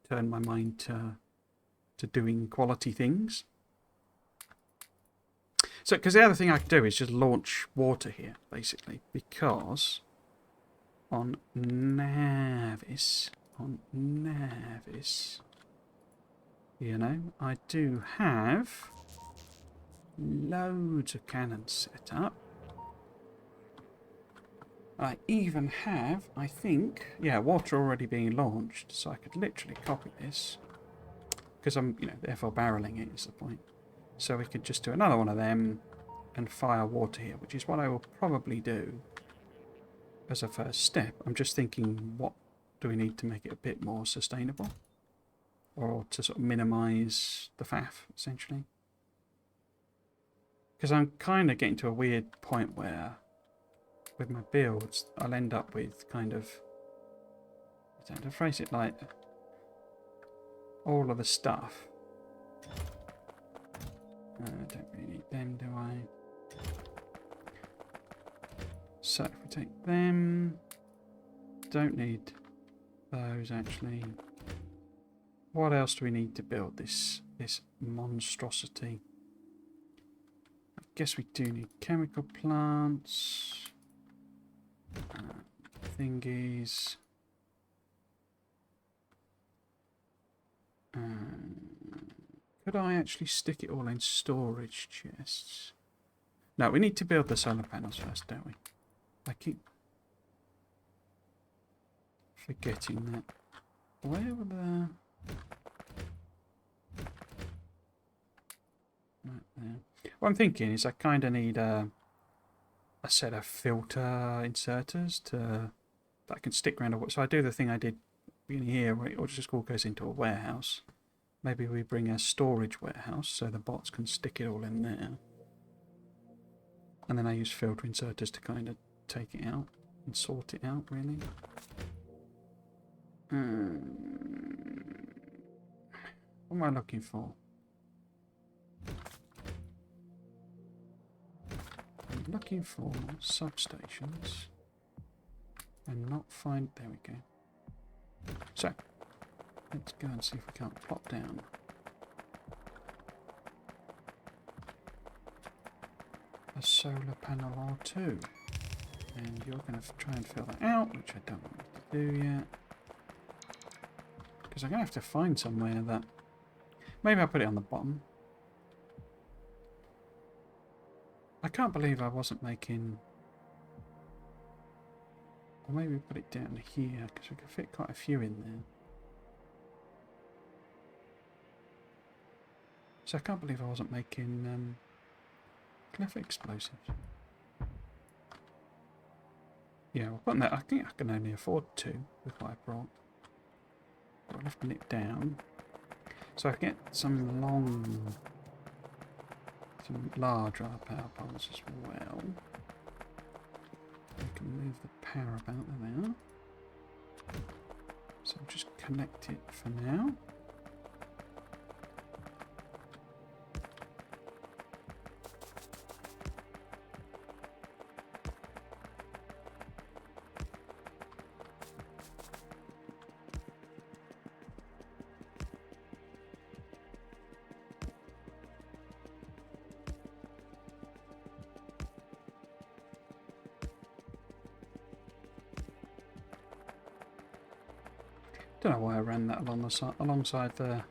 turn my mind to doing quality things. So, because the other thing I could do is just launch water here, basically, because on Navis, I do have loads of cannons set up. I even have, I think, water already being launched, so I could literally copy this, because I'm, therefore barreling it is the point. So we could just do another one of them and fire water here, which is what I will probably do as a first step. I'm just thinking, what do we need to make it a bit more sustainable? Or to sort of minimise the faff, essentially. Because I'm kind of getting to a weird point where, with my builds, I'll end up with kind of, I don't know, to phrase it like, all of the stuff. I don't really need them, do I? So if we take them, don't need those actually. What else do we need to build this monstrosity? I guess we do need chemical plants, thingies. Could I actually stick it all in storage chests? No, we need to build the solar panels first, don't we? I keep forgetting that. Where were the... Right there. What I'm thinking is I kind of need a set of filter inserters that I can stick around. So I do the thing I did in here, where it just all goes into a warehouse. Maybe we bring a storage warehouse so the bots can stick it all in there. And then I use filter inserters to kind of take it out and sort it out, really. What am I looking for? I'm looking for substations and not find... There we go. So, let's go and see if we can't plop down a solar panel or two. And you're going to try and fill that out, which I don't want to do yet. Because I'm going to have to find somewhere that... Maybe I'll put it on the bottom. I can't believe I wasn't making... Or maybe put it down here, because we could fit quite a few in there. So I can't believe I wasn't making clef explosives. Yeah, we'll put that. I think I can only afford 2 with what I brought. But I'll have to nip down. So I can get some large power poles as well. I can move the power about there. So I'll just connect it for now. Don't know why I ran that along the side, alongside the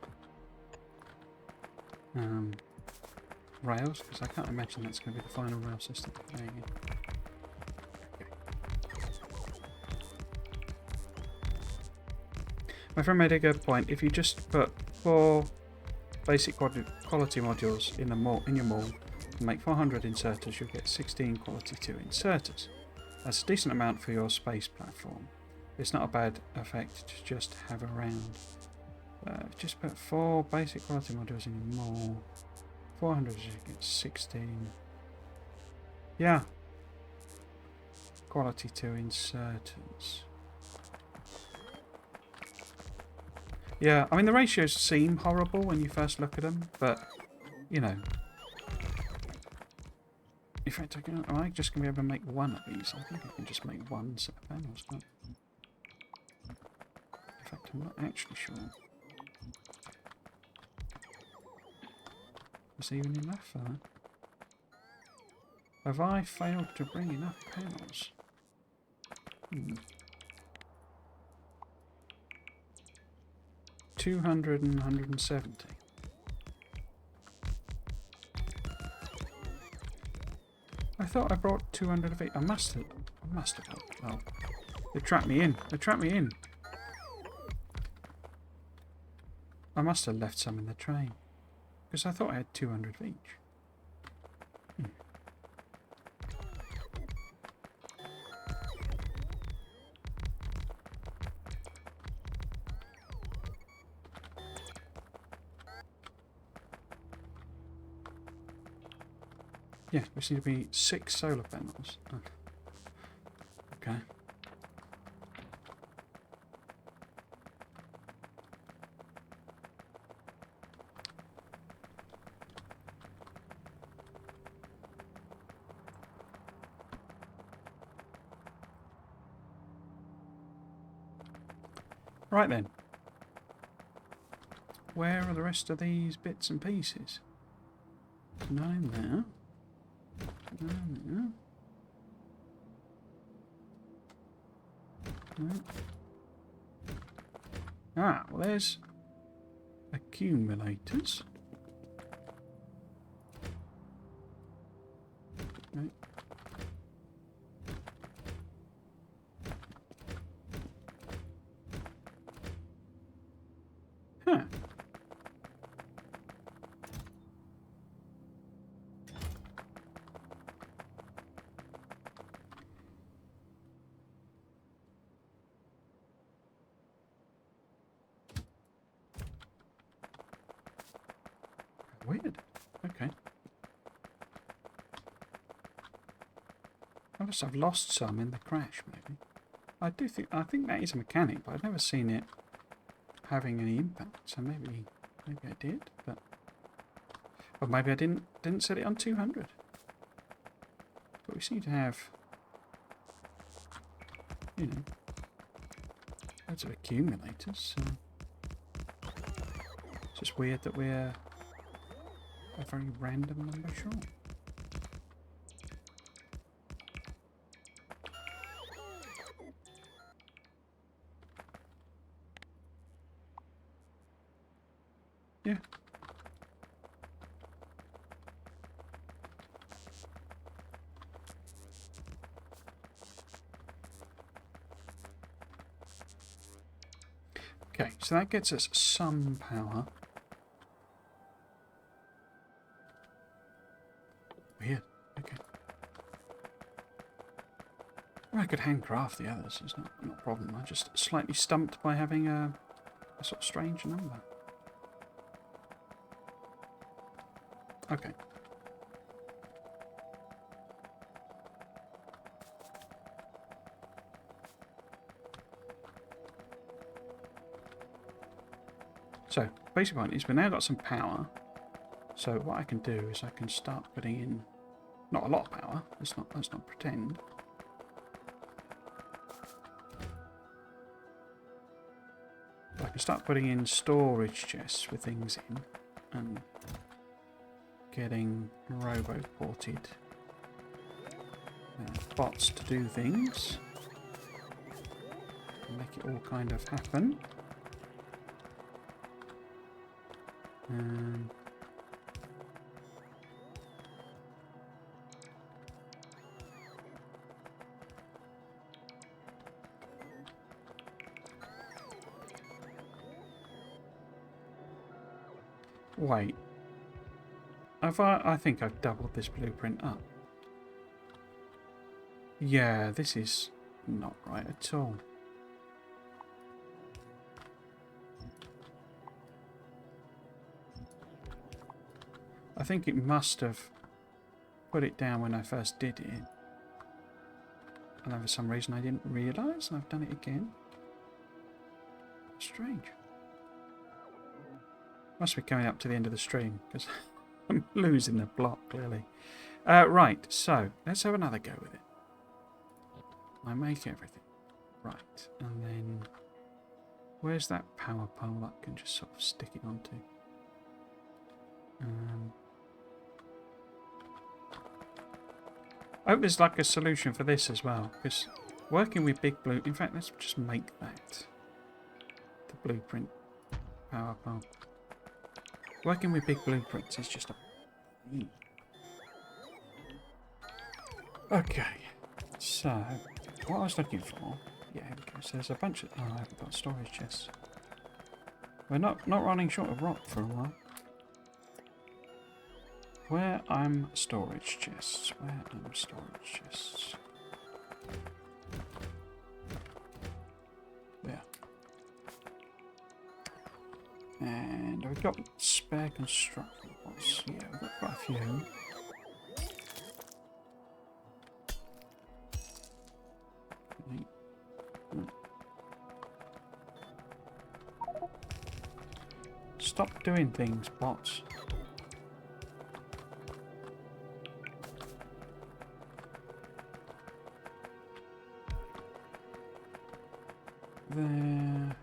rails, because I can't imagine that's going to be the final rail system. There you go. My friend made a good point. If you just put 4 basic quality modules in your mall and make 400 inserters, you'll get 16 quality 2 inserters. That's a decent amount for your space platform. It's not a bad effect to just have around. Just put 4 basic quality modules in your mall. 400, you get 16. Yeah. Quality 2 inserters. Yeah, I mean the ratios seem horrible when you first look at them, but you know. In fact, am I just going to be able to make one of these? I think I can just make one set of panels, can't I? In fact, I'm not actually sure. Is even enough for that? Have I failed to bring enough panels? 200 and 170. I thought I brought 200 of each. I must have. Oh, they trapped me in. They trapped me in. I must have left some in the train. Because I thought I had 200 of each. Yeah, we seem to be 6 solar panels. Okay. Right then. Where are the rest of these bits and pieces? None in there. None there. No. Ah, well there's accumulators. Right. Huh. Weird. Okay. Unless I've lost some in the crash, maybe. I think that is a mechanic, but I've never seen it having any impact. So maybe I did, but or maybe I didn't set it on 200. But we seem to have, you know, loads of accumulators. So it's just weird that we're a very random number short. Yeah. Okay, so that gets us some power. Weird. Okay. Well, I could handcraft the others. It's not a problem. I'm just slightly stumped by having a sort of strange number. Okay. So, basic point is we've now got some power. So what I can do is I can start putting in not a lot of power. Let's not pretend. But I can start putting in storage chests with things in and getting robo-ported bots to do things and make it all kind of happen. Wait. I think I've doubled this blueprint up. Yeah, this is not right at all. I think it must have put it down when I first did it. And then for some reason I didn't realise, and I've done it again. Strange. Must be coming up to the end of the stream, because I'm losing the plot, clearly. Right, so, let's have another go with it. I make everything. Right, and then... Where's that power pole that I can just sort of stick it onto? I hope there's like a solution for this as well, because working with big blue... In fact, let's just make that the blueprint power pole. Working with big blueprints is just a... Okay, so what I was looking for... Yeah, here we go. So there's a bunch of... Oh, I haven't got storage chests. We're not running short of rock for a while. Where I'm storage chests? Where I'm storage chests? There. And we've got spare construction pots. Yeah, we've got quite a few. Stop doing things, bots. There.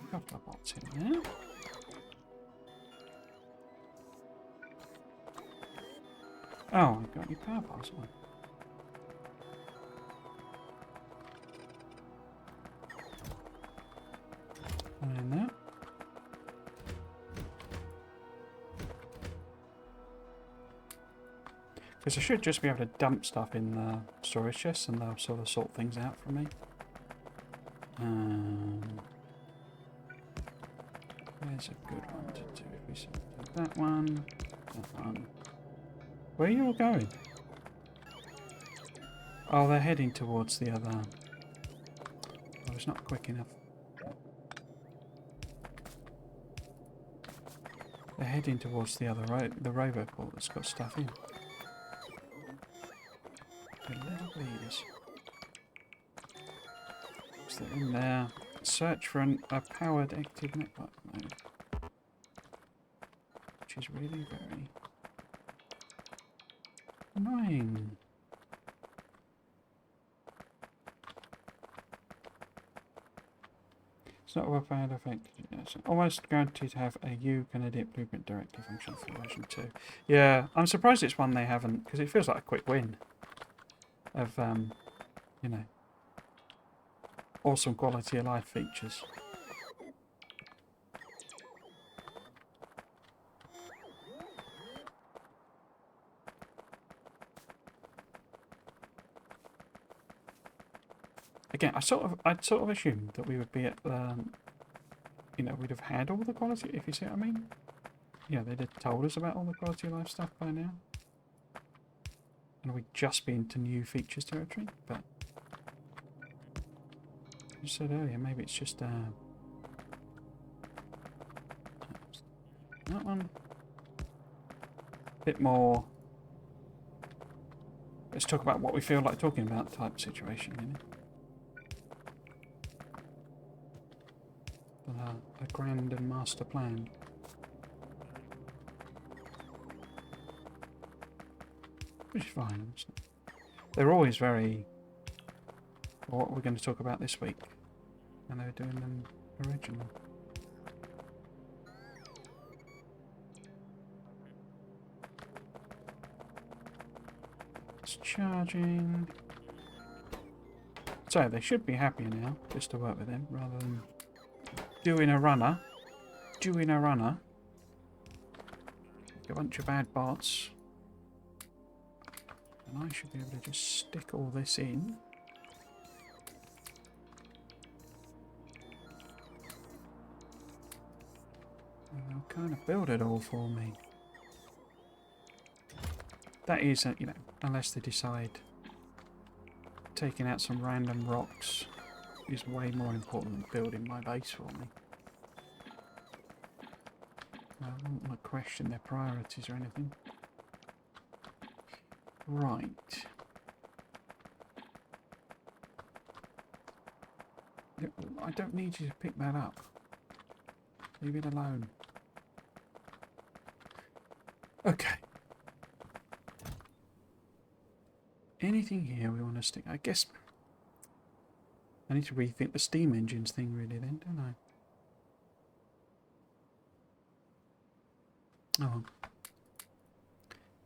A couple of bots in there. Oh, I've got any power poles on. And in there. Because I should just be able to dump stuff in the storage chests and they'll sort of sort things out for me. There's a good one to do. If we sort of do that one. Where are you all going? Oh, they're heading towards the other... Oh, it's not quick enough. They're heading towards the other the roboport that's got stuff in. The little leaders. So they're in there. Search for a powered active network mode. Which is really very annoying. It's not a bad effect. It's almost guaranteed to have a you can edit blueprint directly function for version 2. Yeah, I'm surprised it's one they haven't, because it feels like a quick win of, you know, awesome quality of life features. Again, I'd sort of assumed that we would be at, you know, we'd have had all the quality, if you see what I mean. Yeah, they'd have told us about all the quality of life stuff by now. And we'd just be into new features territory, but I said earlier, maybe it's just that one. A bit more, let's talk about what we feel like talking about type situation, you know. A grand and master plan. Which is fine. They're always very... Well, what we're going to talk about this week. And they were doing them original. It's charging. So they should be happier now, just to work with them, rather than doing a runner. Doing a runner. A bunch of bad bots. And I should be able to just stick all this in. And they'll kind of build it all for me. That is, you know, unless they decide taking out some random rocks is way more important than building my base for me. I don't want to question their priorities or anything. Right. I don't need you to pick that up. Leave it alone. Okay. Anything here we want to stick? I guess I need to rethink the steam engines thing really then, don't I? Oh.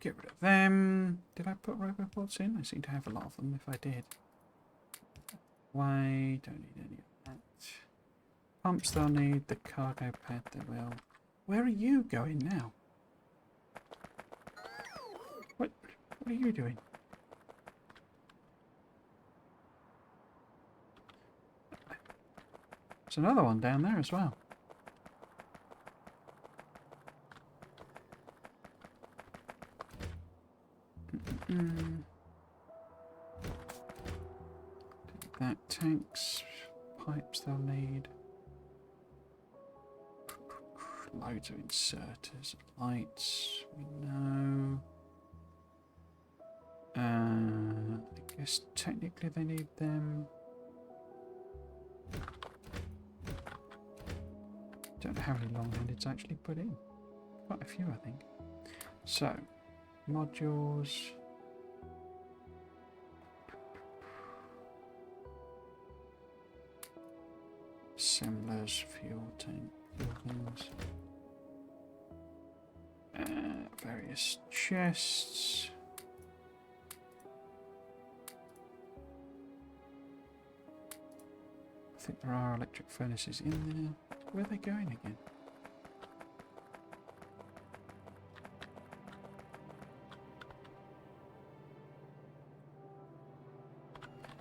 Get rid of them. Did I put robopods in? I seem to have a lot of them if I did. Why? Don't need any of that. Pumps they'll need. The cargo pad they will. Where are you going now? What are you doing? There's another one down there as well. That tanks, pipes they'll need. Loads of inserters, lights, we know. I guess technically they need them. Don't know how many long-handeds actually put in. Quite a few, I think. So, modules. Assemblers, fuel tank, things. Various chests. I think there are electric furnaces in there. Where are they going again?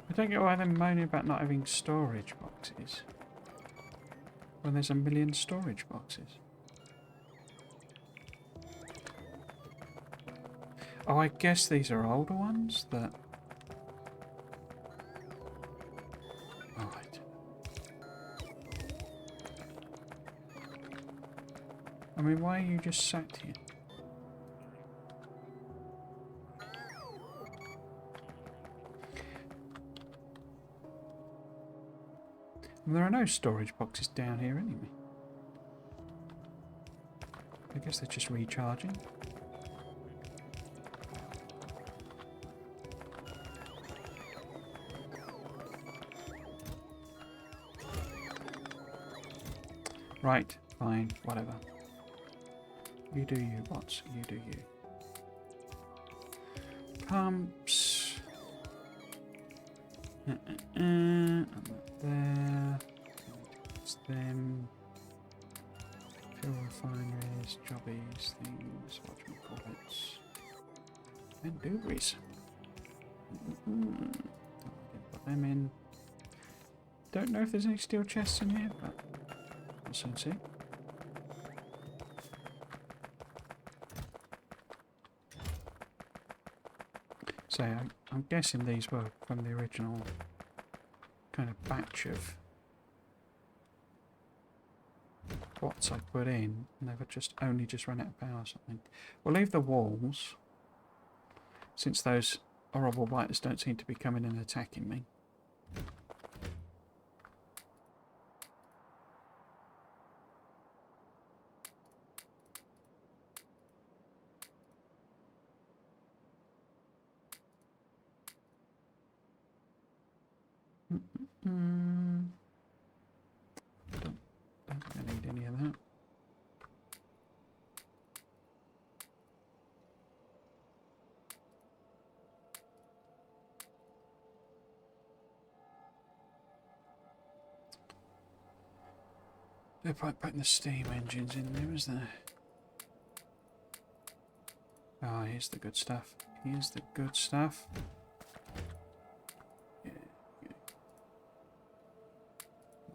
I don't get why they're moaning about not having storage boxes when there's a million storage boxes. Oh, I guess these are older ones that... Oh, right. I mean, why are you just sat here? And there are no storage boxes down here anyway. I guess they're just recharging. Right, fine, whatever. You do you, bots. You do you. Pumps. And there. It's them. Fuel refineries, jobbies, things, whatchamacallits. And doobies. Put them in. Don't know if there's any steel chests in here, but we'll soon see. So I'm guessing these were from the original kind of batch of bots I put in, and they've just only just run out of power or something. We'll leave the walls, since those horrible biters don't seem to be coming and attacking me. Don't think I need any of that. No point putting the steam engines in there, is there? Ah, here's the good stuff. Here's the good stuff. Yeah, yeah.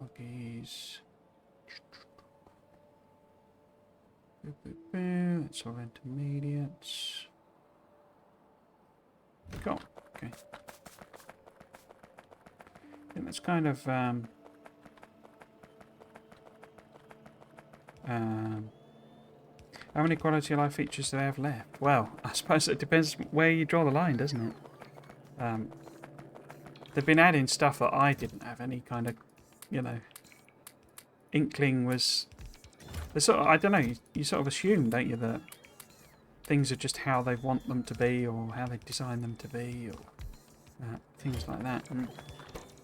Loggies. That's all intermediates. Cool. Okay. I think that's kind of how many quality of life features do they have left? Well, I suppose it depends where you draw the line, doesn't it? They've been adding stuff that I didn't have any kind of, you know, inkling was. Sort of, I don't know. You sort of assume, don't you, that things are just how they want them to be, or how they design them to be, or things like that. And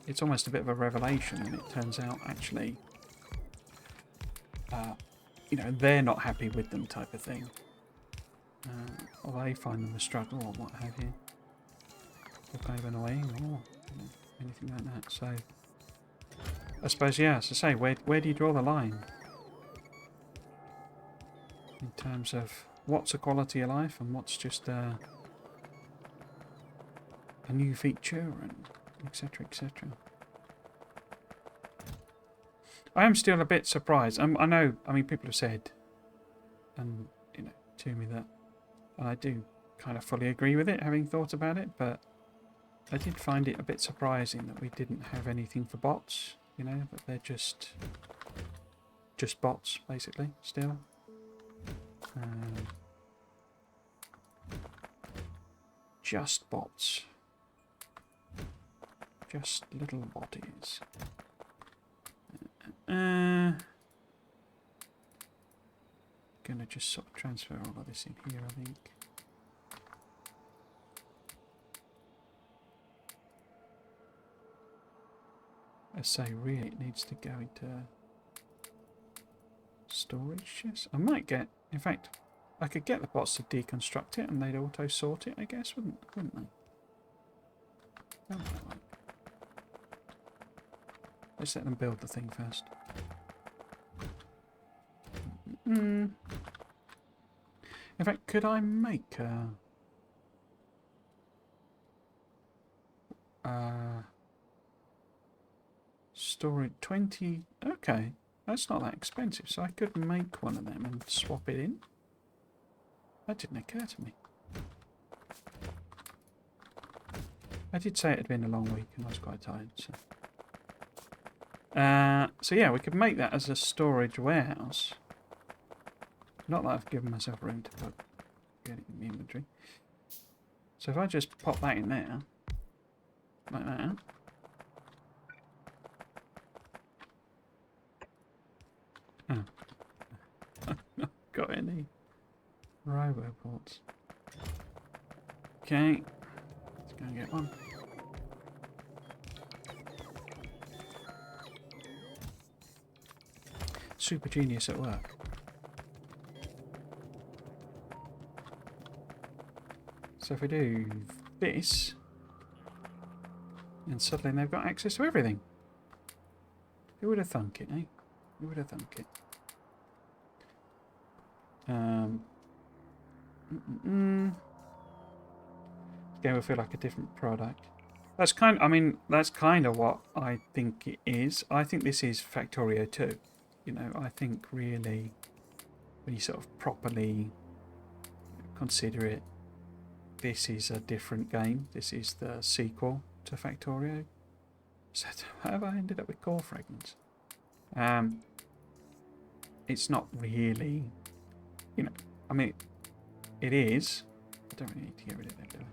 it's almost a bit of a revelation when it turns out actually, you know, they're not happy with them, type of thing, or they find them a struggle, or what have you, or kind of annoying, or you know, anything like that. So I suppose, yeah, as I say, where do you draw the line in terms of what's a quality of life and what's just a new feature, and etc, etc. I am still a bit surprised. I know, I mean, people have said, and you know, to me that, and I do kind of fully agree with it, having thought about it, but I did find it a bit surprising that we didn't have anything for bots, you know, that they're just bots, basically, still. Just bots. Just little bodies. Gonna just sort of transfer all of this in here, I think. I say, really, it needs to go into storage chest. I might get, in fact, I could get the bots to deconstruct it and they'd auto sort it, I guess, wouldn't they? Let's let them build the thing first. In fact, could I make storage 20? Okay, that's not that expensive, so I could make one of them and swap it in. That didn't occur to me. I did say it had been a long week and I was quite tired, so. So yeah, we could make that as a storage warehouse. Not that I've given myself room to put it in the inventory. So if I just pop that in there, like that. Oh. I've not got any roboports. Okay, let's go and get one. Super genius at work. So if we do this, and suddenly they've got access to everything. Who would have thunk it, eh? Who would have thunk it? This game will feel like a different product. That's kind. I mean, that's kind of what I think it is. I think this is Factorio 2. You know, I think really, when you sort of properly consider it, this is a different game. This is the sequel to Factorio. So how have I ended up with core fragments? It's not really, you know, I mean, it is. I don't really need to get rid of that, do I?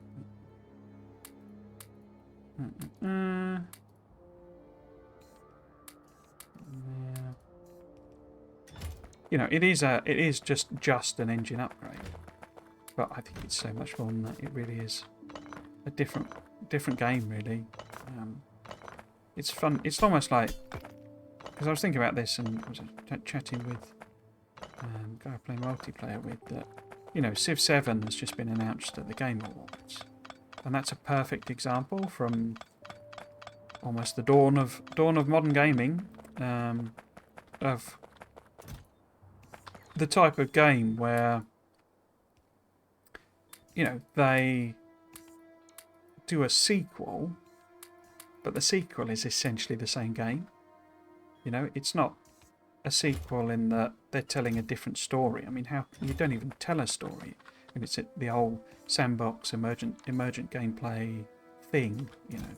Yeah. You know, it is just an engine upgrade, but I think it's so much more than that. It really is a different game, really. It's fun. It's almost like, because I was thinking about this and I was chatting with a guy playing multiplayer with that. You know, Civ 7 has just been announced at the Game Awards, and that's a perfect example from almost the dawn of modern gaming, of the type of game where, you know, they do a sequel, but the sequel is essentially the same game. You know, it's not a sequel in that they're telling a different story. I mean, how you don't even tell a story if it's the old sandbox emergent gameplay thing, you know,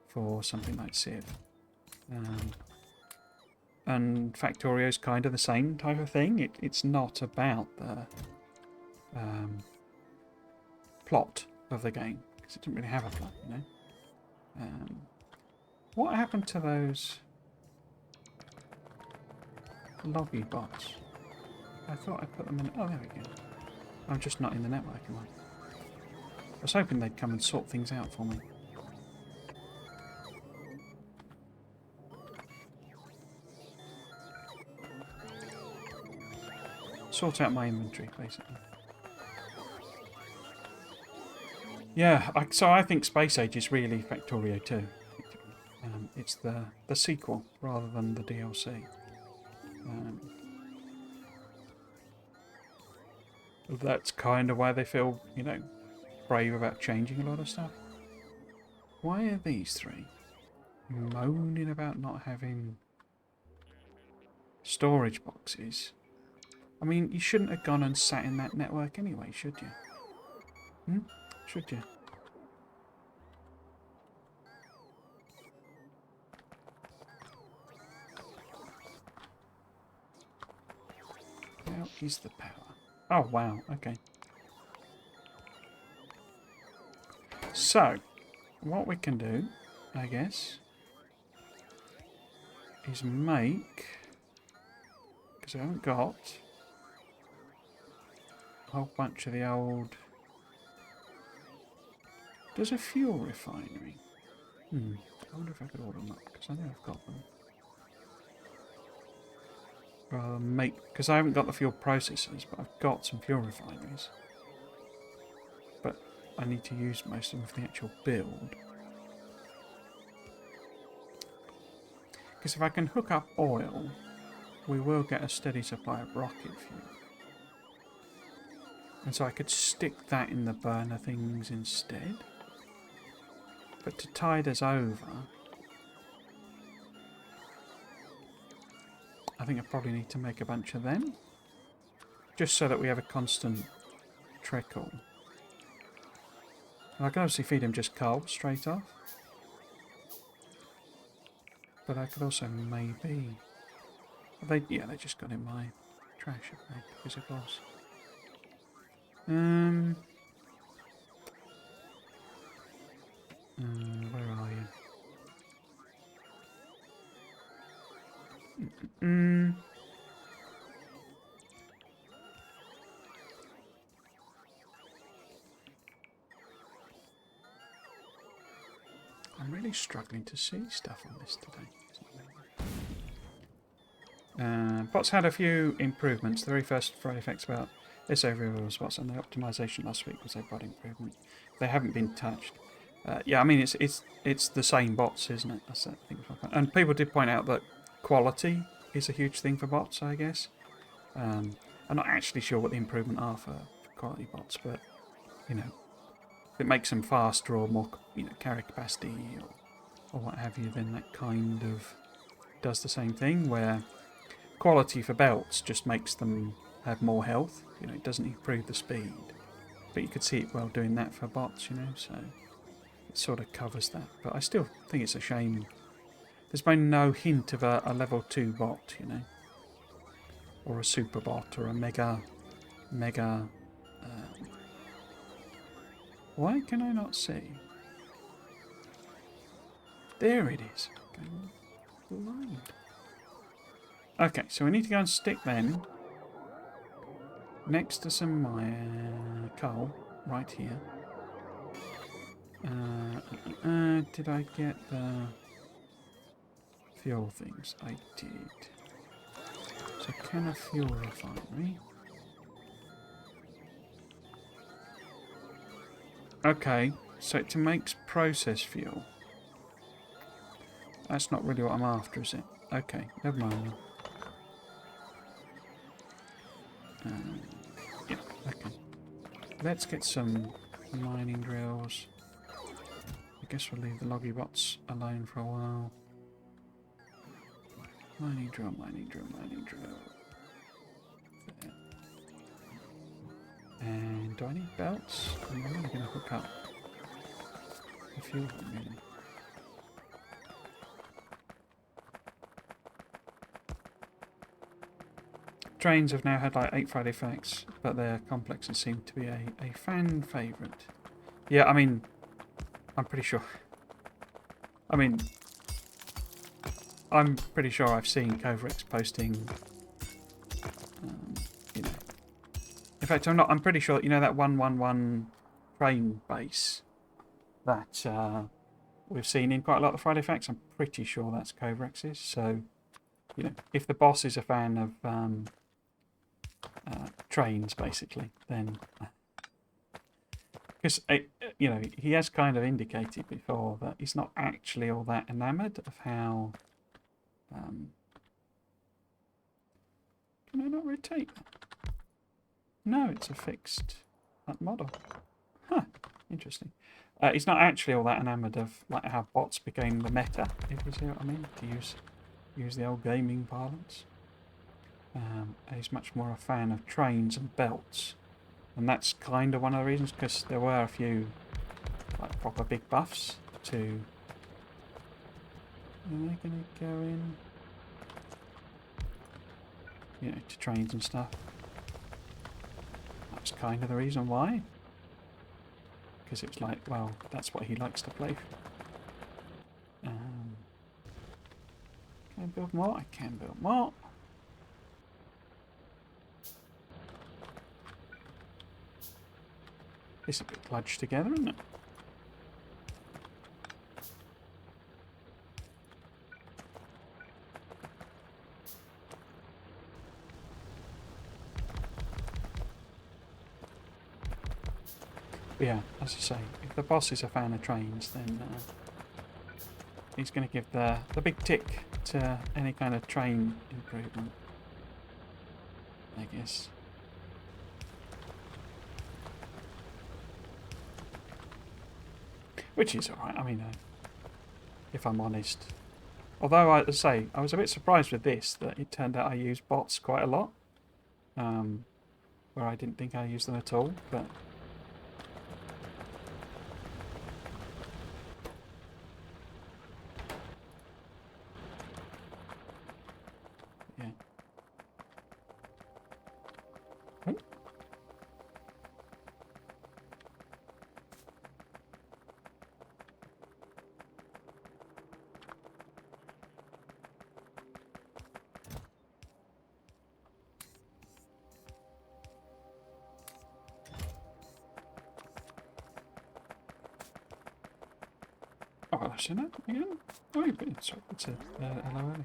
for something like Civ. And Factorio's kind of the same type of thing. It's not about the plot of the game, because it didn't really have a plot, you know. What happened to those lobby bots? I thought I put them in. Oh, there we go. I'm just not in the network, am I? I was hoping they'd come and sort things out for me. Sort out my inventory, basically. Yeah, so I think Space Age is really Factorio 2. It's the sequel rather than the DLC. That's kind of why they feel, you know, brave about changing a lot of stuff. Why are these three moaning about not having storage boxes? I mean, you shouldn't have gone and sat in that network anyway, should you? Should you? How is the power? Oh, wow, okay. So, what we can do, I guess, is make, because I haven't got a whole bunch of the old... There's a fuel refinery. I wonder if I could order them up, because I know I've got them. Rather than make, because I haven't got the fuel processors, but I've got some fuel refineries. But I need to use most of them for the actual build. Because if I can hook up oil, we will get a steady supply of rocket fuel. And so I could stick that in the burner things instead. But to tide us over, I think I probably need to make a bunch of them. Just so that we have a constant trickle. And I can obviously feed him just coal straight off. But I could also maybe... they just got in my trash, have they? Because of course. Where are you? I'm really struggling to see stuff on this today. Bots had a few improvements. The very first Friday effects about this overall was bots, and the optimization last week was a bot improvement. They haven't been touched. Yeah, I mean it's the same bots, isn't it? That's the thing. And people did point out that quality is a huge thing for bots, I guess. I'm not actually sure what the improvement are for quality bots, but you know, if it makes them faster or more, you know, carry capacity or what have you, then that kind of does the same thing. Where quality for belts just makes them have more health. You know, it doesn't improve the speed, but you could see it well doing that for bots. You know, so it sort of covers that. But I still think it's a shame. There's been no hint of a level 2 bot, you know, or a super bot or a mega. Why can I not see? There it is. Going blind. Okay, so we need to go and stick them next to some coal right here. Did I get the fuel things? I did. So can a fuel refinery? Okay, so it makes process fuel. That's not really what I'm after, is it? Okay, never mind. Yeah, okay. Let's get some mining drills. I guess we'll leave the loggy bots alone for a while. Mining drill, mining drill, mining drill. There. And do I need belts? I'm only going to hook up a few of them, really. Trains have now had like 8 Friday effects, but their complexes seem to be a fan favourite. Yeah, I mean, I'm pretty sure. I mean, I'm pretty sure I've seen Covrex posting, you know. In fact, I'm pretty sure, you know, that 111 train base that we've seen in quite a lot of Friday effects. I'm pretty sure that's Covrex's. So, you know, if the boss is a fan of trains, basically, then because you know, he has kind of indicated before that he's not actually all that enamoured of how. Can I not rotate that? No, it's a fixed model. Huh, interesting. He's not actually all that enamoured of like how bots became the meta, if you see what I mean, to use the old gaming parlance. He's much more a fan of trains and belts, and that's kind of one of the reasons, because there were a few like proper big buffs to. Are they going to go in? You know, to trains and stuff. That's kind of the reason why. Because it was like, well, that's what he likes to play. Can I build more? I can build more. It's a bit clutched together, isn't it? But yeah, as I say, if the boss is a fan of trains, then he's going to give the big tick to any kind of train improvement, I guess. Which is alright, I mean, if I'm honest. Although, I say, I was a bit surprised with this, that it turned out I use bots quite a lot. Where I didn't think I used them at all, but... yeah. Oh. Oh, well, I've seen it again. Oh, sorry, it's a hello early.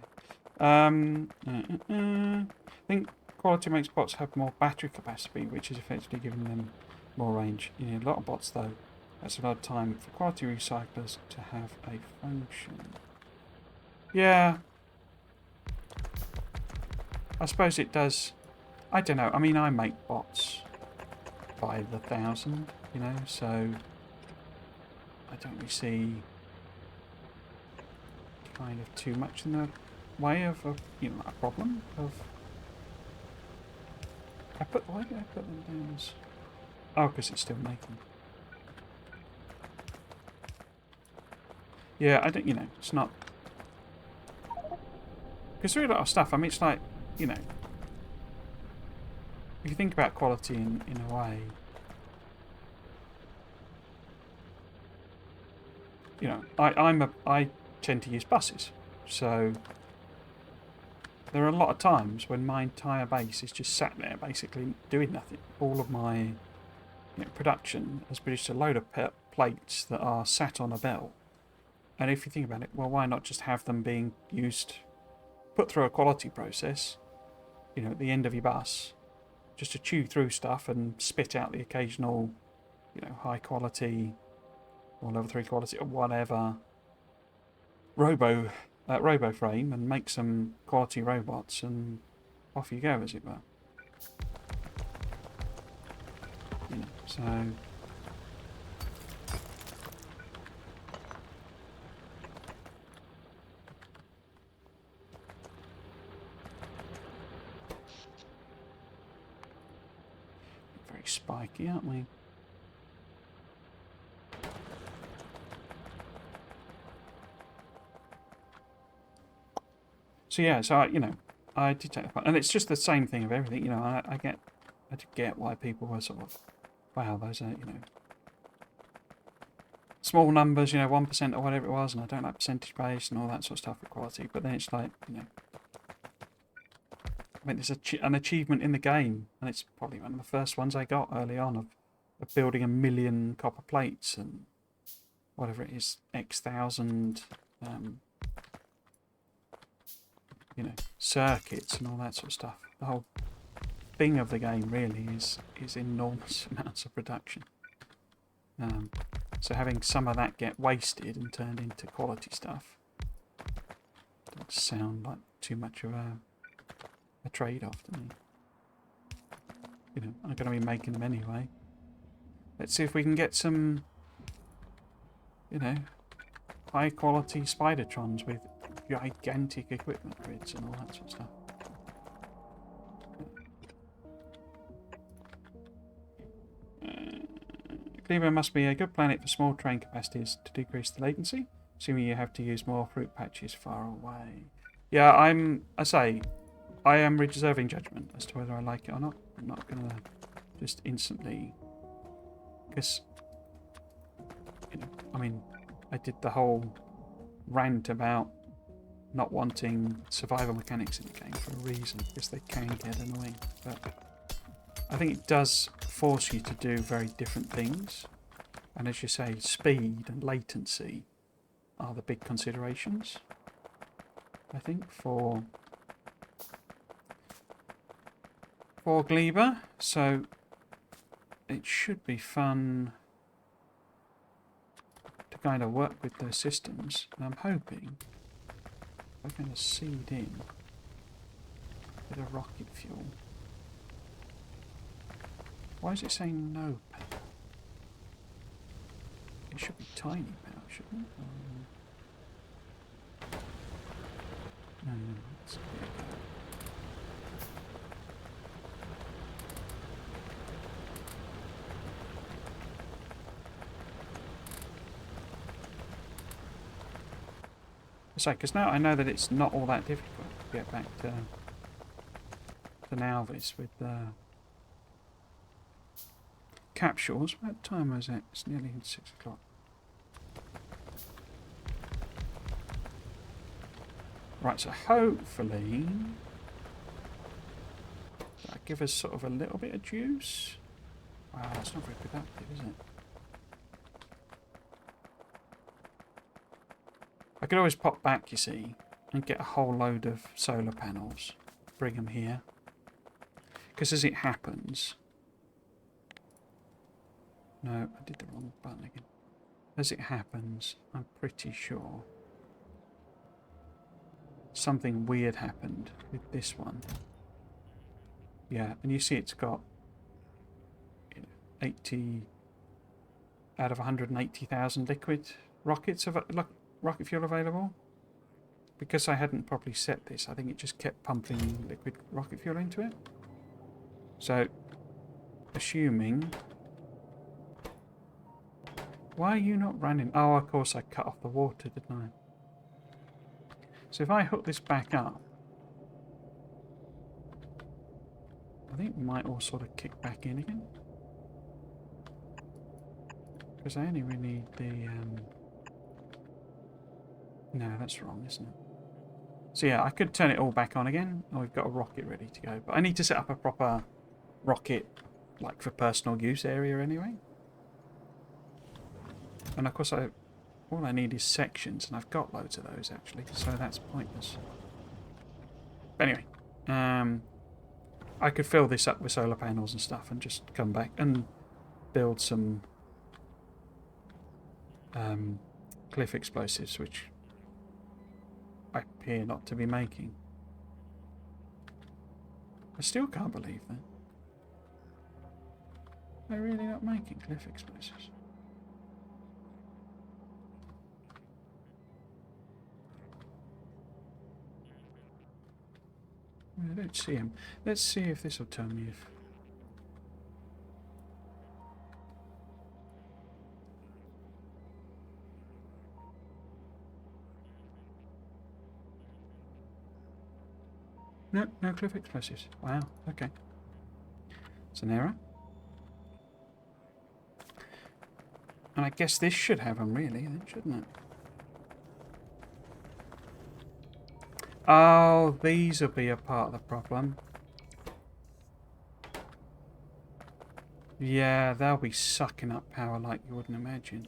I think quality makes bots have more battery capacity, which is effectively giving them more range. You need a lot of bots, though. That's a lot of time for quality recyclers to have a function. Yeah. I suppose it does. I don't know. I mean, I make bots by the 1,000, you know, so I don't really see kind of too much in the way of a, you know, a problem of. Why did I put them down as? Oh, because it's still making. Yeah, I don't. You know, it's not. Because there are a lot of stuff. I mean, it's like, you know, if you think about quality in a way, you know, I tend to use buses, so there are a lot of times when my entire base is just sat there basically doing nothing. All of my, you know, production has produced a load of plates that are sat on a belt, and if you think about it, well, why not just have them being used, put through a quality process, you know, at the end of your bus, just to chew through stuff and spit out the occasional, you know, high quality or level 3 quality or whatever robo frame, and make some quality robots, and off you go, as it were. So very spiky, aren't we? So yeah, so I did take the part, and it's just the same thing of everything. You know, I get why people were sort of, wow, those are small numbers, 1% or whatever it was, and I don't like percentage based and all that sort of stuff for quality. But then it's like, I mean, it's an achievement in the game, and it's probably one of the first ones I got early on of building 1,000,000 copper plates and whatever it is, X thousand, circuits and all that sort of stuff. The whole thing of the game really is enormous amounts of production. So having some of that get wasted and turned into quality stuff doesn't sound like too much of a trade-off to me. I'm going to be making them anyway. Let's see if we can get some, high-quality Spidertrons with gigantic equipment grids and all that sort of stuff. Cleaver must be a good planet for small train capacities to decrease the latency, assuming you have to use more fruit patches far away. Yeah, I am reserving judgment as to whether I like it or not. I'm not going to just instantly... Because, I did the whole rant about not wanting survival mechanics in the game for a reason, because they can get annoying. But I think it does force you to do very different things. And as you say, speed and latency are the big considerations, I think, for Gleba. So it should be fun to kind of work with those systems. And I'm hoping I'm going to seed in a bit of rocket fuel. Why is it saying no power? It should be tiny power, shouldn't it? No, it's big. Because now I know that it's not all that difficult to get back to Nalvis with capsules. What time is it? It's nearly 6 o'clock. Right, so hopefully that'll give us sort of a little bit of juice. Wow, that's not very productive, is it? I could always pop back, you see, and get a whole load of solar panels. Bring them here. Because as it happens... No, I did the wrong button again. As it happens, I'm pretty sure something weird happened with this one. Yeah, and you see it's got 80 out of 180,000 liquid rockets of rocket fuel available. Because I hadn't properly set this, I think it just kept pumping liquid rocket fuel into it. So, assuming... Why are you not running? Oh, of course I cut off the water, didn't I? So if I hook this back up, I think it might all sort of kick back in again. Because I only really need the... No, that's wrong, isn't it? So yeah, I could turn it all back on again, and we've got a rocket ready to go. But I need to set up a proper rocket, like for personal use area anyway. And of course, all I need is sections, and I've got loads of those actually, so that's pointless. But anyway, I could fill this up with solar panels and stuff, and just come back and build some cliff explosives, which I appear not to be making. I still can't believe that. They're really not making cliff explosives. I don't see him. Let's see if this will tell me if... No, no cliff explosives. Wow, okay. It's an error. And I guess this should have them, really, then, shouldn't it? Oh, these will be a part of the problem. Yeah, they'll be sucking up power like you wouldn't imagine.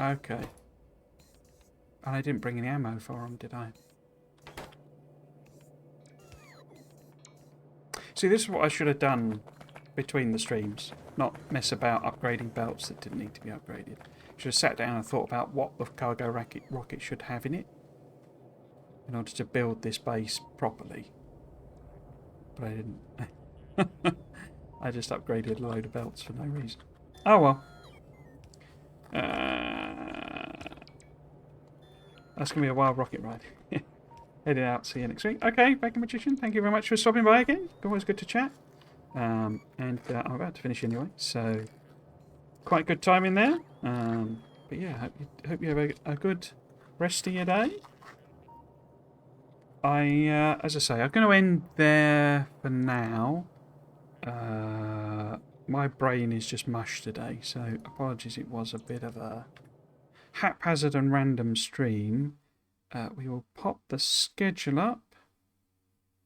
Okay. And I didn't bring any ammo for them, did I? See, this is what I should have done between the streams. Not mess about upgrading belts that didn't need to be upgraded. Should have sat down and thought about what the cargo rocket should have in it in order to build this base properly. But I didn't. I just upgraded a load of belts for no reason. Oh well. That's going to be a wild rocket ride. Heading out, see you next week. Okay, Baker Magician, thank you very much for stopping by again. Always good to chat. I'm about to finish anyway, so quite good time in there. But yeah, hope you have a good rest of your day. As I say, I'm going to end there for now. My brain is just mush today, so apologies. It was a bit of a haphazard and random stream. We will pop the schedule up,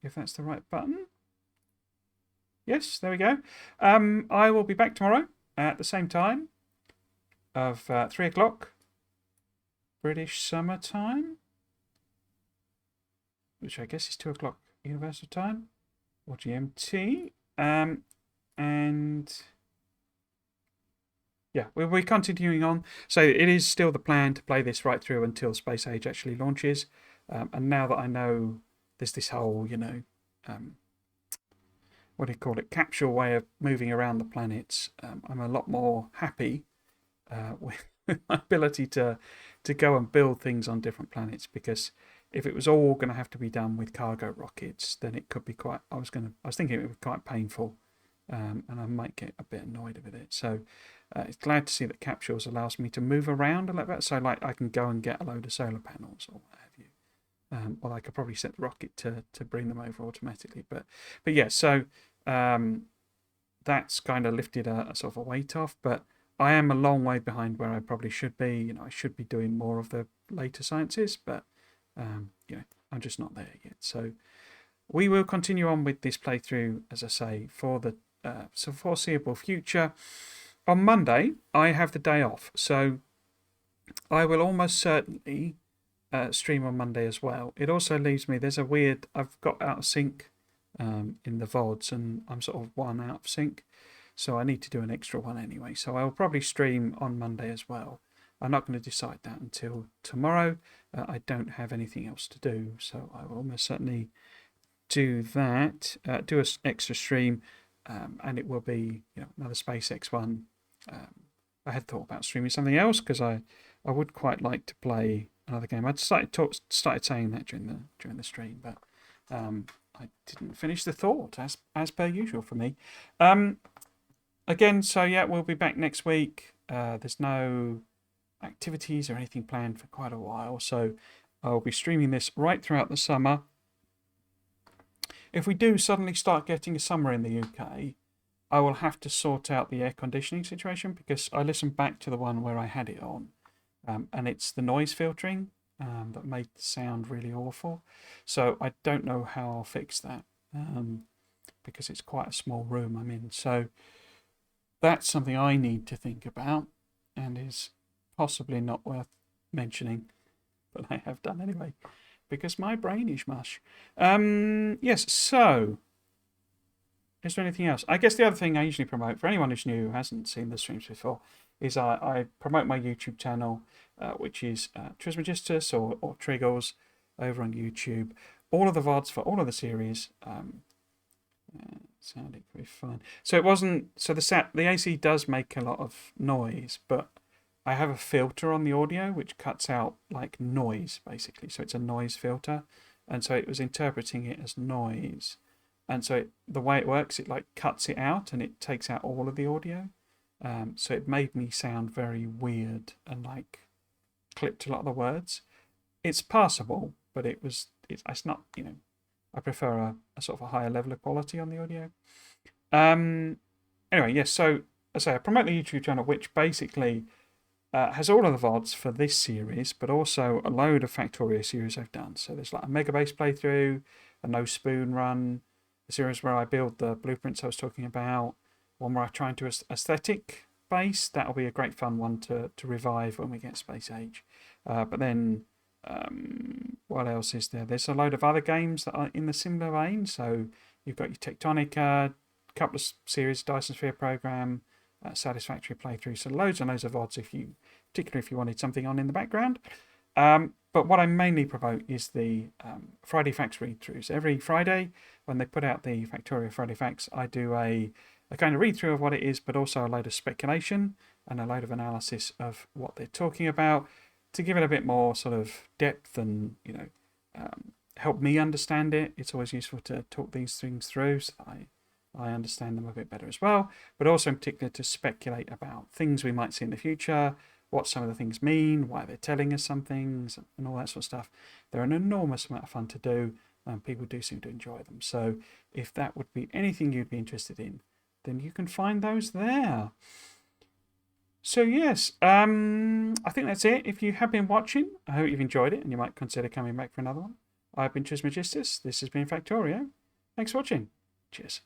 if that's the right button. Yes, there we go. I will be back tomorrow at the same time of 3 o'clock British summer time, which I guess is 2 o'clock Universal time or GMT. And yeah, we'll be continuing on. So it is still the plan to play this right through until Space Age actually launches. And now that I know there's this whole, what do you call it, capsule way of moving around the planets, I'm a lot more happy with my ability to go and build things on different planets, because if it was all going to have to be done with cargo rockets, then it could be quite, I was thinking it would be quite painful, and I might get a bit annoyed with it. So it's glad to see that capsules allows me to move around a little bit, so like I can go and get a load of solar panels or what have you. Or I could probably set the rocket to bring them over automatically. But yeah, so that's kind of lifted a sort of a weight off. But I am a long way behind where I probably should be. I should be doing more of the later sciences, but I'm just not there yet. So we will continue on with this playthrough, as I say, for the foreseeable future. On Monday, I have the day off, so I will almost certainly stream on Monday as well. It also leaves me, there's a weird, I've got out of sync in the VODs, and I'm sort of one out of sync, so I need to do an extra one anyway. So I'll probably stream on Monday as well. I'm not going to decide that until tomorrow. I don't have anything else to do, so I will almost certainly do that, do an extra stream, and it will be another SpaceX one. I had thought about streaming something else because I would quite like to play another game. I'd started saying that during the stream, but I didn't finish the thought, as per usual for me. Again, so yeah, we'll be back next week. There's no activities or anything planned for quite a while, so I'll be streaming this right throughout the summer. If we do suddenly start getting a summer in the UK, I will have to sort out the air conditioning situation, because I listened back to the one where I had it on, and it's the noise filtering that made the sound really awful. So I don't know how I'll fix that, because it's quite a small room I'm in. So that's something I need to think about, and is possibly not worth mentioning, but I have done anyway, because my brain is mush. Yes, so is there anything else? I guess the other thing I usually promote, for anyone who's new who hasn't seen the streams before, is I promote my YouTube channel, which is Trismegistus or Triggles over on YouTube. All of the VODs for all of the series, Sounded very fine. So it wasn't. So the AC does make a lot of noise, but I have a filter on the audio which cuts out like noise basically. So it's a noise filter, and so it was interpreting it as noise, and so the way it works, it like cuts it out and it takes out all of the audio. So it made me sound very weird and like clipped a lot of the words. It's passable, but it's not. I prefer a sort of a higher level of quality on the audio. Anyway, yes. So as I say, I promote the YouTube channel, which basically has all of the VODs for this series, but also a load of Factorio series I've done. So there's like a Mega Base playthrough, a No Spoon run, a series where I build the blueprints I was talking about, one where I try and do aesthetic base. That'll be a great fun one to revive when we get Space Age. But then what else is there? There's a load of other games that are in the similar vein. So you've got your Tectonica, a couple of series, Dyson Sphere Program, Satisfactory playthrough. So loads and loads of VODs, particularly if you wanted something on in the background. But what I mainly promote is the Friday Facts read-throughs. Every Friday, when they put out the Factorio Friday Facts, I do a kind of read-through of what it is, but also a load of speculation and a load of analysis of what they're talking about, to give it a bit more sort of depth and help me understand it. It's always useful to talk these things through so that I understand them a bit better as well, but also in particular to speculate about things we might see in the future, what some of the things mean, why they're telling us some things, and all that sort of stuff. They're an enormous amount of fun to do, and people do seem to enjoy them. So if that would be anything you'd be interested in, then you can find those there. So yes, I think that's it. If you have been watching, I hope you've enjoyed it and you might consider coming back for another one. I've been Trismegistus. This has been Factorio. Thanks for watching. Cheers.